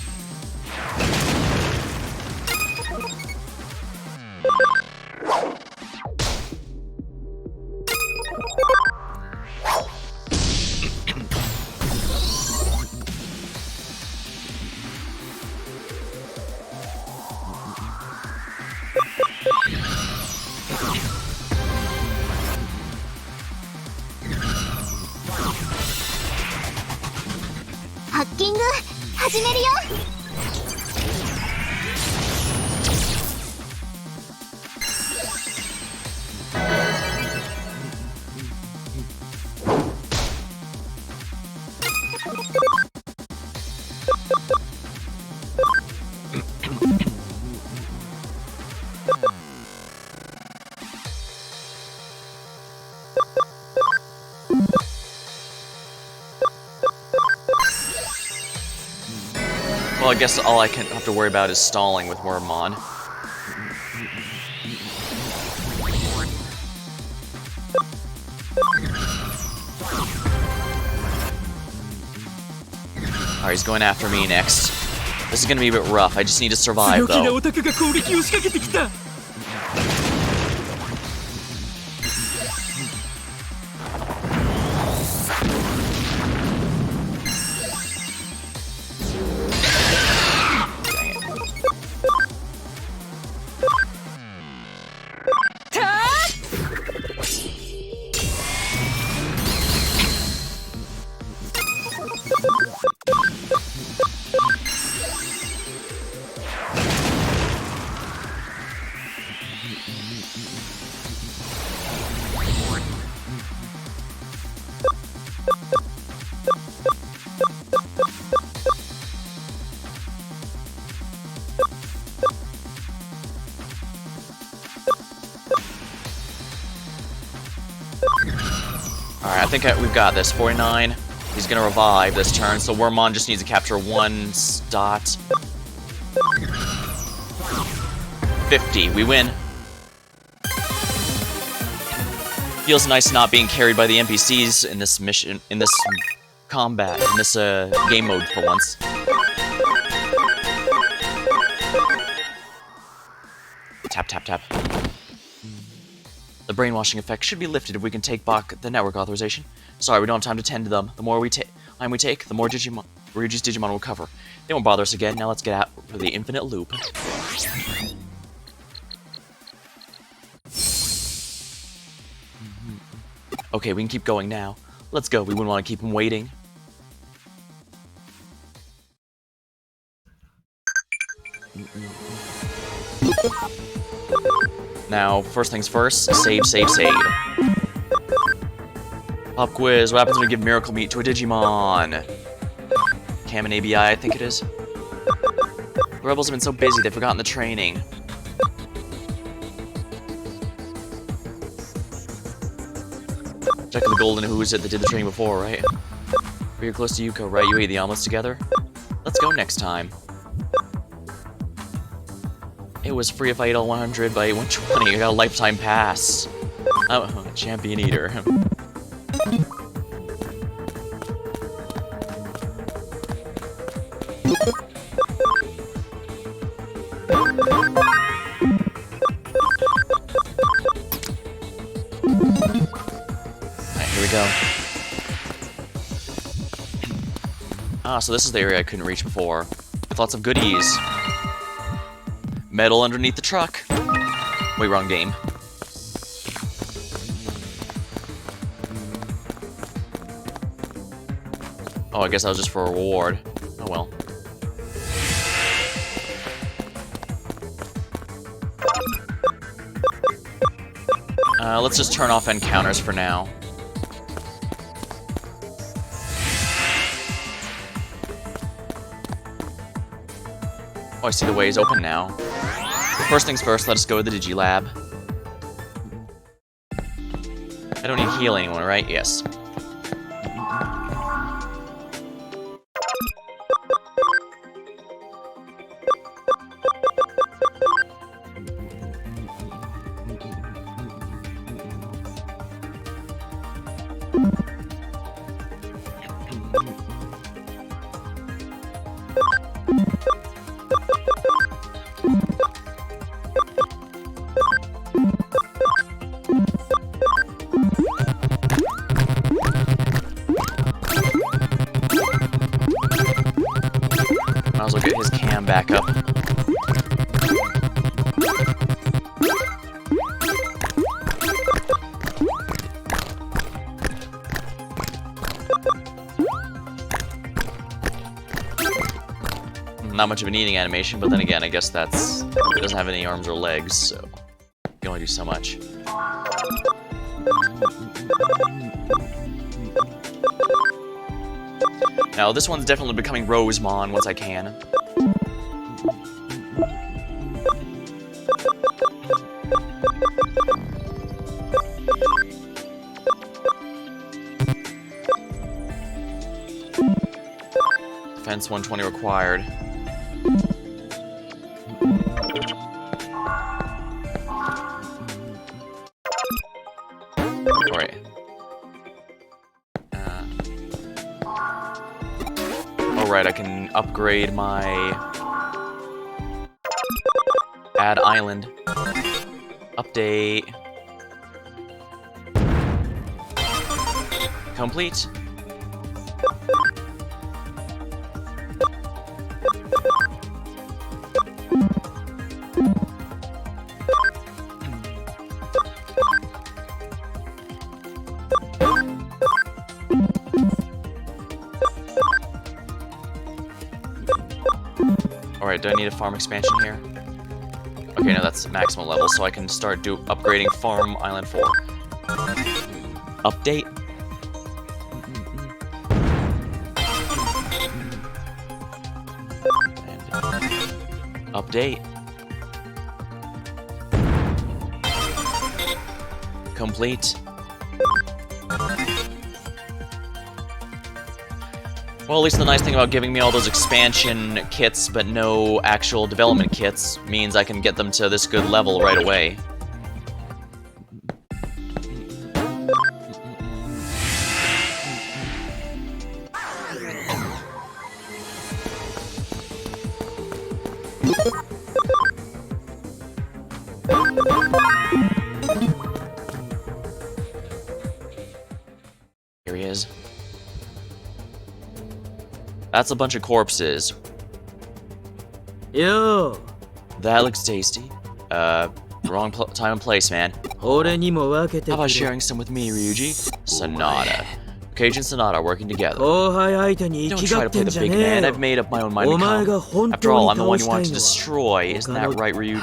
Well, I guess all I can have to worry about is stalling with Wormmon. Alright, he's going after me next. This is gonna be a bit rough. I just need to survive, though. think we've got this. 49. He's gonna revive this turn, so Wormmon just needs to capture 1 dot. 50. We win. Feels nice not being carried by the NPCs in this mission, in this combat, in this game mode for once. Tap, tap, tap. The brainwashing effect should be lifted if we can take back the network authorization. Sorry, we don't have time to tend to them. The more time we take, the more Ryuji's Digimon will cover. They won't bother us again. Now let's get out for the infinite loop. Okay, we can keep going now. Let's go. We wouldn't want to keep him waiting. Now, first things first, save, save, save. Pop quiz, what happens when you give Miracle Meat to a Digimon? Cam and ABI, I think it is. The Rebels have been so busy, they've forgotten the training. Check the golden who's it that did the training before, right? But you're close to Yuko, right? You ate the omelets together? Let's go next time. It was free if I ate all 100, but I ate 120. I got a lifetime pass. Oh, champion eater. Alright, here we go. Ah, so this is the area I couldn't reach before. With lots of goodies. Metal underneath the truck. Wait, wrong game. Oh, I guess that was just for a reward. Oh well. Let's just turn off encounters for now. Oh, I see the way is open now. First things first, let us go to the Digilab. I don't need to heal anyone, right? Yes. Might as well get his cam back up. Not much of an eating animation, but then again, I guess that's... It doesn't have any arms or legs, so... You can only do so much. Now, this one's definitely becoming Rosemon once I can. Defense 120 required. Alright. Alright, I can upgrade my... Add island. Update. Complete. Alright, do I need a farm expansion here? Okay, no, that's maximum level, so I can start upgrading Farm Island 4. Update. And update. Complete. Well, at least the nice thing about giving me all those expansion kits but no actual development kits means I can get them to this good level right away. Here he is. That's a bunch of corpses. Yo. That looks tasty. Wrong time and place, man. 俺にも分けて How く about れ sharing some with me, Ryuji? Sonata. Cage and Sonata are working together. 後輩相手に Don't 生き try が to って play ん the じゃ big ね man. え I've よ made up my own mind to お前 come. が本 After 当 all, に I'm the one 倒 you したい want to のは destroy. Isn't that right, Ryuji?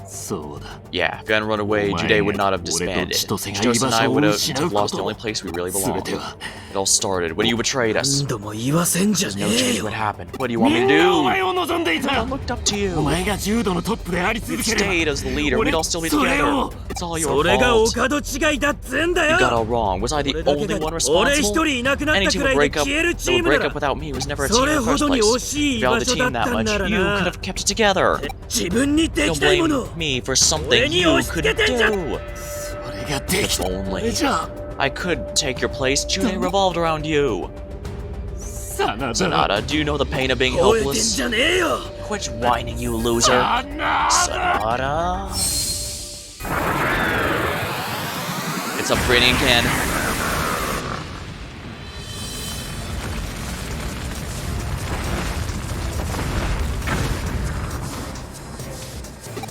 そうだ Yeah, if you hadn't run away, Jude would not have disbanded. Chitose and I would have lost the only place we really belong. 全ては It all started when you betrayed us. 何度も言わせんじゃ There's ね no え changing よ what happened. What do you want み me ん to なお do? 前を望んでい I た looked up to お you. 前が柔道のトップであり If 続 you'd けれ stayed ば as the leader, we'd all still be それ together. を It's all そ your れが fault. お門違いだっつんだ You got よ all wrong. Was I the 俺だけ only が one 俺一 responsible? 人いなくなっ Any た team くら would いで break up. 消える That チ would ーム break な up ら without me. It was never a そ team れ in the ほ first どに place. 惜しい If you 場 valued the 所だ team った that ん much, なら you な could have kept it together. 自分にで Don't きたいも blame の me for something 俺に you 押し付け couldn't てんじゃん do. それができ If た only じゃあ I could take your place. Chune revolved around you. さなだ Sonata, do you know the pain of being 吠えてん helpless? じゃねえよ Quit whining, you loser. さなだ Sonata. It's upgrading again.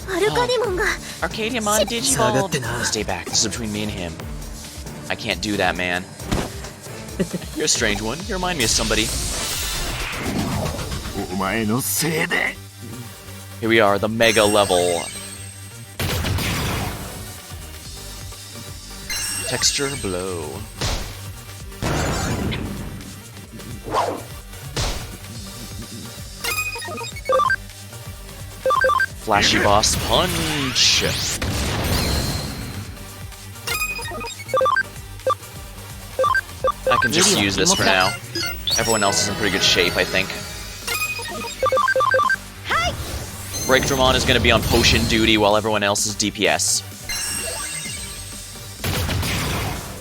アルカデモンが Arcadiamon 下がって Digivolve. な Stay back. This is between me and him. I can't do that, man. You're a strange one. You remind me of somebody. お前のせいで Here we are, the mega level. Texture blow. Flashy boss punch. I can just use this for now. Everyone else is in pretty good shape, I think. Breakdramon is going to be on potion duty while everyone else is DPS.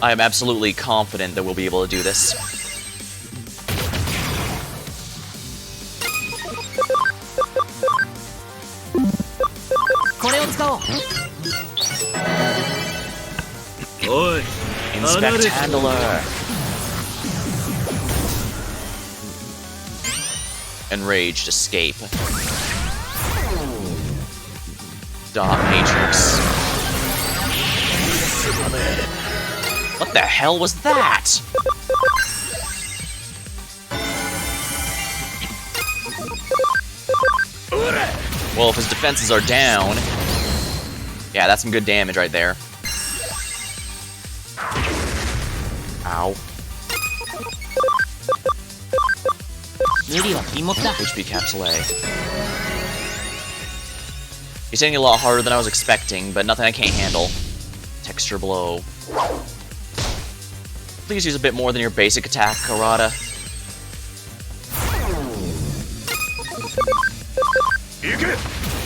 I am absolutely confident that we'll be able to do this.おい Inspect Handler. Enraged escape. Dot Matrix. What the hell was that? Well, if his defenses are down... Yeah, that's some good damage right there. Ow. 無理は禁物だ HP Capsule A. He's hitting a lot harder than I was expecting, but nothing I can't handle. Texture blow. Please use a bit more than your basic attack, Karada.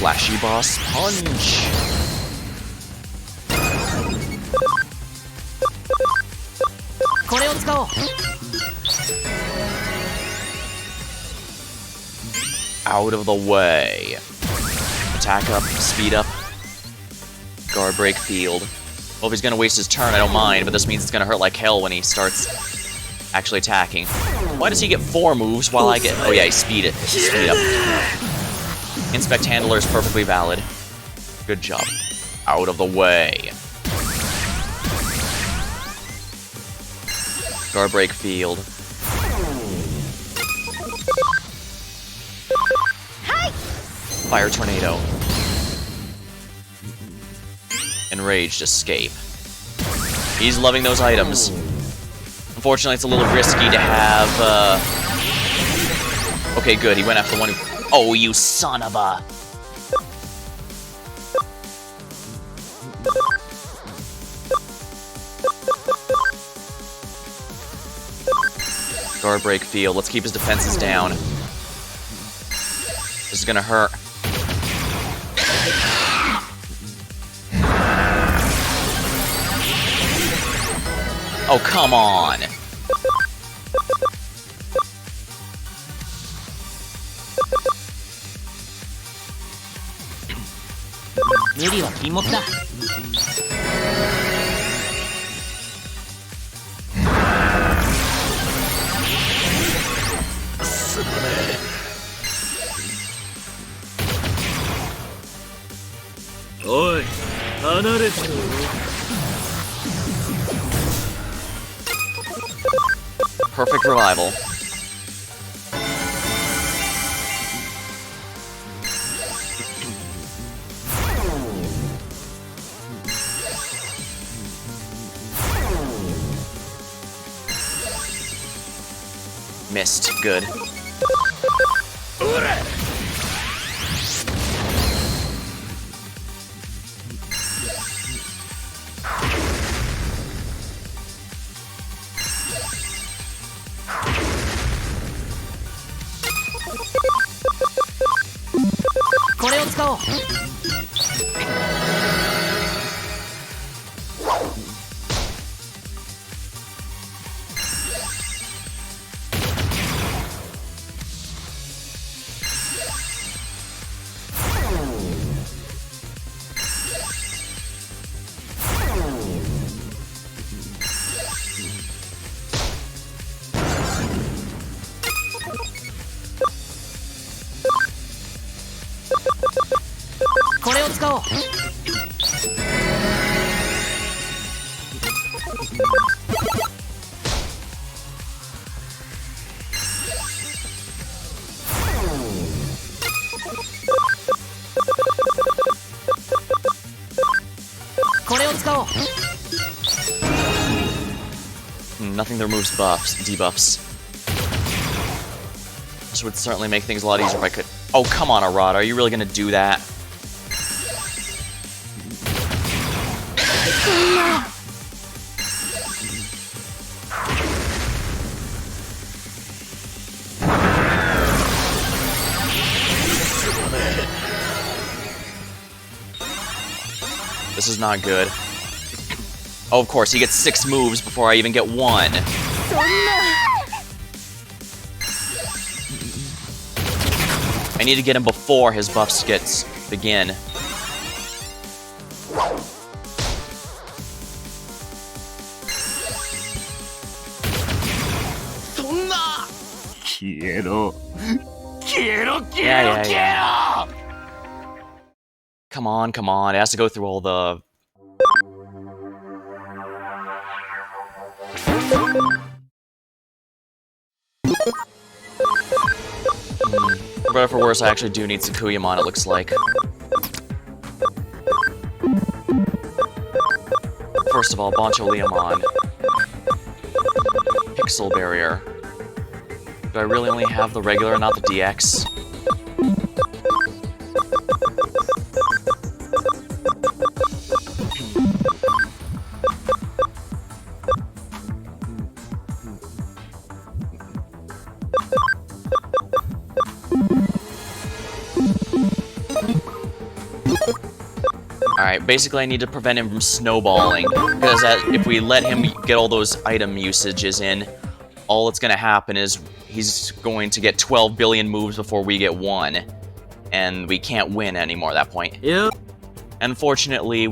Flashy boss punch. Out of the way. Attack up, speed up. Guard break field. Well, if he's gonna waste his turn, I don't mind, but this means it's gonna hurt like hell when he starts actually attacking. Why does he get 4 moves while I get... Oh yeah, speed up. Inspect Handler is perfectly valid. Good job. Out of the way. Guard break field. Fire tornado. Enraged escape. He's loving those items. Unfortunately, it's a little risky to have, Okay, good, he went after the one who... Oh, you son of a... Guard break field. Let's keep his defenses down. This is gonna hurt. Oh, come on! Oi, 離れてろ。Perfect revival. Missed. Good. Nothing that removes buffs, debuffs. This would certainly make things a lot easier if I could. Oh, come on, Arata. Are you really gonna do that? This is not good. Oh, of course, he gets 6 moves before I even get 1. I need to get him before his buffs begin. Yeah. Come on. It has to go through all the... For better or for worse, I actually do need Sakuyamon, it looks like. First of all, Bancho Leomon. Pixel Barrier. Do I really only have the regular and not the DX? Alright, basically I need to prevent him from snowballing, because if we let him get all those item usages in, all that's going to happen is he's going to get 12 billion moves before we get 1, and we can't win anymore at that point. Yeah. Unfortunately,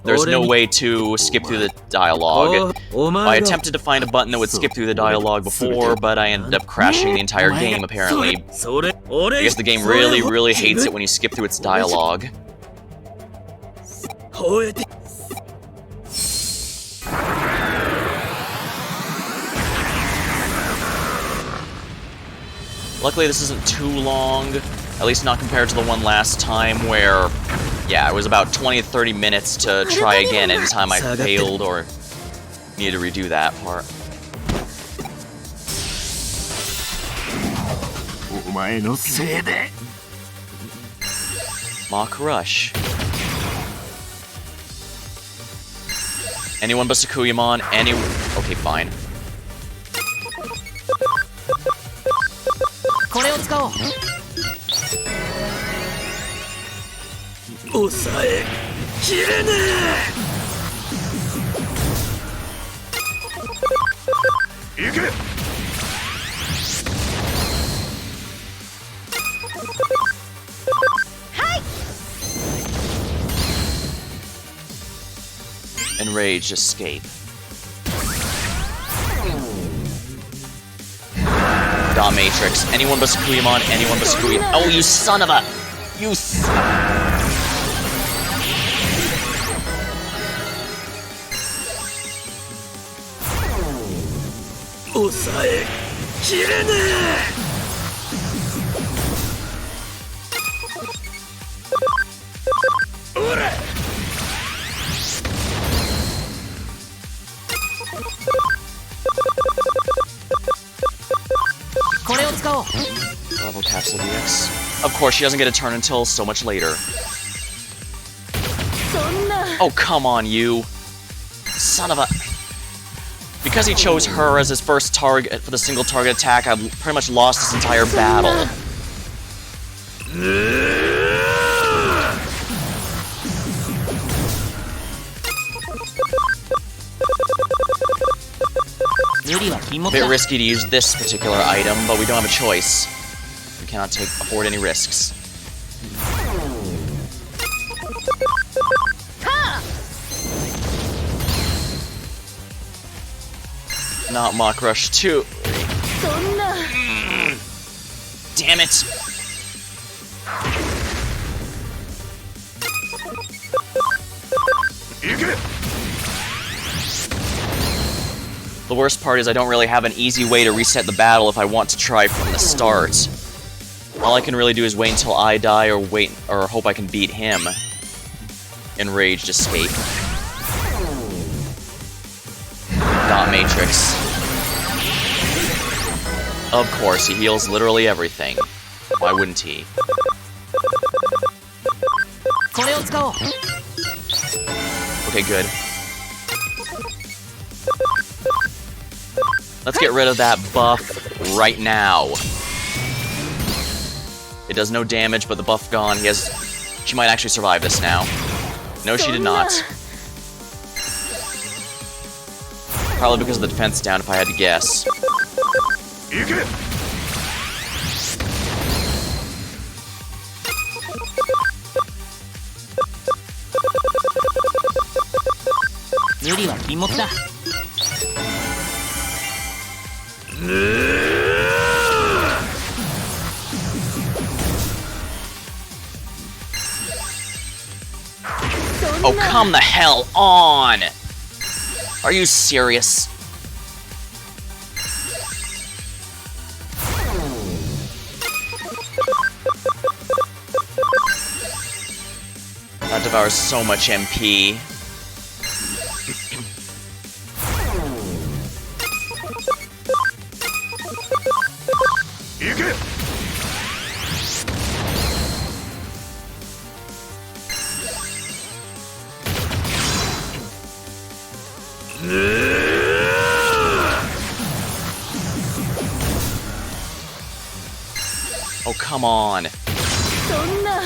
there's no way to skip through the dialogue. I attempted to find a button that would skip through the dialogue before, but I ended up crashing the entire game, apparently. I guess the game really hates it when you skip through its dialogue. Luckily, this isn't too long, at least not compared to the one last time where, yeah, it was about 20 to 30 minutes to try again anytime I failed or needed to redo that part. Mach Rush. Anyone but Sakuyamon, okay, fine. これを使おう。抑えきれねえ。行け。Enraged escape. Dot Matrix. Anyone but Sakuyamon, anyone but Sakuyamon. Oh, you son of a... You抑えきれねえ。おら。これを使おう。 Level Capsule DX. Of course, she doesn't get a turn until so much later. そんな。 Oh, come on, you. Son of a... Because he chose her as his first target for the single target attack, I've pretty much lost this entire battle. 無理は禁物 Bit だ。 risky to use this particular item, but we don't have a choice. We cannot afford any risks. Not Mach Rush 2. そんな。 Damn it! The worst part is I don't really have an easy way to reset the battle if I want to try from the start. All I can really do is wait until I die or hope I can beat him. Enraged escape. Dot Matrix. Of course, he heals literally everything. Why wouldn't he? これを使おう。 Okay, good. Let's get rid of that buff right now. It does no damage, but the buff gone. She might actually survive this now. No, she did not. Probably because of the defense down, if I had to guess. Ike! 無理は禁物だ。 Oh, come the hell on! Are you serious? That devours so much MP. Ike! Oh, come on. そんな。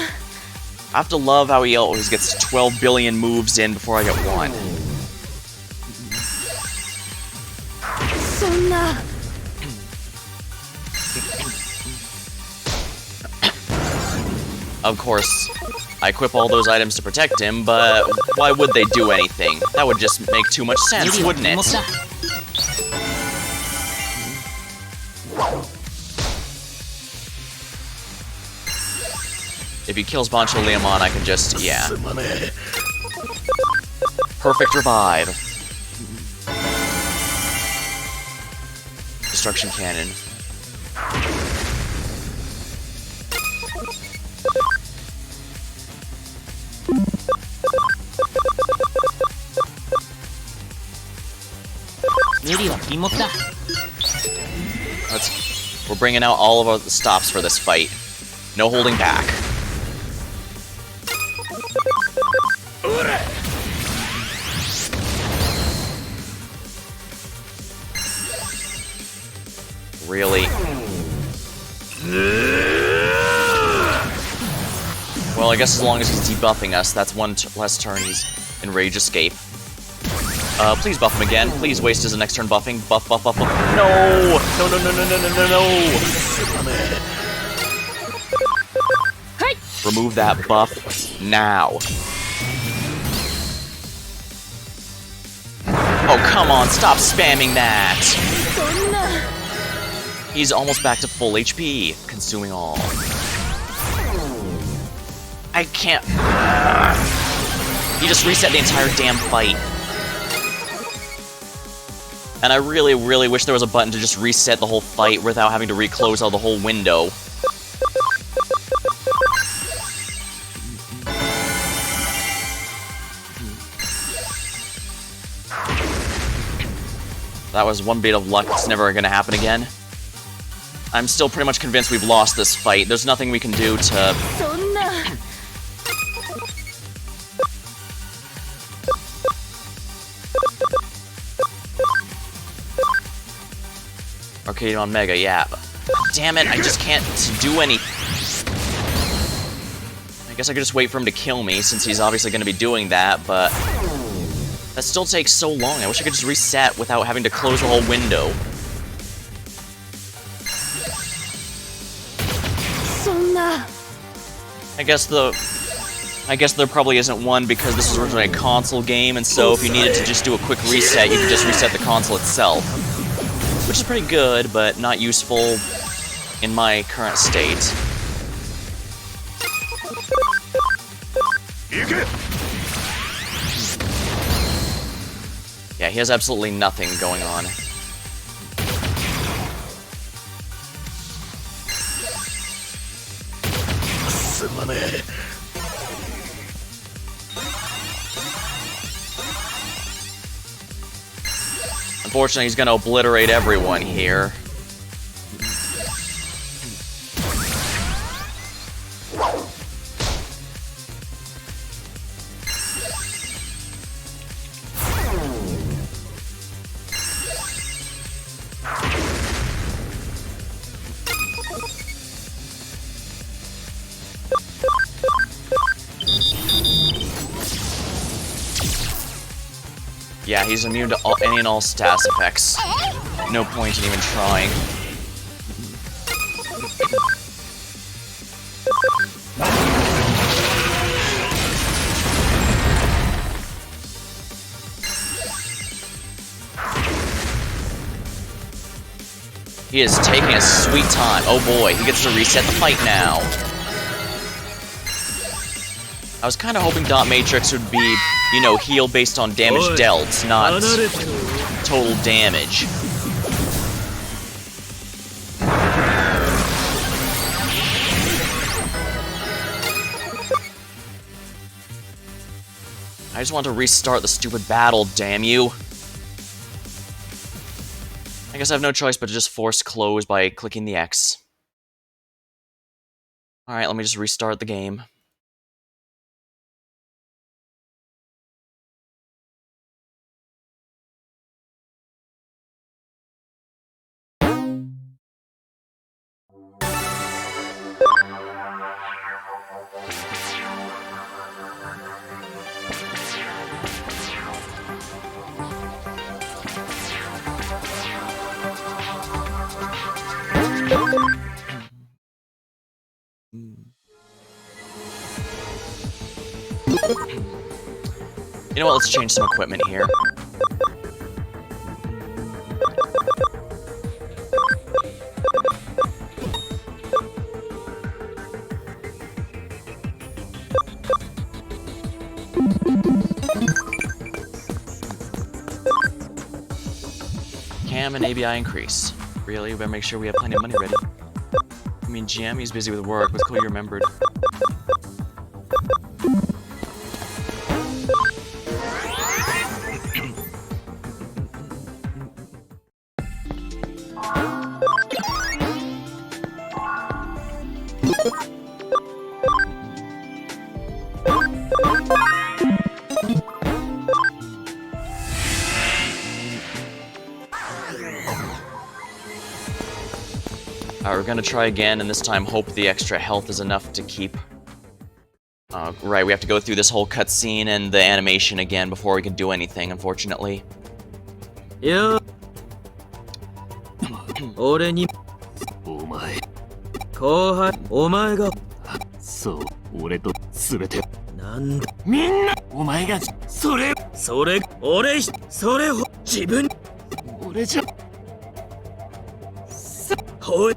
I have to love how he always gets 12 billion moves in before I get one. そんな。 Of course, I equip all those items to protect him, but why would they do anything? That would just make too much 無 sense, 理は wouldn't 禁 it? 物だ。 If he kills Bancho Leomon, I can just, yeah. すまねえ。 Perfect revive. Destruction cannon. We're bringing out all of our stops for this fight. No holding back. Really? I guess as long as he's debuffing us, that's one less turn he's in Rage Escape. Please buff him again. Please waste his next turn buffing. Buff, buff, buff, buff. No! No, no, no, no, no, no, no, no! Remove that buff now. Oh, come on, stop spamming that! そんな He's almost back to full HP, consuming all. I can't... He just reset the entire damn fight. And I really, really wish there was a button to just reset the whole fight without having to reclose out the whole window. That was one bit of luck. It's never gonna happen again. I'm still pretty much convinced we've lost this fight. There's nothing we can do to... そんな Arcadion Mega, yeah. But, damn it, I just can't do anything. I guess I could just wait for him to kill me, since he's obviously going to be doing that, but... That still takes so long. I wish I could just reset without having to close the whole window. そんな I guess there probably isn't one because this was originally a console game, and so if you needed to just do a quick reset, you could just reset the console itself. Which is pretty good, but not useful in my current state. Yeah, he has absolutely nothing going on. Unfortunately, he's gonna obliterate everyone here. Yeah, he's immune to any and all status effects. No point in even trying. He is taking a sweet time. Oh boy, he gets to reset the fight now. I was kind of hoping Dot Matrix would be, you know, heal based on damage dealt, not total damage. I just want to restart the stupid battle, damn you. I guess I have no choice but to just force close by clicking the X. Alright, let me just restart the game. You know what, let's change some equipment here. Cam and ABI increase. Really? We better make sure we have plenty of money ready. I mean, GM, he's busy with work. With cool you remembered. Alright, we're gonna try again, and this time hope the extra health is enough to keep Right, we have to go through this whole cutscene and the animation again before we can do anything, unfortunately. いや俺にお前後輩お前がそう俺と全てなんだみんなお前がそれ俺それを自分俺じゃほい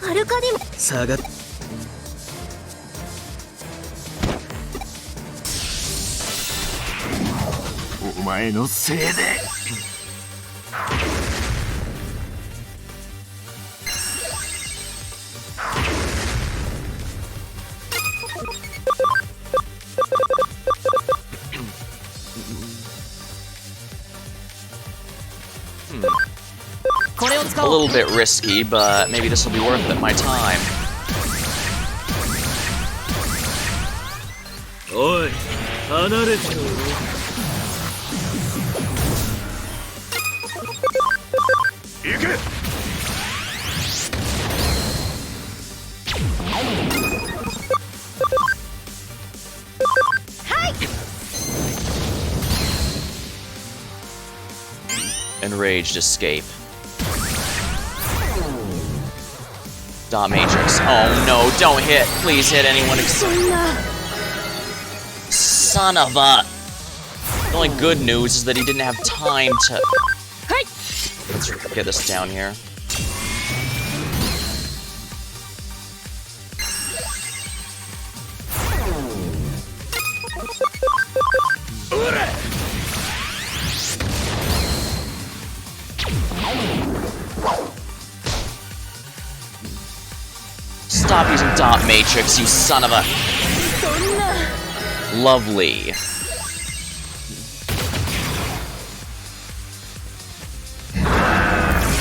アルカディモ下がっお前のせいでこれを使 A おう little bit risky, but maybe this will be worth it, my time. おい離れて行け Enraged escape. Dot Matrix. Oh no, don't hit. Please hit anyone. そんな Son of a... The only good news is that he didn't have time to... Let's get this down here. Stop using Dot Matrix, you son of a... そんな Lovely.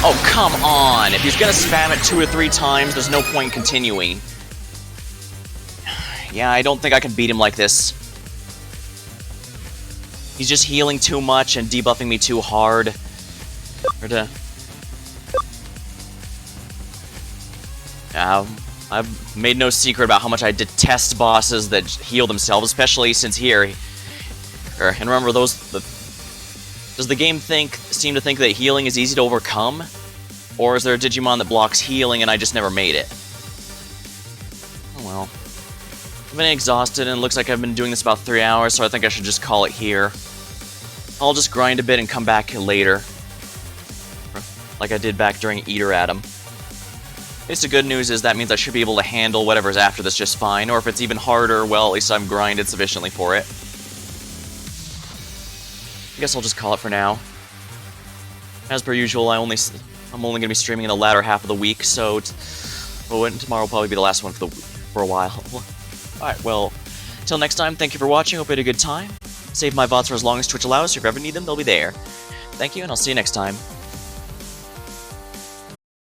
Oh, come on! If he's gonna spam it 2 or 3 times, there's no point in continuing. Yeah, I don't think I can beat him like this. He's just healing too much and debuffing me too hard. I've made no secret about how much I detest bosses that heal themselves, especially since here. And remember, does the game seem to think that healing is easy to overcome? Or is there a Digimon that blocks healing and I just never made it? Oh well. I've been exhausted and it looks like I've been doing this about 3 hours, so I think I should just call it here. I'll just grind a bit and come back later. Like I did back during Eater Adam. I guess the good news is that means I should be able to handle whatever's after this just fine, or if it's even harder, well, at least I've grinded sufficiently for it. I guess I'll just call it for now. As per usual, I'm only going to be streaming in the latter half of the week, so tomorrow will probably be the last one for a while. Alright, well, until next time, thank you for watching, hope you had a good time. Save my VODs for as long as Twitch allows, so if you ever need them, they'll be there. Thank you, and I'll see you next time.